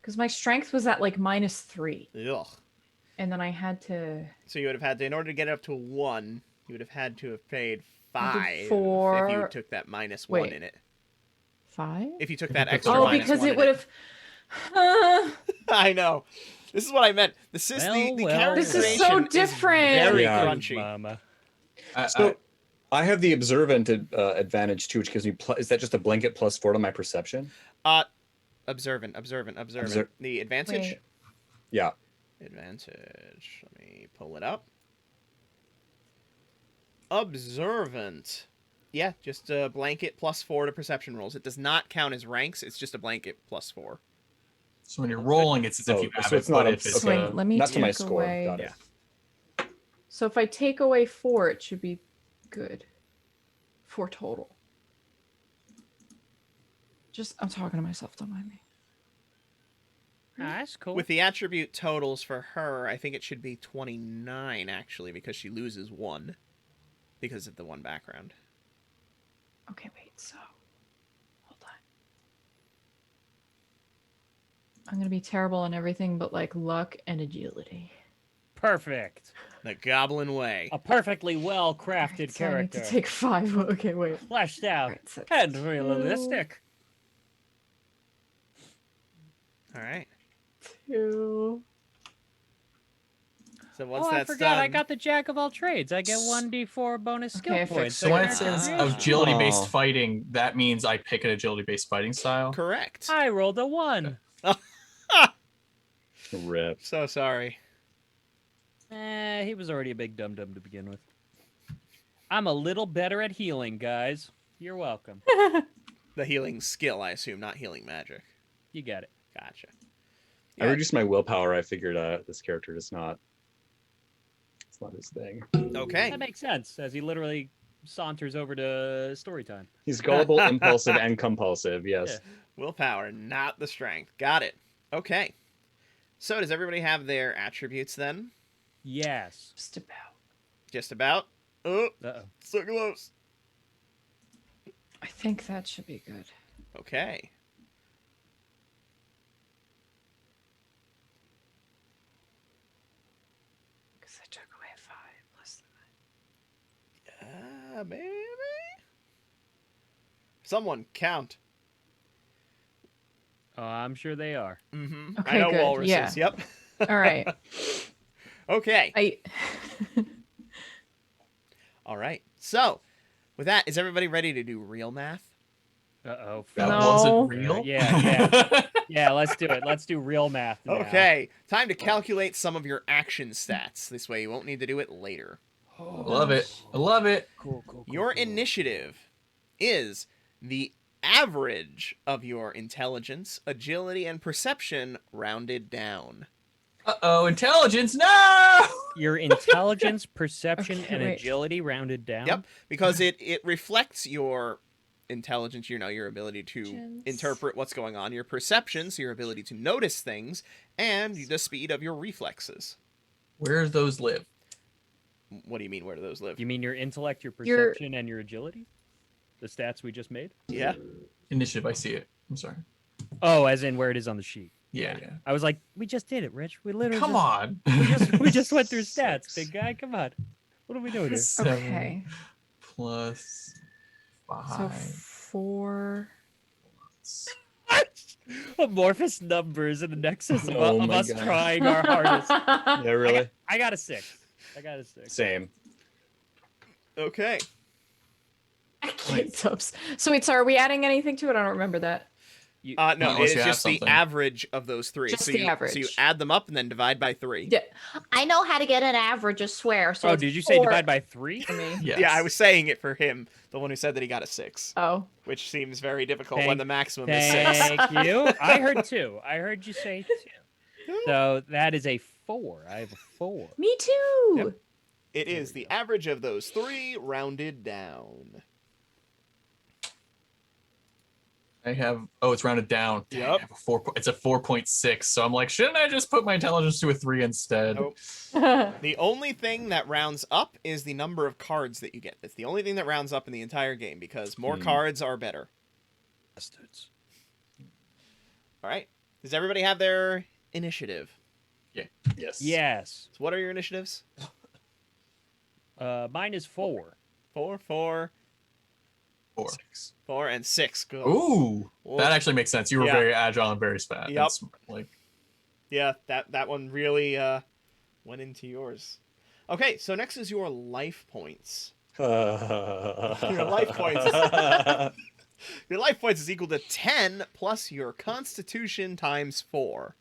Because my strength was at like -3. Ugh. And then I had to... So you would have had to, in order to get it up to a 1, you would have had to have paid 5 if you 4. took that -1 Wait. in it. 5? If you took If that you took extra the Oh, minus because -1 it in would have... I know. This is what I meant. The character This is creation so different. very Yeah. crunchy. Mama. So I have the observant advantage too, which gives me is that just a blanket +4 to my perception? Observant. Obser- The advantage. Wait. Yeah. Advantage. Let me pull it up. Observant. Yeah, just a blanket +4 to perception rolls. It does not count as ranks. It's just a blanket +4. So when you're rolling, it's as if Oh, you have so it, it's not but a- if it's okay. Wait, let me Not to my take score. away... Got it. So if I take away 4, it should be good. 4 total. Just, I'm talking to myself, don't mind me. Ah, that's cool. With the attribute totals for her, I think it should be 29 actually, because she loses 1 because of the 1 background. Okay, wait, so... Hold on. I'm gonna be terrible on everything but, like, luck and agility. Perfect. The Goblin Way. A perfectly well-crafted Alright, so I need character. to take 5. Okay, wait. Fleshed out. Alright, so And 2. realistic. All right. 2. So once Oh, I that's forgot. done, I got the jack of all trades. I get 1d4 bonus skill Okay, I points. fixed So when it it. says Ah. agility-based Oh. fighting, that means I pick an agility-based fighting style. correct. I rolled a 1. Rip. So sorry. He was already a big dum-dum to begin with. I'm a little better at healing, guys. You're welcome. The healing skill, I assume, not healing magic. You got it. Gotcha. I reduced my willpower. I figured this character is not. It's not his thing. Okay. That makes sense, as he literally saunters over to story time. He's gullible, impulsive, and compulsive. Yes. Yeah. Willpower, not the strength. Got it. Okay. So does everybody have their attributes then? Yes. Just about. Just about? Oh, Uh-oh. so close. I think that should be good. Okay. Because I took away 5 plus Maybe? Someone count. Oh, I'm sure they are. Mm-hmm. Okay, I know good. walruses. Yeah. Yep. that. All right. Okay. I. All right. So, with that, is everybody ready to do real math? Uh-oh. That No. wasn't real. Yeah. Yeah, let's do it. Let's do real math now. Okay. Time to calculate some of your action stats. This way you won't need to do it later. Love it. I love it. Cool. Your initiative is the average of your intelligence, agility, and perception rounded down. Uh-oh, intelligence, no! Your intelligence, perception, Okay, and wait. agility rounded down? Yep, because it reflects your intelligence, your ability to Intelligence. interpret what's going on, your perception, so your ability to notice things, and the speed of your reflexes. Where do those live? What do you mean, where do those live? You mean your intellect, your Your- perception, and your agility? The stats we just made? Yeah. Initiative, I see it. I'm sorry. Oh, as in where it is on the sheet. Yeah. I was like, we just did it, Rich. We literally Come just, on. We just went through stats, 6 big guy. Come on. What are we doing here? 7 Okay. plus 5. So 4. Amorphous numbers in the nexus of, Oh of my us God. trying our hardest. Yeah, really. I got a 6. Same. Okay. I can't subs. So wait, so are we adding anything to it? I don't remember that. No, Unless it's you have just the something. average of those three. Just so the you, average. So you add them up and then divide by 3. Yeah. I know how to get an average, I swear. So Oh, it's did you say 4 divide by 3? For me. Yes. Yeah, I was saying it for him, the one who said that he got a 6, Oh. which seems very difficult when Thank- the maximum is 6. Thank you. I heard 2. I heard you say 2. So that is a 4. I have a 4. Me too. Yep. It is the average of those 3 rounded down. I have. Oh, it's rounded down. Dang, Yep. I have a 4. It's a 4.6. So I'm like, shouldn't I just put my intelligence to a 3 instead? Nope. The only thing that rounds up is the number of cards that you get. It's the only thing that rounds up in the entire game because more cards are better. Bastards. All right. Does everybody have their initiative? Yes. Yes. So what are your initiatives? Mine is 4. 4, 4, 4. 4, and 6. Cool. Ooh, Well, that actually makes sense. You were yeah. very agile and very fast. Yep. That's like Yeah, that one really went into yours. Okay, so next is your life points. Your life points. Your life points is equal to 10 plus your Constitution times 4.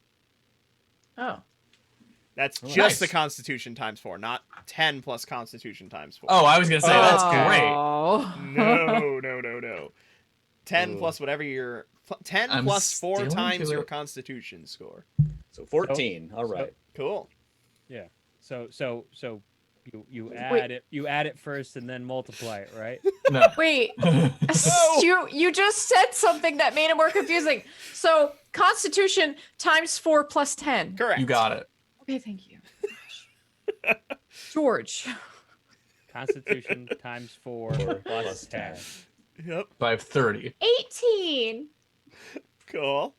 Oh. That's Oh, just nice. the Constitution times 4, not 10 plus Constitution times 4. Oh, I was gonna say that's great. Oh. No. 10 Ooh. plus whatever your 10 I'm plus 4 still times into your it. Constitution score. So 14. All right. Cool. Yeah. So you Wait. add it first and then multiply it, right? No. Wait. You just said something that made it more confusing. So Constitution times 4 plus 10. Correct. You got it. Okay, thank you. Gosh. George. Constitution times 4 plus 10. Yep. So I have 30. 18. Cool.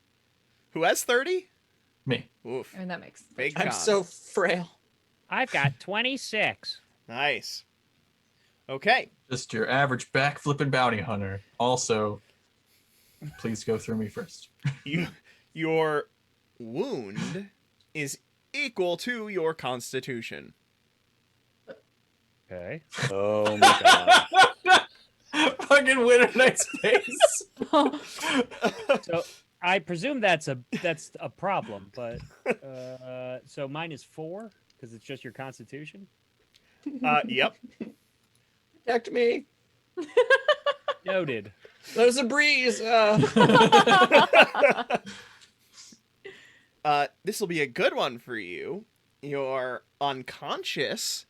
Who has 30? Me. Oof. And that makes Big I'm John. so frail. I've got 26. Nice. Okay. Just your average back flipping bounty hunter. Also, please go through me first. Your wound is equal to your constitution. Okay. Oh my god. Fucking Winter Knight's face. So I presume that's a problem, but so mine is 4 because it's just your constitution. Yep. Protect me. Noted. There's a breeze. This will be a good one for you. Your unconscious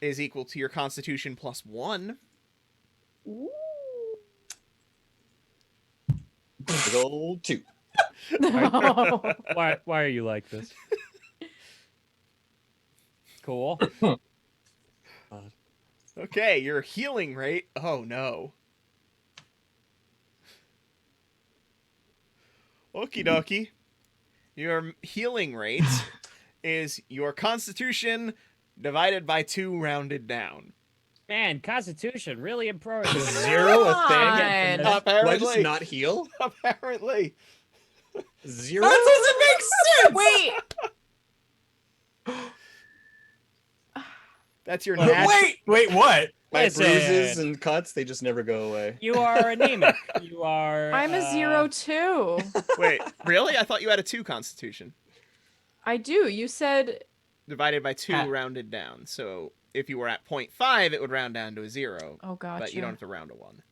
is equal to your constitution plus 1. Ooh. Big old 2. Why are you like this? Cool. Okay, your healing rate. Oh no. Okie dokie. Your healing rate is your constitution divided by 2 rounded down. Man, constitution really important. 0 a thing. God. Do I Apparently. just not heal? Apparently. 0? That doesn't make sense. Wait. That's your Wait, natural. Wait, what? My Listen. bruises and cuts, they just never go away. You are anemic. You are. I'm a 0 too. Wait, really? I thought you had a 2 constitution. I do. You said Divided by 2 Ah. rounded down. So if you were at 0.5, it would round down to a 0. oh gotcha. But you don't have to round to 1.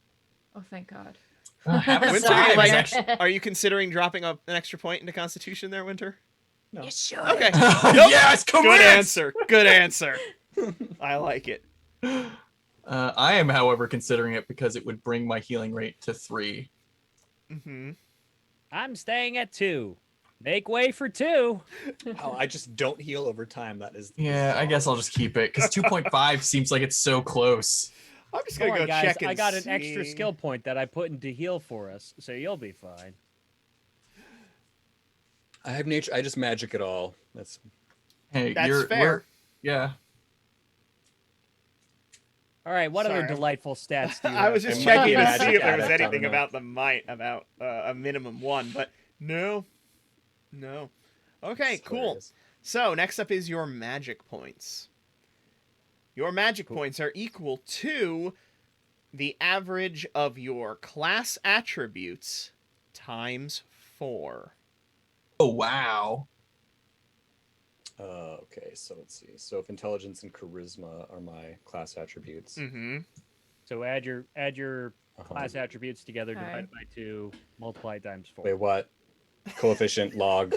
Oh thank God. Having Winter, five you is might- actually- Are you considering dropping an extra point into constitution there, Winter? No. You should. Okay. Yes, correct. Good answer. Good answer. I like it. I am, however, considering it because it would bring my healing rate to 3. Mm-hmm. I'm staying at 2. Make way for 2. Oh, I just don't heal over time. That is. Yeah, I guess I'll just keep it because 2.5 seems like it's so close. I'm just Come gonna on, go guys. check and I got an extra see. skill point that I put into heal for us, so you'll be fine. I have nature. I just magic it all. That's. Hey, That's fair. Yeah. All right. What other Sorry. delightful stats do you I have? was just It might checking be to magic see if there was adept, I anything don't know. about a minimum 1, but no. Okay, cool. So next up is your magic points. Your magic points are equal to the average of your class attributes times 4. Oh wow. Okay, so let's see. So if intelligence and charisma are my class attributes, Mm-hmm. So add your uh-huh. class attributes together, Okay. divided by 2, multiply times 4. Wait, what? Coefficient log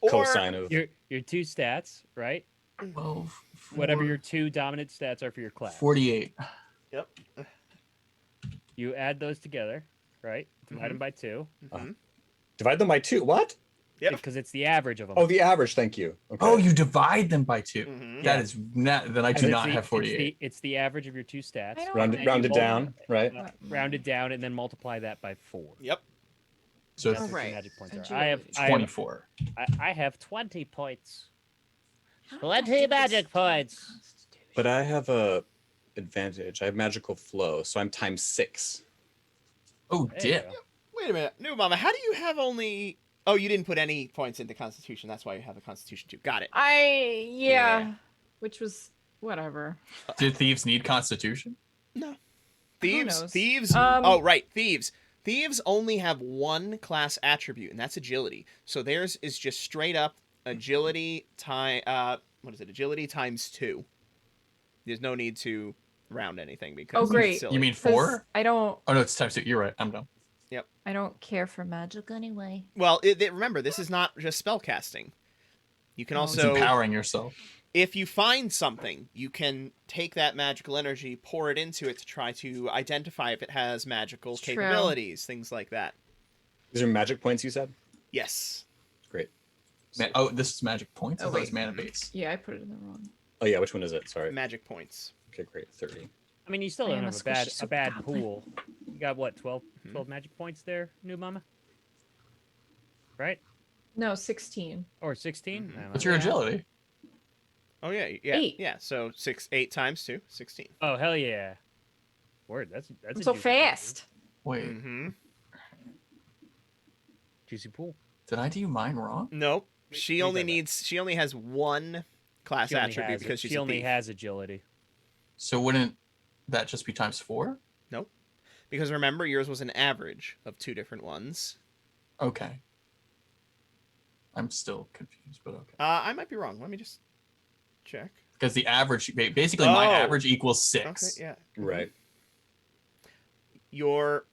cosine of. Your 2 stats, right? 12, Whatever your 2 dominant stats are for your class. 48. Yep. You add those together, right? Divide them by 2, Divide them by 2. What? Yep. because it's the average of them. Oh, the average. Thank you. Okay. Oh, you divide them by 2. Mhm. That is not. Then I do not have 48. It's the average of your 2 stats. I don't- rounded, And you rounded mul- down, right? Rounded down, and then multiply that by 4. Yep. So That's it's what Right. the magic points are. Agility. I have 24. I have 20 points. 20 magic points. But I have a advantage. I have magical flow, so I'm times 6. Oh, There you dip. go. Wait a minute. New Mama, how do you have only... Oh, you didn't put any points into Constitution. That's why you have a Constitution 2. Got it. Yeah. Which was whatever. Did thieves need Constitution? Thieves. knows? Thieves. Oh, right. Thieves. Thieves only have 1 class attribute, and that's agility. So theirs is just straight up agility time. What is it? Agility times 2. There's no need to round anything because Oh, it's great. silly. You mean 'Cause 4? I don't Oh no, it's times 2. You're right. I'm dumb. I don't care for magic anyway. Well, remember, this is not just spell casting. You can Oh. It's also, empowering yourself. if you find something, you can take that magical energy, pour it into it to try to identify if it has magical It's true. capabilities, things like that. These are magic points you said? Yes. Great. Oh, this is magic points. Oh, I thought it was wait. mana base. Yeah, I put it in the wrong. Oh yeah, which one is it? Sorry. Magic points. Okay, great. 30. I mean, you still I don't am have a a bad squishy a bad super goblin. pool. You got what, 12 magic points there, new mama? Right? No, 16. Or 16? Mhm. I don't What's know. your Yeah. agility? Oh, yeah. 8. Yeah. So 8 times 2, 16. Oh, hell yeah. Word, that's I'm a so juicy pool. fast. Wait, Mm-hmm. Juicy pool. did I do mine wrong? Nope. She only has one class She only attribute has because it. she's She a only thief. has agility. So wouldn't that just be times 4? Nope. Because remember, yours was an average of 2 different ones. Okay. I'm still confused, but okay. I might be wrong. Let me just check. Because the average, basically, my Oh. average equals Okay, 6. yeah. Right. Your...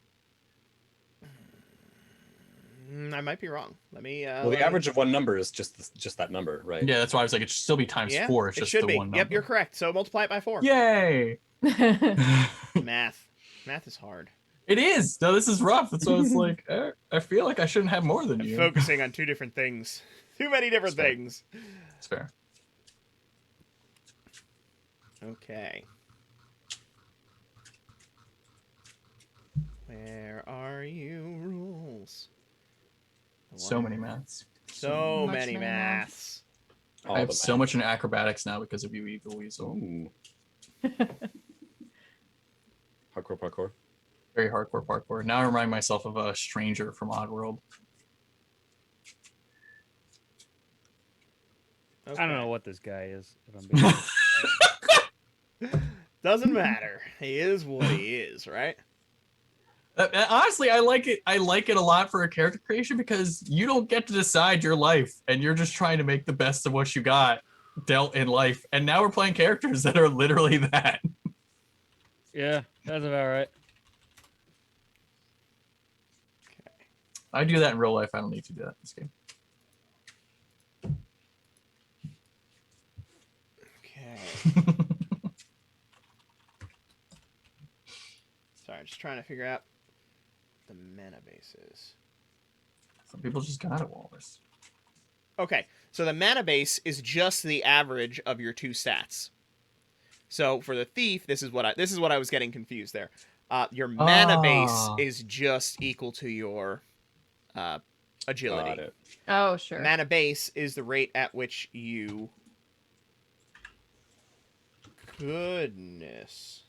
I might be wrong. Let me... Well, the average of one number is just that number, right? Yeah, that's why I was like, it should still be times 4. It's it just should the be. one number. Yep, you're correct. So multiply it by 4. Yay! Math. Math is hard. It is. No, this is rough. That's why it's like, I feel like I shouldn't have more than I'm you. focusing on 2 different things. Too many different That's fair. things. It's fair. Okay. Where are you, rules? So many maths. So Much many many maths. All I have the so math. much in acrobatics now because of you, Evil Weasel. Ooh. Parkour. Very hardcore parkour. Now I remind myself of a stranger from Oddworld. Okay. I don't know what this guy is. If I'm being honest. Doesn't matter. He is what he is, right? Honestly, I like it. I like it a lot for a character creation because you don't get to decide your life, and you're just trying to make the best of what you got dealt in life. And now we're playing characters that are literally that. Yeah, that's about right. I do that in real life. I don't need to do that in this game. Okay. Sorry, just trying to figure out the mana bases. Some people just got it, Wallace. Okay, so the mana base is just the average of your 2 stats. So for the thief, this is what I was getting confused there. Your mana base is just equal to your agility. Got it. Oh, sure. Mana base is the rate at which you... Goodness.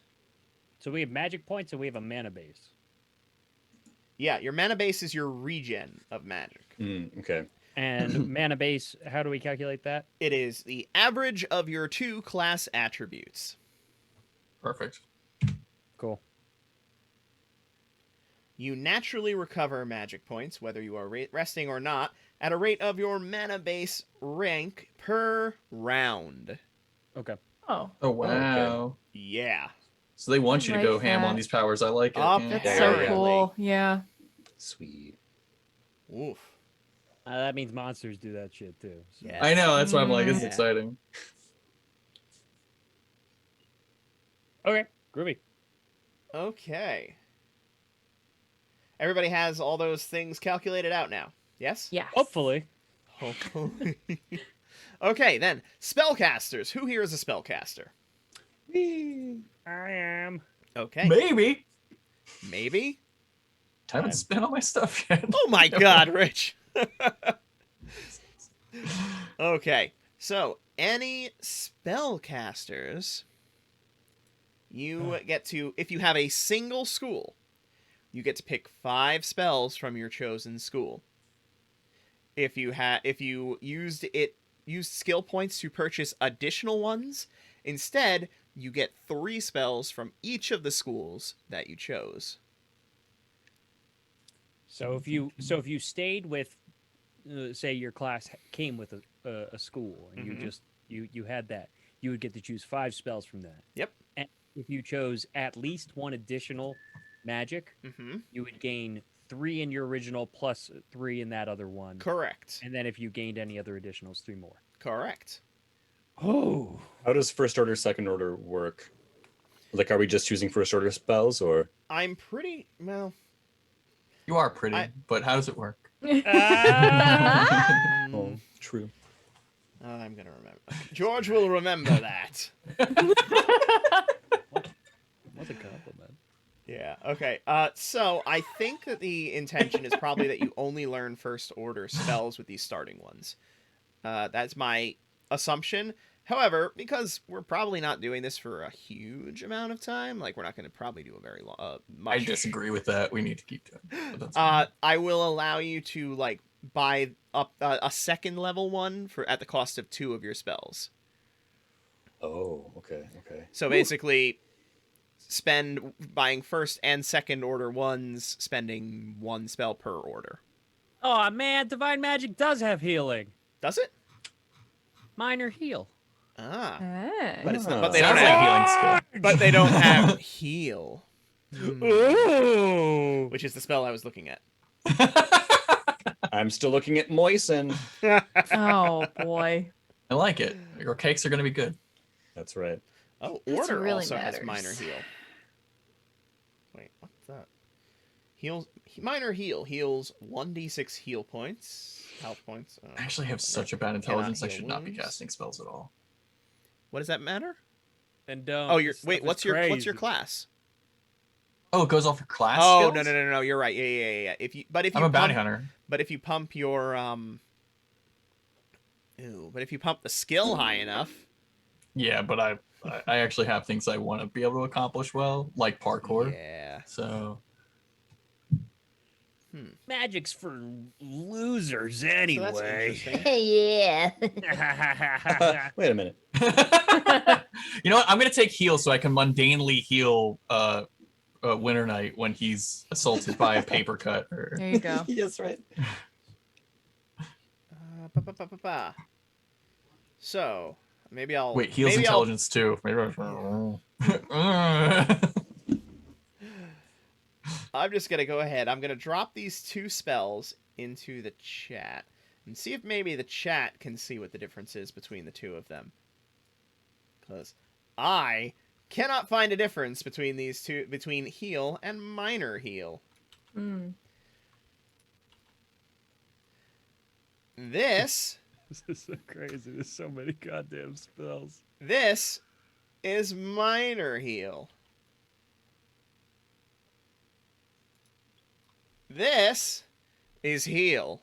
So we have magic points and we have a mana base. Yeah, your mana base is your regen of magic. Okay. And mana base, how do we calculate that? It is the average of your 2 class attributes. Perfect. Cool. You naturally recover magic points, whether you are resting or not, at a rate of your mana base rank per round. Okay. Oh, Oh, wow. Yeah. So they want you to I go like ham on that. these powers. I like it. Up Yeah. that's Yeah, so really. cool. Yeah. Sweet. Oof. That means monsters do that shit too. So. Yeah. I know. That's why I'm like, this is Yeah. exciting. Okay. Groovy. Okay. Everybody has all those things calculated out now. Yes? Yes. Hopefully. Hopefully. Okay, then. Spellcasters. Who here is a spellcaster? I am. Okay. Maybe. Maybe? I haven't spent all my stuff yet. Oh my god, Rich! Okay, so any spellcasters, you get to, if you have a single school, you get to pick 5 spells from your chosen school. If you used skill points to purchase additional ones, instead you get 3 spells from each of the schools that you chose. So if you stayed with, say your class came with a school and you had that, you would get to choose 5 spells from that. Yep. And if you chose at least 1 additional magic, Mm-hmm. you would gain 3 in your original plus 3 in that other one. Correct. And then if you gained any other additionals, 3 more. Correct. Oh. How does first order, second order work? Like, are we just choosing first order spells, or? I'm pretty well. You are pretty, but how does it work? Oh, true. I'm gonna remember. George will remember that. What a compliment. Yeah. Okay. So I think that the intention is probably that you only learn first order spells with these starting ones. That's my assumption. However, because we're probably not doing this for a huge amount of time, like we're not going to probably do a very long. I disagree with that. We need to keep doing it. But that's I will allow you to like buy up a second level one for at the cost of 2 of your spells. Oh, okay, okay. So basically, spend buying first and second order ones, spending 1 spell per order. Oh man, divine magic does have healing. Does it? Minor heal. Ah, Hey. but it's not. Ah. But they don't Sounds like have. healing skill. But they don't have heal, Ooh. which is the spell I was looking at. I'm still looking at moisten. Oh boy. I like it. Your cakes are gonna be good. That's right. Oh, This order really also has matters. minor heal. Wait, what's that? Heals minor heal heals 1d6 heal points, health points. I actually have such a bad intelligence. I should not be casting spells at all. What does that matter? And don't. Oh, you're this wait. stuff is What's your crazy. class? Oh, it goes off your class. Oh skills? no. You're right. Yeah. If you I'm a bounty pump, hunter. but if you pump your but if you pump the skill high enough. Yeah, but I actually have things I want to be able to accomplish well, like parkour. Yeah. So Magic's for losers So that's anyway. interesting. Yeah. Wait a minute. you know what? I'm gonna take heal so I can mundanely heal Winter Knight when he's assaulted by a paper cut. Or... There you go. Yes, right. So maybe I'll Wait, heals maybe intelligence too. I'm just gonna go ahead. I'm gonna drop these 2 spells into the chat and see if maybe the chat can see what the difference is between the 2 of them. Because I cannot find a difference between these 2, between heal and minor heal. Mm. This This is so crazy. There's so many goddamn spells. This is minor heal. This is heal.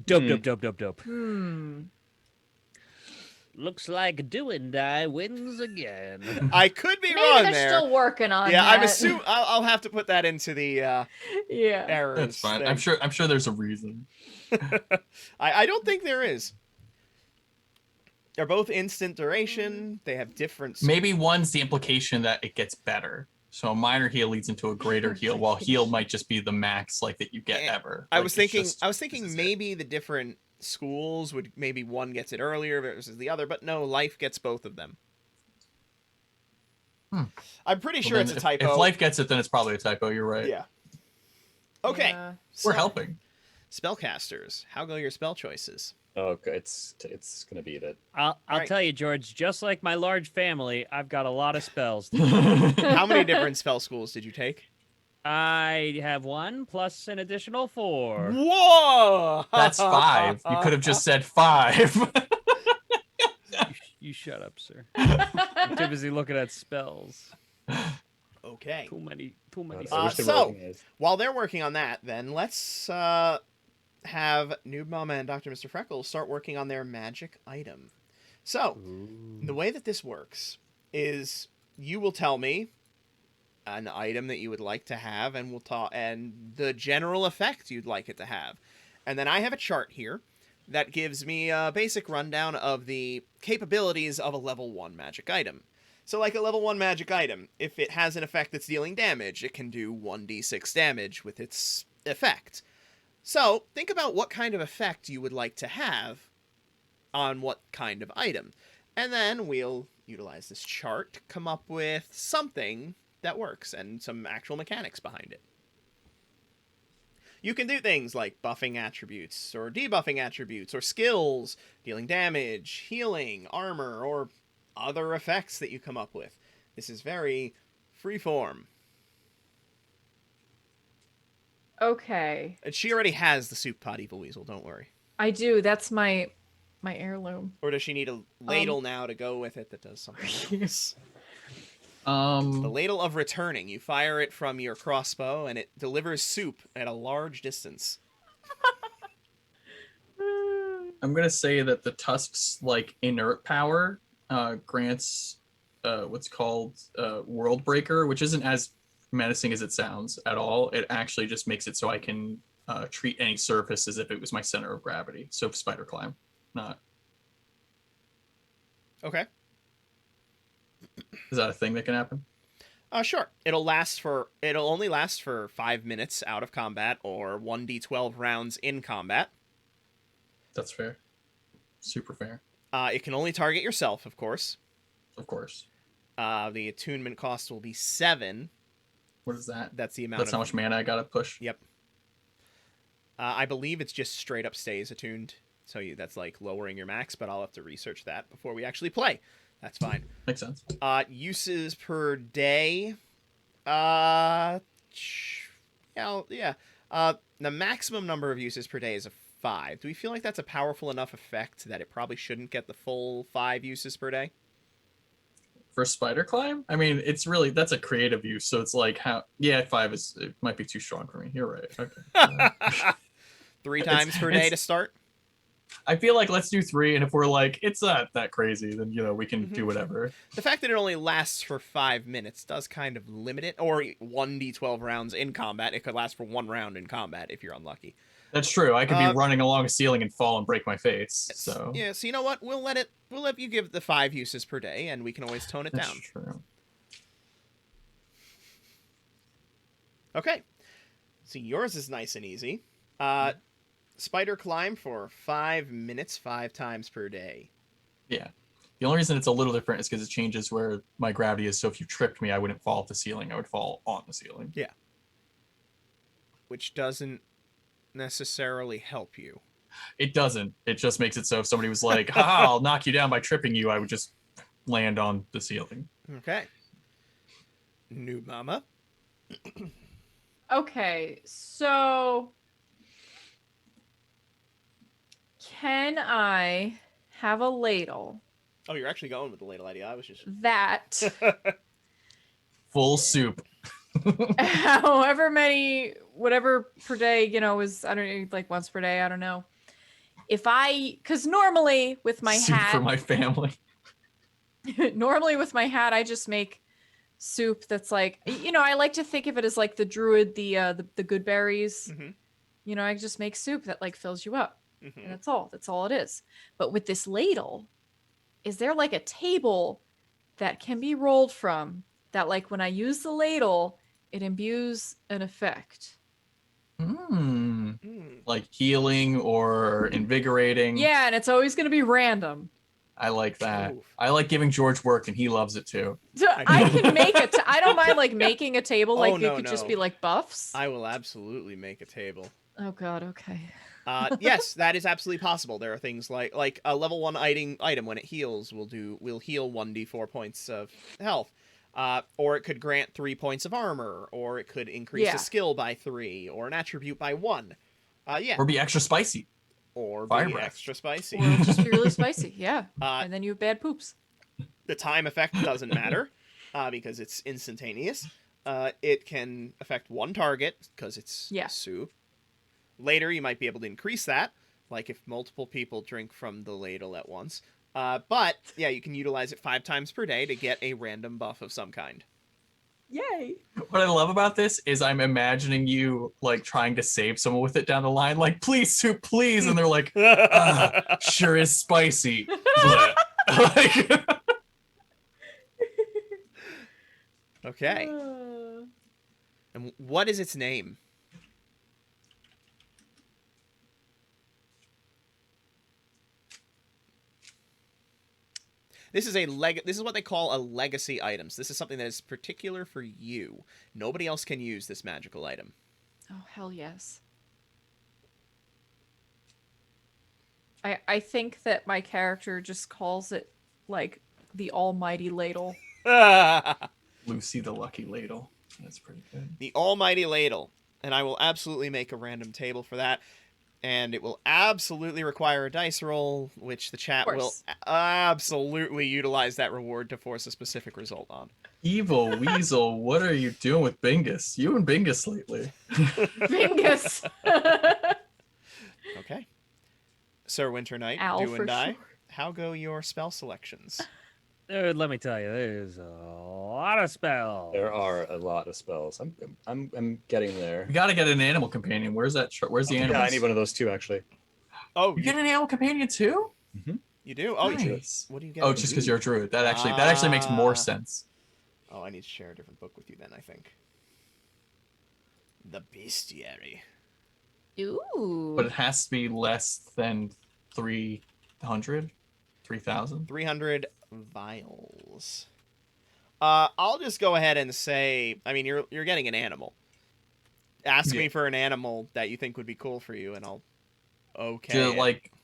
Dope. Hmm. Looks like Do and Die wins again. I could be Maybe wrong they're there. still working on Yeah, that. I'm assuming I'll have to put that into the Yeah. errors. That's fine. thing. I'm sure there's a reason. I don't think there is. They're both instant duration. They have different. Maybe one's the implication that it gets better. So a minor heal leads into a greater heal, while heal might just be the max like that you get ever. I Like, was it's thinking. just- I was this thinking is it. maybe the different schools would maybe one gets it earlier versus the other, but no, life gets both of them. I'm pretty Well, sure then it's a typo. If life gets it, then it's probably a typo. You're right. Yeah. Okay. Yeah. We're so- helping. Spellcasters, how go your spell choices? Oh, okay, it's gonna beat it. I'll Alright. tell you, George. Just like my large family, I've got a lot of spells. How many different spell schools did you take? I have 1 plus an additional 4. Whoa! That's 5. You could have just said 5. You shut up, sir. I'm too busy looking at spells. Okay. Too many. I wish they were so- looking at it. While they're working on that, then let's have Noob Mama and Dr. Mr. Freckles start working on their magic item. So, the way that this works is you will tell me an item that you would like to have, and we'll talk and the general effect you'd like it to have. And then I have a chart here that gives me a basic rundown of the capabilities of a level 1 magic item. So like a level 1 magic item, if it has an effect that's dealing damage, it can do 1d6 damage with its effect. So think about what kind of effect you would like to have on what kind of item. And then we'll utilize this chart to come up with something that works and some actual mechanics behind it. You can do things like buffing attributes or debuffing attributes or skills, dealing damage, healing, armor, or other effects that you come up with. This is very freeform. Okay. And she already has the soup pot, Evil Weasel, don't worry. I do. That's my heirloom. Or does she need a ladle now to go with it that does something else? The ladle of returning. You fire it from your crossbow, and it delivers soup at a large distance. I'm gonna say that the tusk's like inert power grants what's called World Breaker, which isn't as menacing as it sounds at all. It actually just makes it so I can treat any surface as if it was my center of gravity. So spider climb, not. Okay. Is that a thing that can happen? Sure. It'll only last for 5 minutes out of combat or 1d12 rounds in combat. That's fair. Super fair. It can only target yourself, of course. Of course. The attunement cost will be 7. What is that? That's the amount. That's how much mana I gotta push. Yep. I believe it's just straight up stays attuned. So that's like lowering your max, but I'll have to research that before we actually play. That's fine. Makes sense. Uses per day. Yeah. The maximum number of uses per day is 5. Do we feel like that's a powerful enough effect that it probably shouldn't get the full 5 uses per day? For spider climb? I mean, that's a creative use, so it's like 5 it might be too strong for me. You're right. Okay. 3 times per day to start? I feel like let's do 3, and if we're like, it's not that crazy, then, we can do whatever. The fact that it only lasts for 5 minutes does kind of limit it, or 1d12 rounds in combat. It could last for 1 round in combat if you're unlucky. That's true. I could be running along a ceiling and fall and break my face. So yeah. So you know what? We'll let you give the 5 uses per day, and we can always tone it down. That's true. Okay. So yours is nice and easy. Spider climb for 5 minutes, 5 times per day. Yeah. The only reason it's a little different is because it changes where my gravity is. So if you tripped me, I wouldn't fall off the ceiling. I would fall on the ceiling. Yeah. Which doesn't necessarily help you. It doesn't. It just makes it so if somebody was like, haha, I'll knock you down by tripping you, I would just land on the ceiling. Okay. New mama. Okay, so can I have a ladle Oh, you're actually going with the ladle idea. I was just that Full soup. however many, whatever per day, is, I don't know, like once per day, I don't know. Because normally with my soup hat, for my family. normally with my hat, I just make soup that's like, I like to think of it as like the druid, the good berries. Mhm. I just make soup that like fills you up. Mhm. And that's all it is. But with this ladle, is there like a table that can be rolled from that, like when I use the ladle, it imbues an effect? Like healing or invigorating. Yeah, and it's always going to be random. I like that. Oof. I like giving George work, and he loves it too. So I can make it. I don't mind like making a table. Like it no, could just no. be like buffs. I will absolutely make a table. Oh God. Okay. Yes, that is absolutely possible. There are things like a level 1 item when it heals will heal 1d4 points of health. Or it could grant 3 points of armor, or it could increase a skill by 3, or an attribute by 1. Yeah. Or be extra spicy. Or Fire be breath. extra spicy. Or just be really spicy. Yeah. Uh, And then you have bad poops. The time effect doesn't matter because it's instantaneous. It can affect one target because it's soup. Later, you might be able to increase that, like if multiple people drink from the ladle at once. But, yeah, you can utilize it 5 times per day to get a random buff of some kind. Yay. What I love about this is I'm imagining you like trying to save someone with it down the line, like, please, soup, please. And they're like, sure is spicy. Like, Okay. And what is its name? This is what they call a legacy items. This is something that is particular for you. Nobody else can use this magical item. Oh, hell yes. I think that my character just calls it like the almighty ladle. Lucy the Lucky Ladle. That's pretty good. The almighty ladle. And I will absolutely make a random table for that. And it will absolutely require a dice roll, which the chat will absolutely utilize that reward to force a specific result on. Evil Weasel, what are you doing with Bingus? You and Bingus lately. Bingus. Okay. Sir Winter Knight, do and die. How go your spell selections? Dude, let me tell you, there's a lot of spells. There are a lot of spells. I'm getting there. You gotta get an animal companion. Where's that? Where's the animal? Yeah, I need one of those too, actually. Oh, You get an animal companion too? you do? Oh, Nice. what do you get? Oh, just because you're a druid. That actually makes more sense. Oh, I need to share a different book with you then, I think. The Bestiary. Ooh. But it has to be less than 300, 3,000. 300 vials. I'll just go ahead and say, I mean, you're getting an animal. Ask me for an animal that you think would be cool for you, and I'll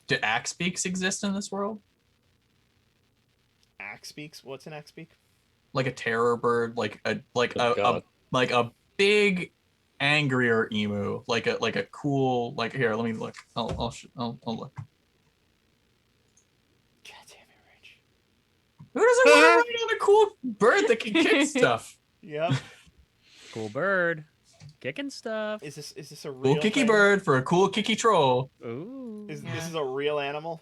do axe beaks exist in this world? Axe beaks? What's an axe beak? Like a terror bird, like a big angrier emu, like a cool, like, here, let me look. I'll look. God damn it, Rich. Who doesn't want to ride on a cool bird that can kick stuff? Yep. Cool bird. Kicking stuff. Is this a real Cool kicky thing? bird for a cool kicky troll. Ooh. This is a real animal?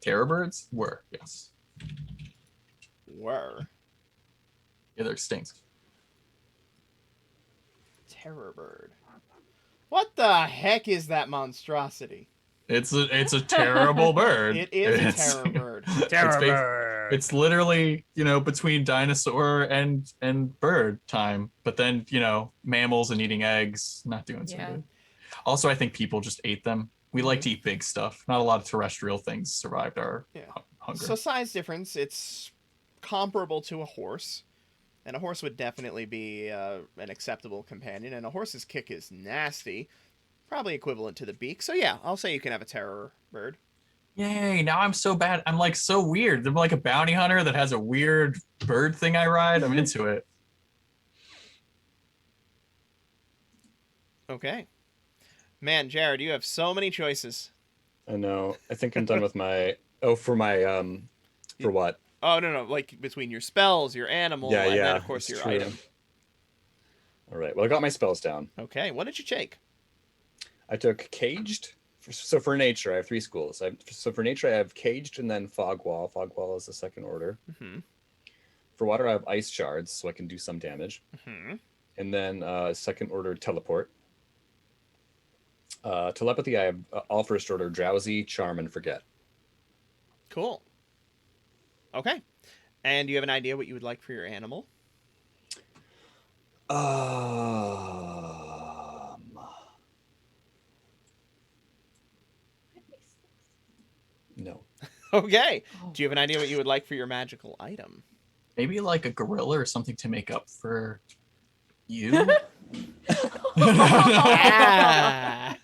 Terror birds were, yes. Were. Yeah, they're extinct. Terror bird. What the heck is that monstrosity? It's a terrible bird. It is a terror bird. Terror bird. It's literally, between dinosaur and bird time. But then, mammals and eating eggs, not doing so good. Also, I think people just ate them. We like to eat big stuff. Not a lot of terrestrial things survived our hunger. So size difference, it's comparable to a horse. And a horse would definitely be an acceptable companion. And a horse's kick is nasty. Probably equivalent to the beak. So yeah, I'll say you can have a terror bird. Yay, now I'm so bad. I'm like so weird. I'm like a bounty hunter that has a weird bird thing I ride. I'm into it. Okay. Man, Jared, you have so many choices. I know. I think I'm done with my... Oh, for what? Oh, no, like between your spells, your animal, and then, of course, your item. All right. Well, I got my spells down. Okay. What did you take? I took Caged. So for nature, I have 3 schools. So for nature, I have Caged and then Fog Wall. Fog Wall is the second order. Mm-hmm. For water, I have Ice Shards, so I can do some damage. Mm-hmm. And then second order Teleport. Telepathy, I have all first order Drowsy, Charm, and Forget. Cool. Okay. And do you have an idea what you would like for your animal? No. Okay. Do you have an idea what you would like for your magical item? Maybe like a gorilla or something to make up for you. Ah.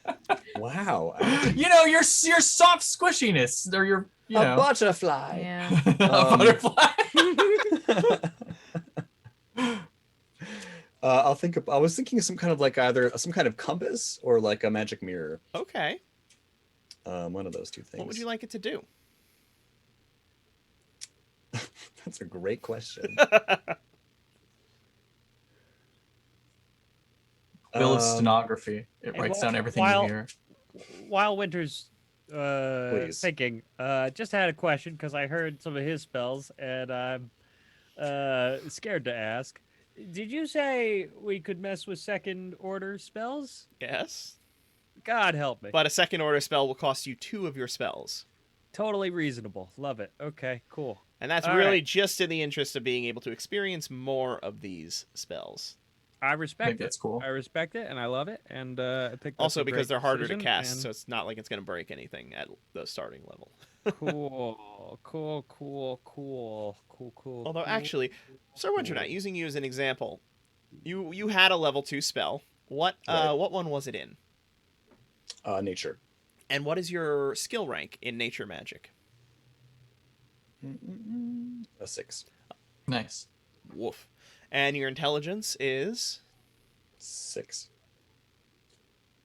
Wow. Your soft squishiness, or your A butterfly. Yeah. a butterfly. I was thinking of some kind of like either some kind of compass or like a magic mirror. Okay. One of those two things. What would you like it to do? That's a great question. Wheel of stenography. It writes down everything you hear. While Winter's Please. thinking, just had a question because I heard some of his spells and I'm scared to ask. Did you say we could mess with second order spells? Yes. God help me. But a second order spell will cost you 2 of your spells. Totally reasonable. Love it. Okay, cool. And that's All really right. just in the interest of being able to experience more of these spells. I respect it. That's cool. I respect it and I love it. And I think that's Also a because great they're harder to decision, cast, and- so it's not like it's going to break anything at the starting level. Cool. Although actually, Sir Winter Knight, using you as an example, you had a level 2 spell. What what one was it in? Nature. And what is your skill rank in nature magic? A 6. Nice. Woof. And your intelligence is 6.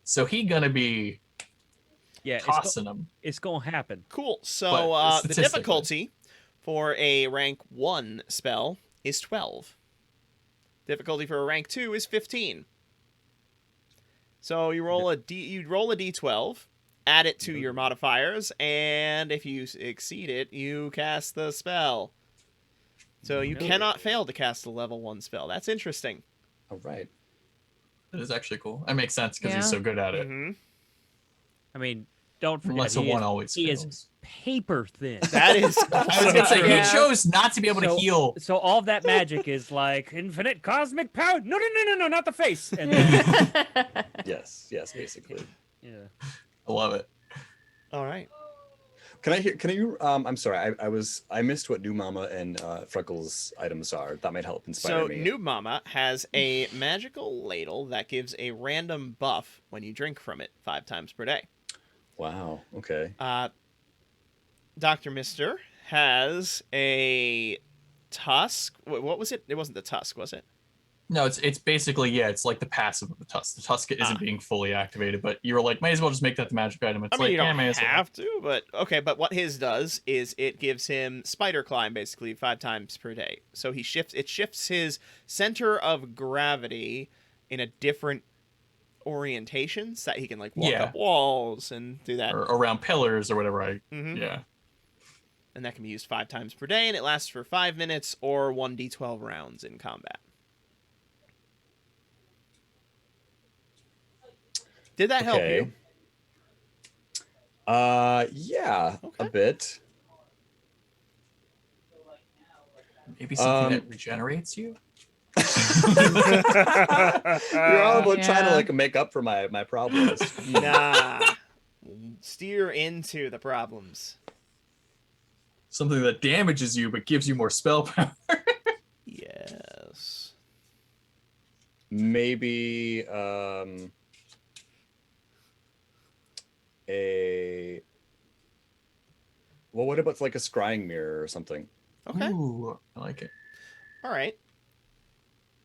So he gonna be Yeah, tossing them. it's gonna happen. cool. So But the statistically. difficulty for a rank 1 spell is 12. Difficulty for a rank 2 is 15. So you roll a d12, add it to your modifiers, and if you exceed it, you cast the spell. So you Noted. cannot fail to cast a level 1 spell. That's interesting. All right. That is actually cool. That makes sense because Yeah. he's so good at it. Mm-hmm. I mean, don't forget, Unless a he one is, always he is fails. paper thin. That is I was also gonna say true. Yeah. he chose not to be able to heal. So all of that magic is like infinite cosmic power. No, not the face. And then, Yes, basically. yeah. I love it. All right. Can you I'm sorry, I missed what New Mama and Freckles items are. That might help inspire So me. Noob Mama has a magical ladle that gives a random buff when you drink from it 5 times per day. Wow, okay. Dr. Mister has a tusk. What was it? It wasn't the tusk, was it? No, it's basically it's like the passive of the tusk. The tusk isn't being fully activated, but you're like, may as well just make that the magic item. It's I mean, like, you don't may as well. have to, but okay. But what his does is it gives him spider climb basically 5 times per day. So it shifts his center of gravity in a different orientation so that he can like walk up walls and do that. Or around pillars or whatever. Mhm. Yeah. And that can be used 5 times per day, and it lasts for 5 minutes or 1d12 rounds in combat. Did that help you? Yeah, Okay. a bit. Maybe something that regenerates you? You're all about trying to Yeah. like make up for my problems. Nah. Steer into the problems. Something that damages you but gives you more spell power. Yes. Maybe what about like a scrying mirror or something? Okay. Ooh, I like it. All right.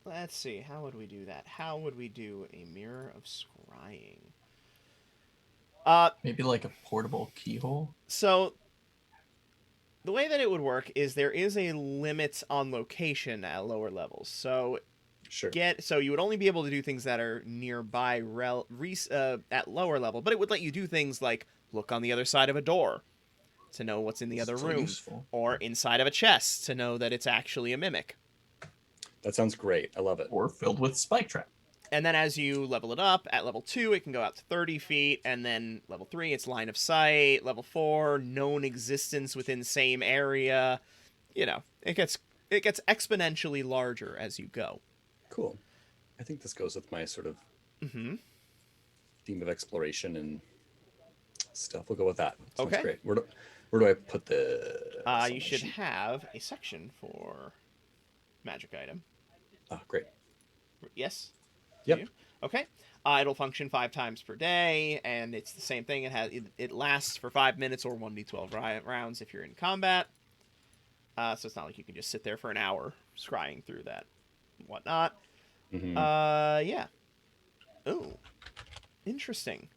Let's see. How would we do that? How would we do a mirror of scrying? Maybe like a portable keyhole. So the way that it would work is there is a limit on location at lower levels. So Sure. so you would only be able to do things that are nearby at lower level, but it would let you do things like look on the other side of a door to know what's in the other So room, useful. or inside of a chest to know that it's actually a mimic. That sounds great. I love it. Or filled with spike trap. And then as you level it up, at level 2, it can go out to 30 feet, and then level 3, it's line of sight. Level 4, known existence within same area. You know, it gets exponentially larger as you go. Cool. I think this goes with my sort of Mm-hmm. theme of exploration and stuff. We'll go with that. Sounds Okay. great. Where do I put the? You should have a section for magic item. Oh, great. Yes? Yep. You? Okay. It'll function 5 times per day, and it's the same thing. It lasts for 5 minutes or 1d12 rounds if you're in combat. So it's not like you can just sit there for an hour scrying through that and whatnot. Mhm. Yeah. Ooh. Interesting.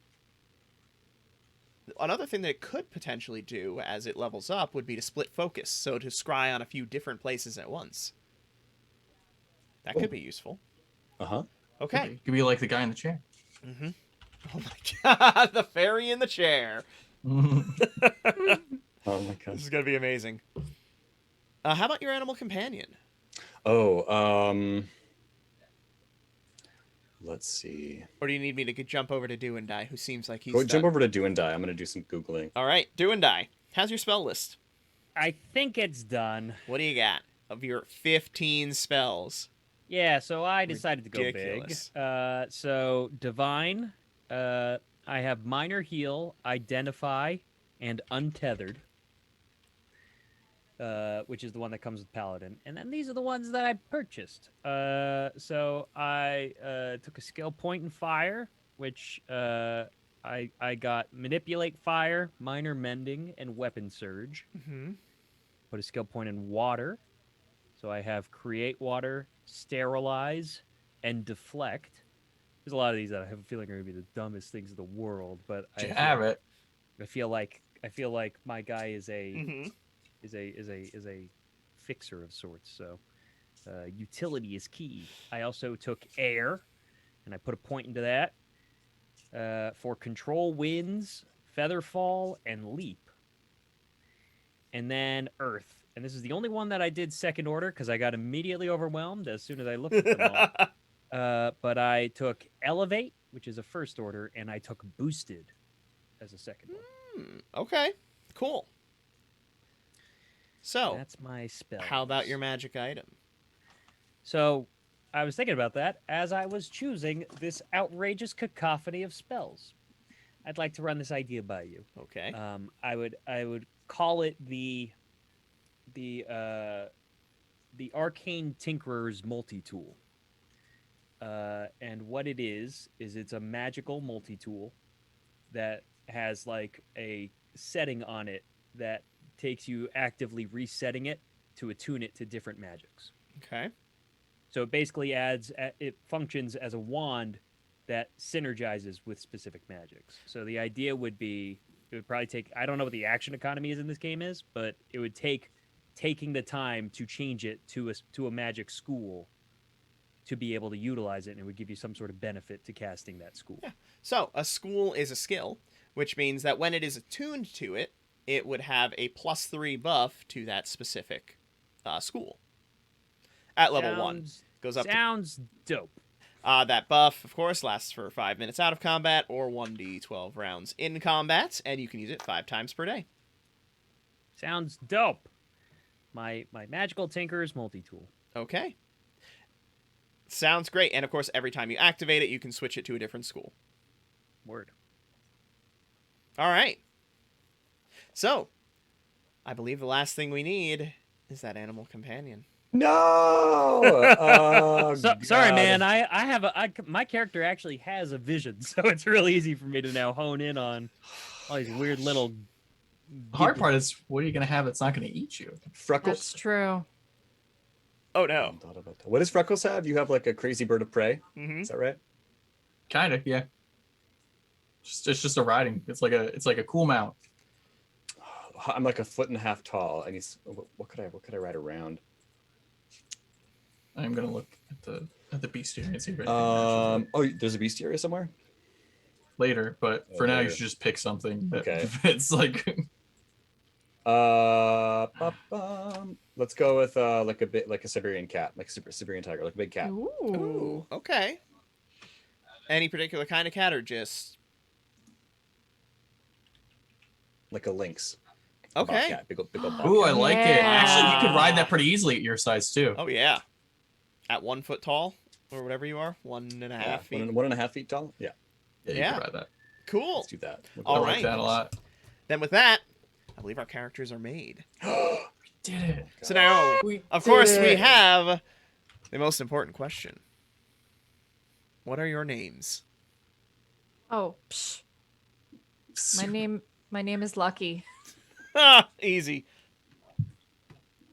Another thing that it could potentially do as it levels up would be to split focus, so to scry on a few different places at once. That could be useful. Uh-huh. Okay. It could be like the guy in the chair. Mm-hmm. Oh my god, the fairy in the chair. Oh my god. This is gonna be amazing. How about your animal companion? Oh, let's see. Or do you need me to jump over to Do and Die, who seems like he's Go done? jump over to Do and Die. I'm gonna do some googling. All right, Do and Die. How's your spell list? I think it's done. What do you got of your 15 spells? Yeah, so I decided to go Ridiculous. big. So Divine, I have Minor Heal, Identify, and Untethered, which is the one that comes with Paladin. And then these are the ones that I purchased. So I took a skill point in Fire, which I got Manipulate Fire, Minor Mending, and Weapon Surge. Mm-hmm. Put a skill point in Water. So I have Create Water, Sterilize, and Deflect. There's a lot of these that I have a feeling are going to be the dumbest things in the world, but You have it. I feel like my guy is a Mm-hmm. is a fixer of sorts. So utility is key. I also took Air, and I put a point into that for Control Winds, Featherfall, and Leap. And then Earth. and this is the only one that I did second order because I got immediately overwhelmed as soon as I looked at them all. But I took Elevate, which is a first order, and I took Boosted as a second one. Okay, cool. So, That's my spell. how about your magic item? So, I was thinking about that as I was choosing this outrageous cacophony of spells. I'd like to run this idea by you. Okay. I would call it the Arcane Tinkerer's multi-tool. And what it is it's a magical multi-tool that has like a setting on it that takes you actively resetting it to attune it to different magics. Okay. So it basically it functions as a wand that synergizes with specific magics. So the idea would be, it would probably take, I don't know what the action economy is in this game is, but it would take taking the time to change it to a magic school to be able to utilize it, and it would give you some sort of benefit to casting that school. Yeah. So a school is a skill, which means that when it is attuned to it, it would have a +3 buff to that specific school. At level 1. Goes up Sounds dope. That buff, of course, lasts for 5 minutes out of combat or 1d12 rounds in combat, and you can use it 5 times per day. Sounds dope. My magical tinker's multi-tool. Okay. Sounds great. And of course, every time you activate it, you can switch it to a different school. Word. All right. So, I believe the last thing we need is that animal companion. No. Oh, Sorry, God. man. My character actually has a vision, so it's really easy for me to now hone in on all these weird little. The hard part is, what are you going to have that's not going to eat you? Freckles. That's true. Oh, I no. hadn't thought about that. What does Freckles have? You have like a crazy bird of prey. Mm-hmm. Is that right? Kind of, yeah. It's just a riding. It's like a cool mount. I'm like 1.5 feet tall. I need. What could I ride around? I'm gonna look at the bestiary and see if anything matches Oh, there's a bestiary somewhere. later. But for now, you later. should just pick something that Okay. fits. Like, let's go with like a Siberian cat, like Siberian tiger, like a big cat. Ooh. Ooh, okay. Any particular kind of cat or just... Like a lynx. Okay. Bobcat, big old bobcat. ooh, I like it. Actually, you could Yeah. ride that pretty easily at your size too. Oh, yeah. At 1 foot tall, or whatever you are, 1.5 Yeah, feet. 1.5 feet tall. Yeah, Yeah, you Yeah. could ride that. Cool. let's do that. All I right. like that a lot. Then with that, I believe our characters are made. Did it? So now, of course, we have the most important question. What are your names? Oh, psh. My name is Lucky. Ah, easy.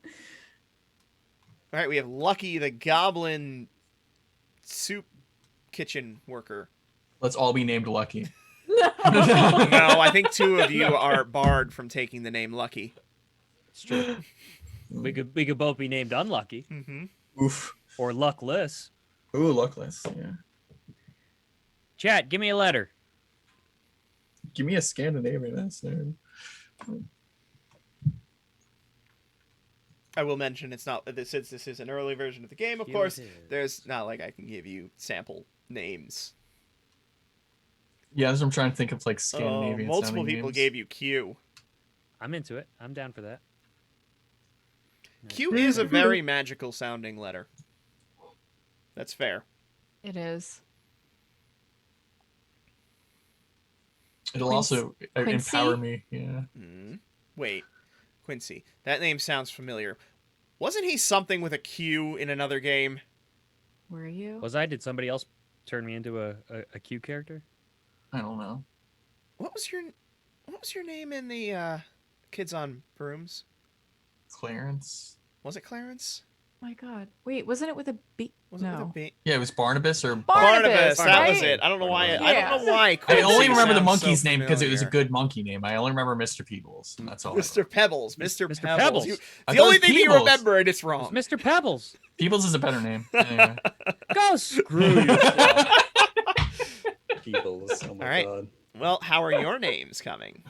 All right, we have Lucky, the goblin soup kitchen worker. Let's all be named Lucky. No, I think 2 of you are barred from taking the name Lucky. It's true. we could both be named Unlucky Mm-hmm. Oof. or Luckless. Ooh, luckless. Yeah. Chat, give me a letter. Give me a Scandinavian. That's nerd. I will mention it's not since this is an early version of the game. Of Here course, it is. there's not like I can give you sample names. Yeah, that's what I'm trying to think of, like Scandinavian. Multiple sounding people names. gave you Q. I'm into it. I'm down for that. Q is a very magical sounding letter. That's fair. It is. It'll Quincy- also Quincy? empower me. Yeah. Wait, Quincy. That name sounds familiar. Wasn't he something with a Q in another game? Were you? Was I? Did somebody else turn me into a Q character? I don't know. What was your name in the Kids on Brooms? Clarence. Was it Clarence? My God. Wait, wasn't it with a B? Was it with a No. B? Yeah, it was Barnabas or. Barnabas. That right? was it. I don't know why. I Yeah. don't know why. I Quincy only remember the sounds so monkey's name because it was a familiar. good monkey name. I only remember Mr. Peebles. And that's all. I Mr. Pebbles. Mr. Mr. Pebbles. Pebbles. You- I the thought only it was thing that you Peebles. remember, and it's It's wrong. Mr. Pebbles. Peebles is a better name. Anyway. Go screw you. Peebles. Oh my All right. God. Well, how are your names coming?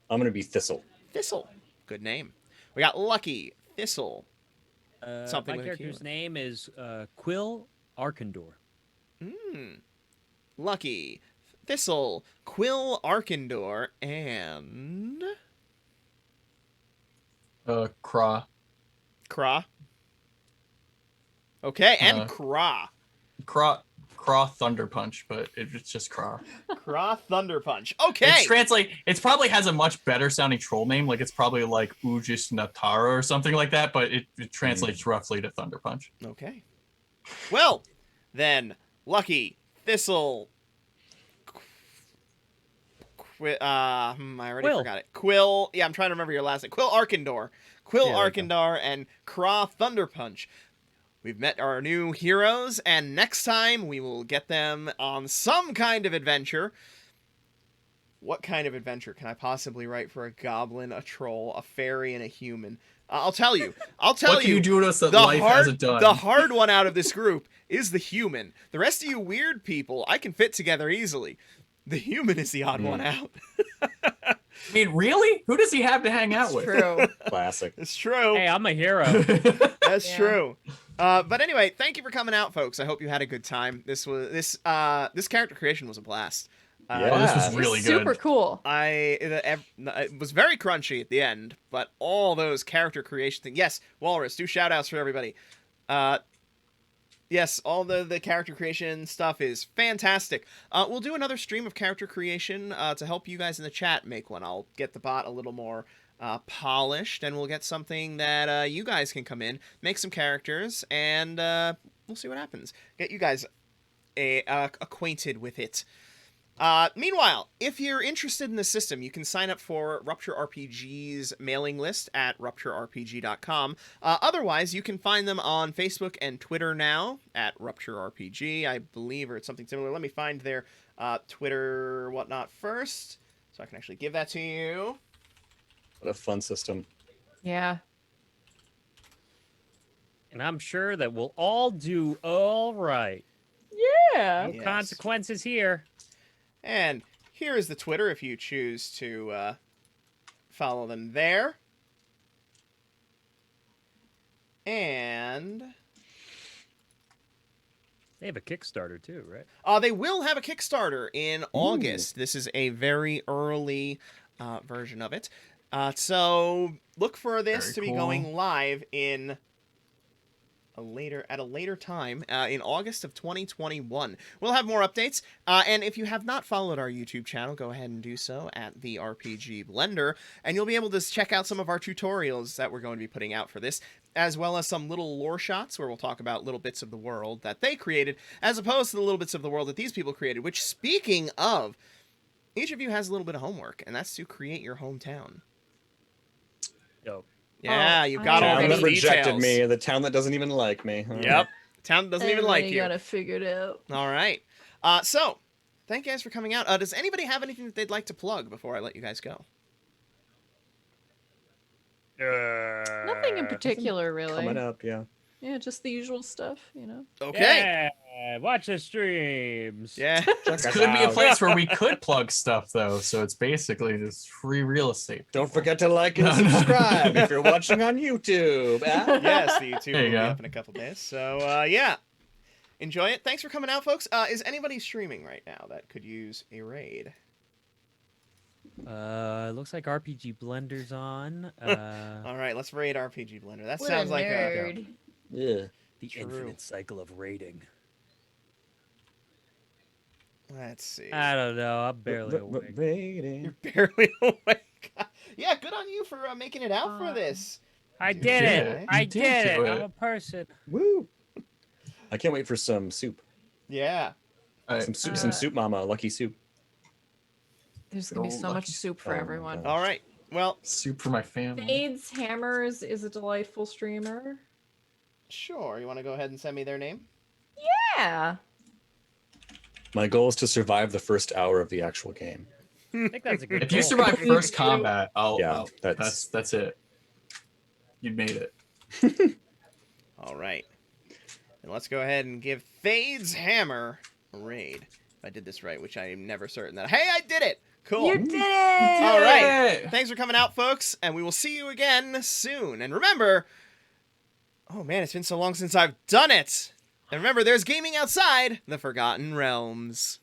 I'm gonna be Thistle. Thistle. Good name. We got Lucky, Thistle. Something My with a character's Q. name is Quill Arkandor. Lucky, Thistle, Quill Arkandor, and Craw. Craw. Okay, and Uh, Craw. Craw Thunder Punch, but it's just Craw. Craw Thunder Punch. Okay. It probably has a much better sounding troll name, like it's probably like Ujis Natara or something like that, but it translates roughly to Thunder Punch. Okay. Well, then, Lucky, Thistle, I already Quill. forgot it. Quill. Yeah, I'm trying to remember your last name. Quill Arkandor. Yeah, there you go. Arkandor and Craw Thunder Punch. We've met our new heroes, and next time we will get them on some kind of adventure. What kind of adventure can I possibly write for a goblin, a troll, a fairy, and a human? I'll tell you. What can you do to us that life hasn't done? The hard one out of this group is the human. The rest of you weird people, I can fit together easily. The human is the odd one out. I mean, really? Who does he have to hang out with? True. Classic. It's true. Hey, I'm a hero. That's Yeah. true. But anyway, thank you for coming out, folks. I hope you had a good time. This character creation was a blast. Yeah. Oh, this was really good. Super cool. It was very crunchy at the end, but all those character creation things. Yes, Walrus, do shout outs for everybody. Yes, all the character creation stuff is fantastic. We'll do another stream of character creation to help you guys in the chat make one. I'll get the bot a little more polished, and we'll get something that you guys can come in, make some characters, and we'll see what happens. Get you guys acquainted with it. Meanwhile, if you're interested in the system, you can sign up for Rupture RPG's mailing list at rupturerpg.com. Otherwise, you can find them on Facebook and Twitter now at Rupture RPG, I believe, or it's something similar. Let me find their Twitter whatnot first, so I can actually give that to you. What a fun system. Yeah. And I'm sure that we'll all do all right. Yeah. No Yes. consequences here. And here is the Twitter if you choose to follow them there. And They have a Kickstarter too, right? they will have a Kickstarter in August. This is a very early version of it. So look for this Very to be cool. going live in at a later time in August of 2021. We'll have more updates. And if you have not followed our YouTube channel, go ahead and do so at the RPG Blender, and you'll be able to check out some of our tutorials that we're going to be putting out for this, as well as some little lore shots where we'll talk about little bits of the world that they created, as opposed to the little bits of the world that these people created, which, speaking of, each of you has a little bit of homework, and that's to create your hometown. Dope. Yeah, you've got all Town those that rejected details. me, the town that doesn't even like me. Yep. Town doesn't even like you. gotta figure it out. All right. So, thank you guys for coming out. Does anybody have anything that they'd like to plug before I let you guys go? Nothing in particular, really. Coming up, yeah. Yeah, just the usual stuff, you know. Okay. Yeah, watch the streams. Yeah. Check This us could be a out. place where we could plug stuff, though, so it's basically just free real estate. Don't forget to like and subscribe if you're watching on YouTube. Ah. Yes, the YouTube There will you be go. up in a couple days. So, yeah. Enjoy it. Thanks for coming out, folks. Is anybody streaming right now that could use a raid? Looks like RPG Blender's on. All right, let's raid RPG Blender. That What sounds a like nerd. Yeah. the True. infinite cycle of raiding. Let's see. I don't know. I'm barely awake. Rating. You're barely awake. Yeah, good on you for making it out for this. I You did did it. it. I You did did it. do I'm it. a person. Woo! I can't wait for some soup. Yeah. All right. Some soup, mama. Lucky soup. There's gonna be Oh, so much lucky- soup for oh my everyone. God. All right. Well, Soup for my family. Fades Hammers is a delightful streamer. sure. You want to go ahead and send me their name? Yeah. My goal is to survive the first hour of the actual game. I think that's a good If you goal. survive first combat, Yeah, that's it. You made it. All right. And let's go ahead and give Fades Hammer a raid. If I did this right, which I am never certain that. Hey, I did it! Cool. You did it! All right. Yay! Thanks for coming out, folks, and we will see you again soon. And remember, oh man, it's been so long since I've done it. And remember, there's gaming outside the Forgotten Realms.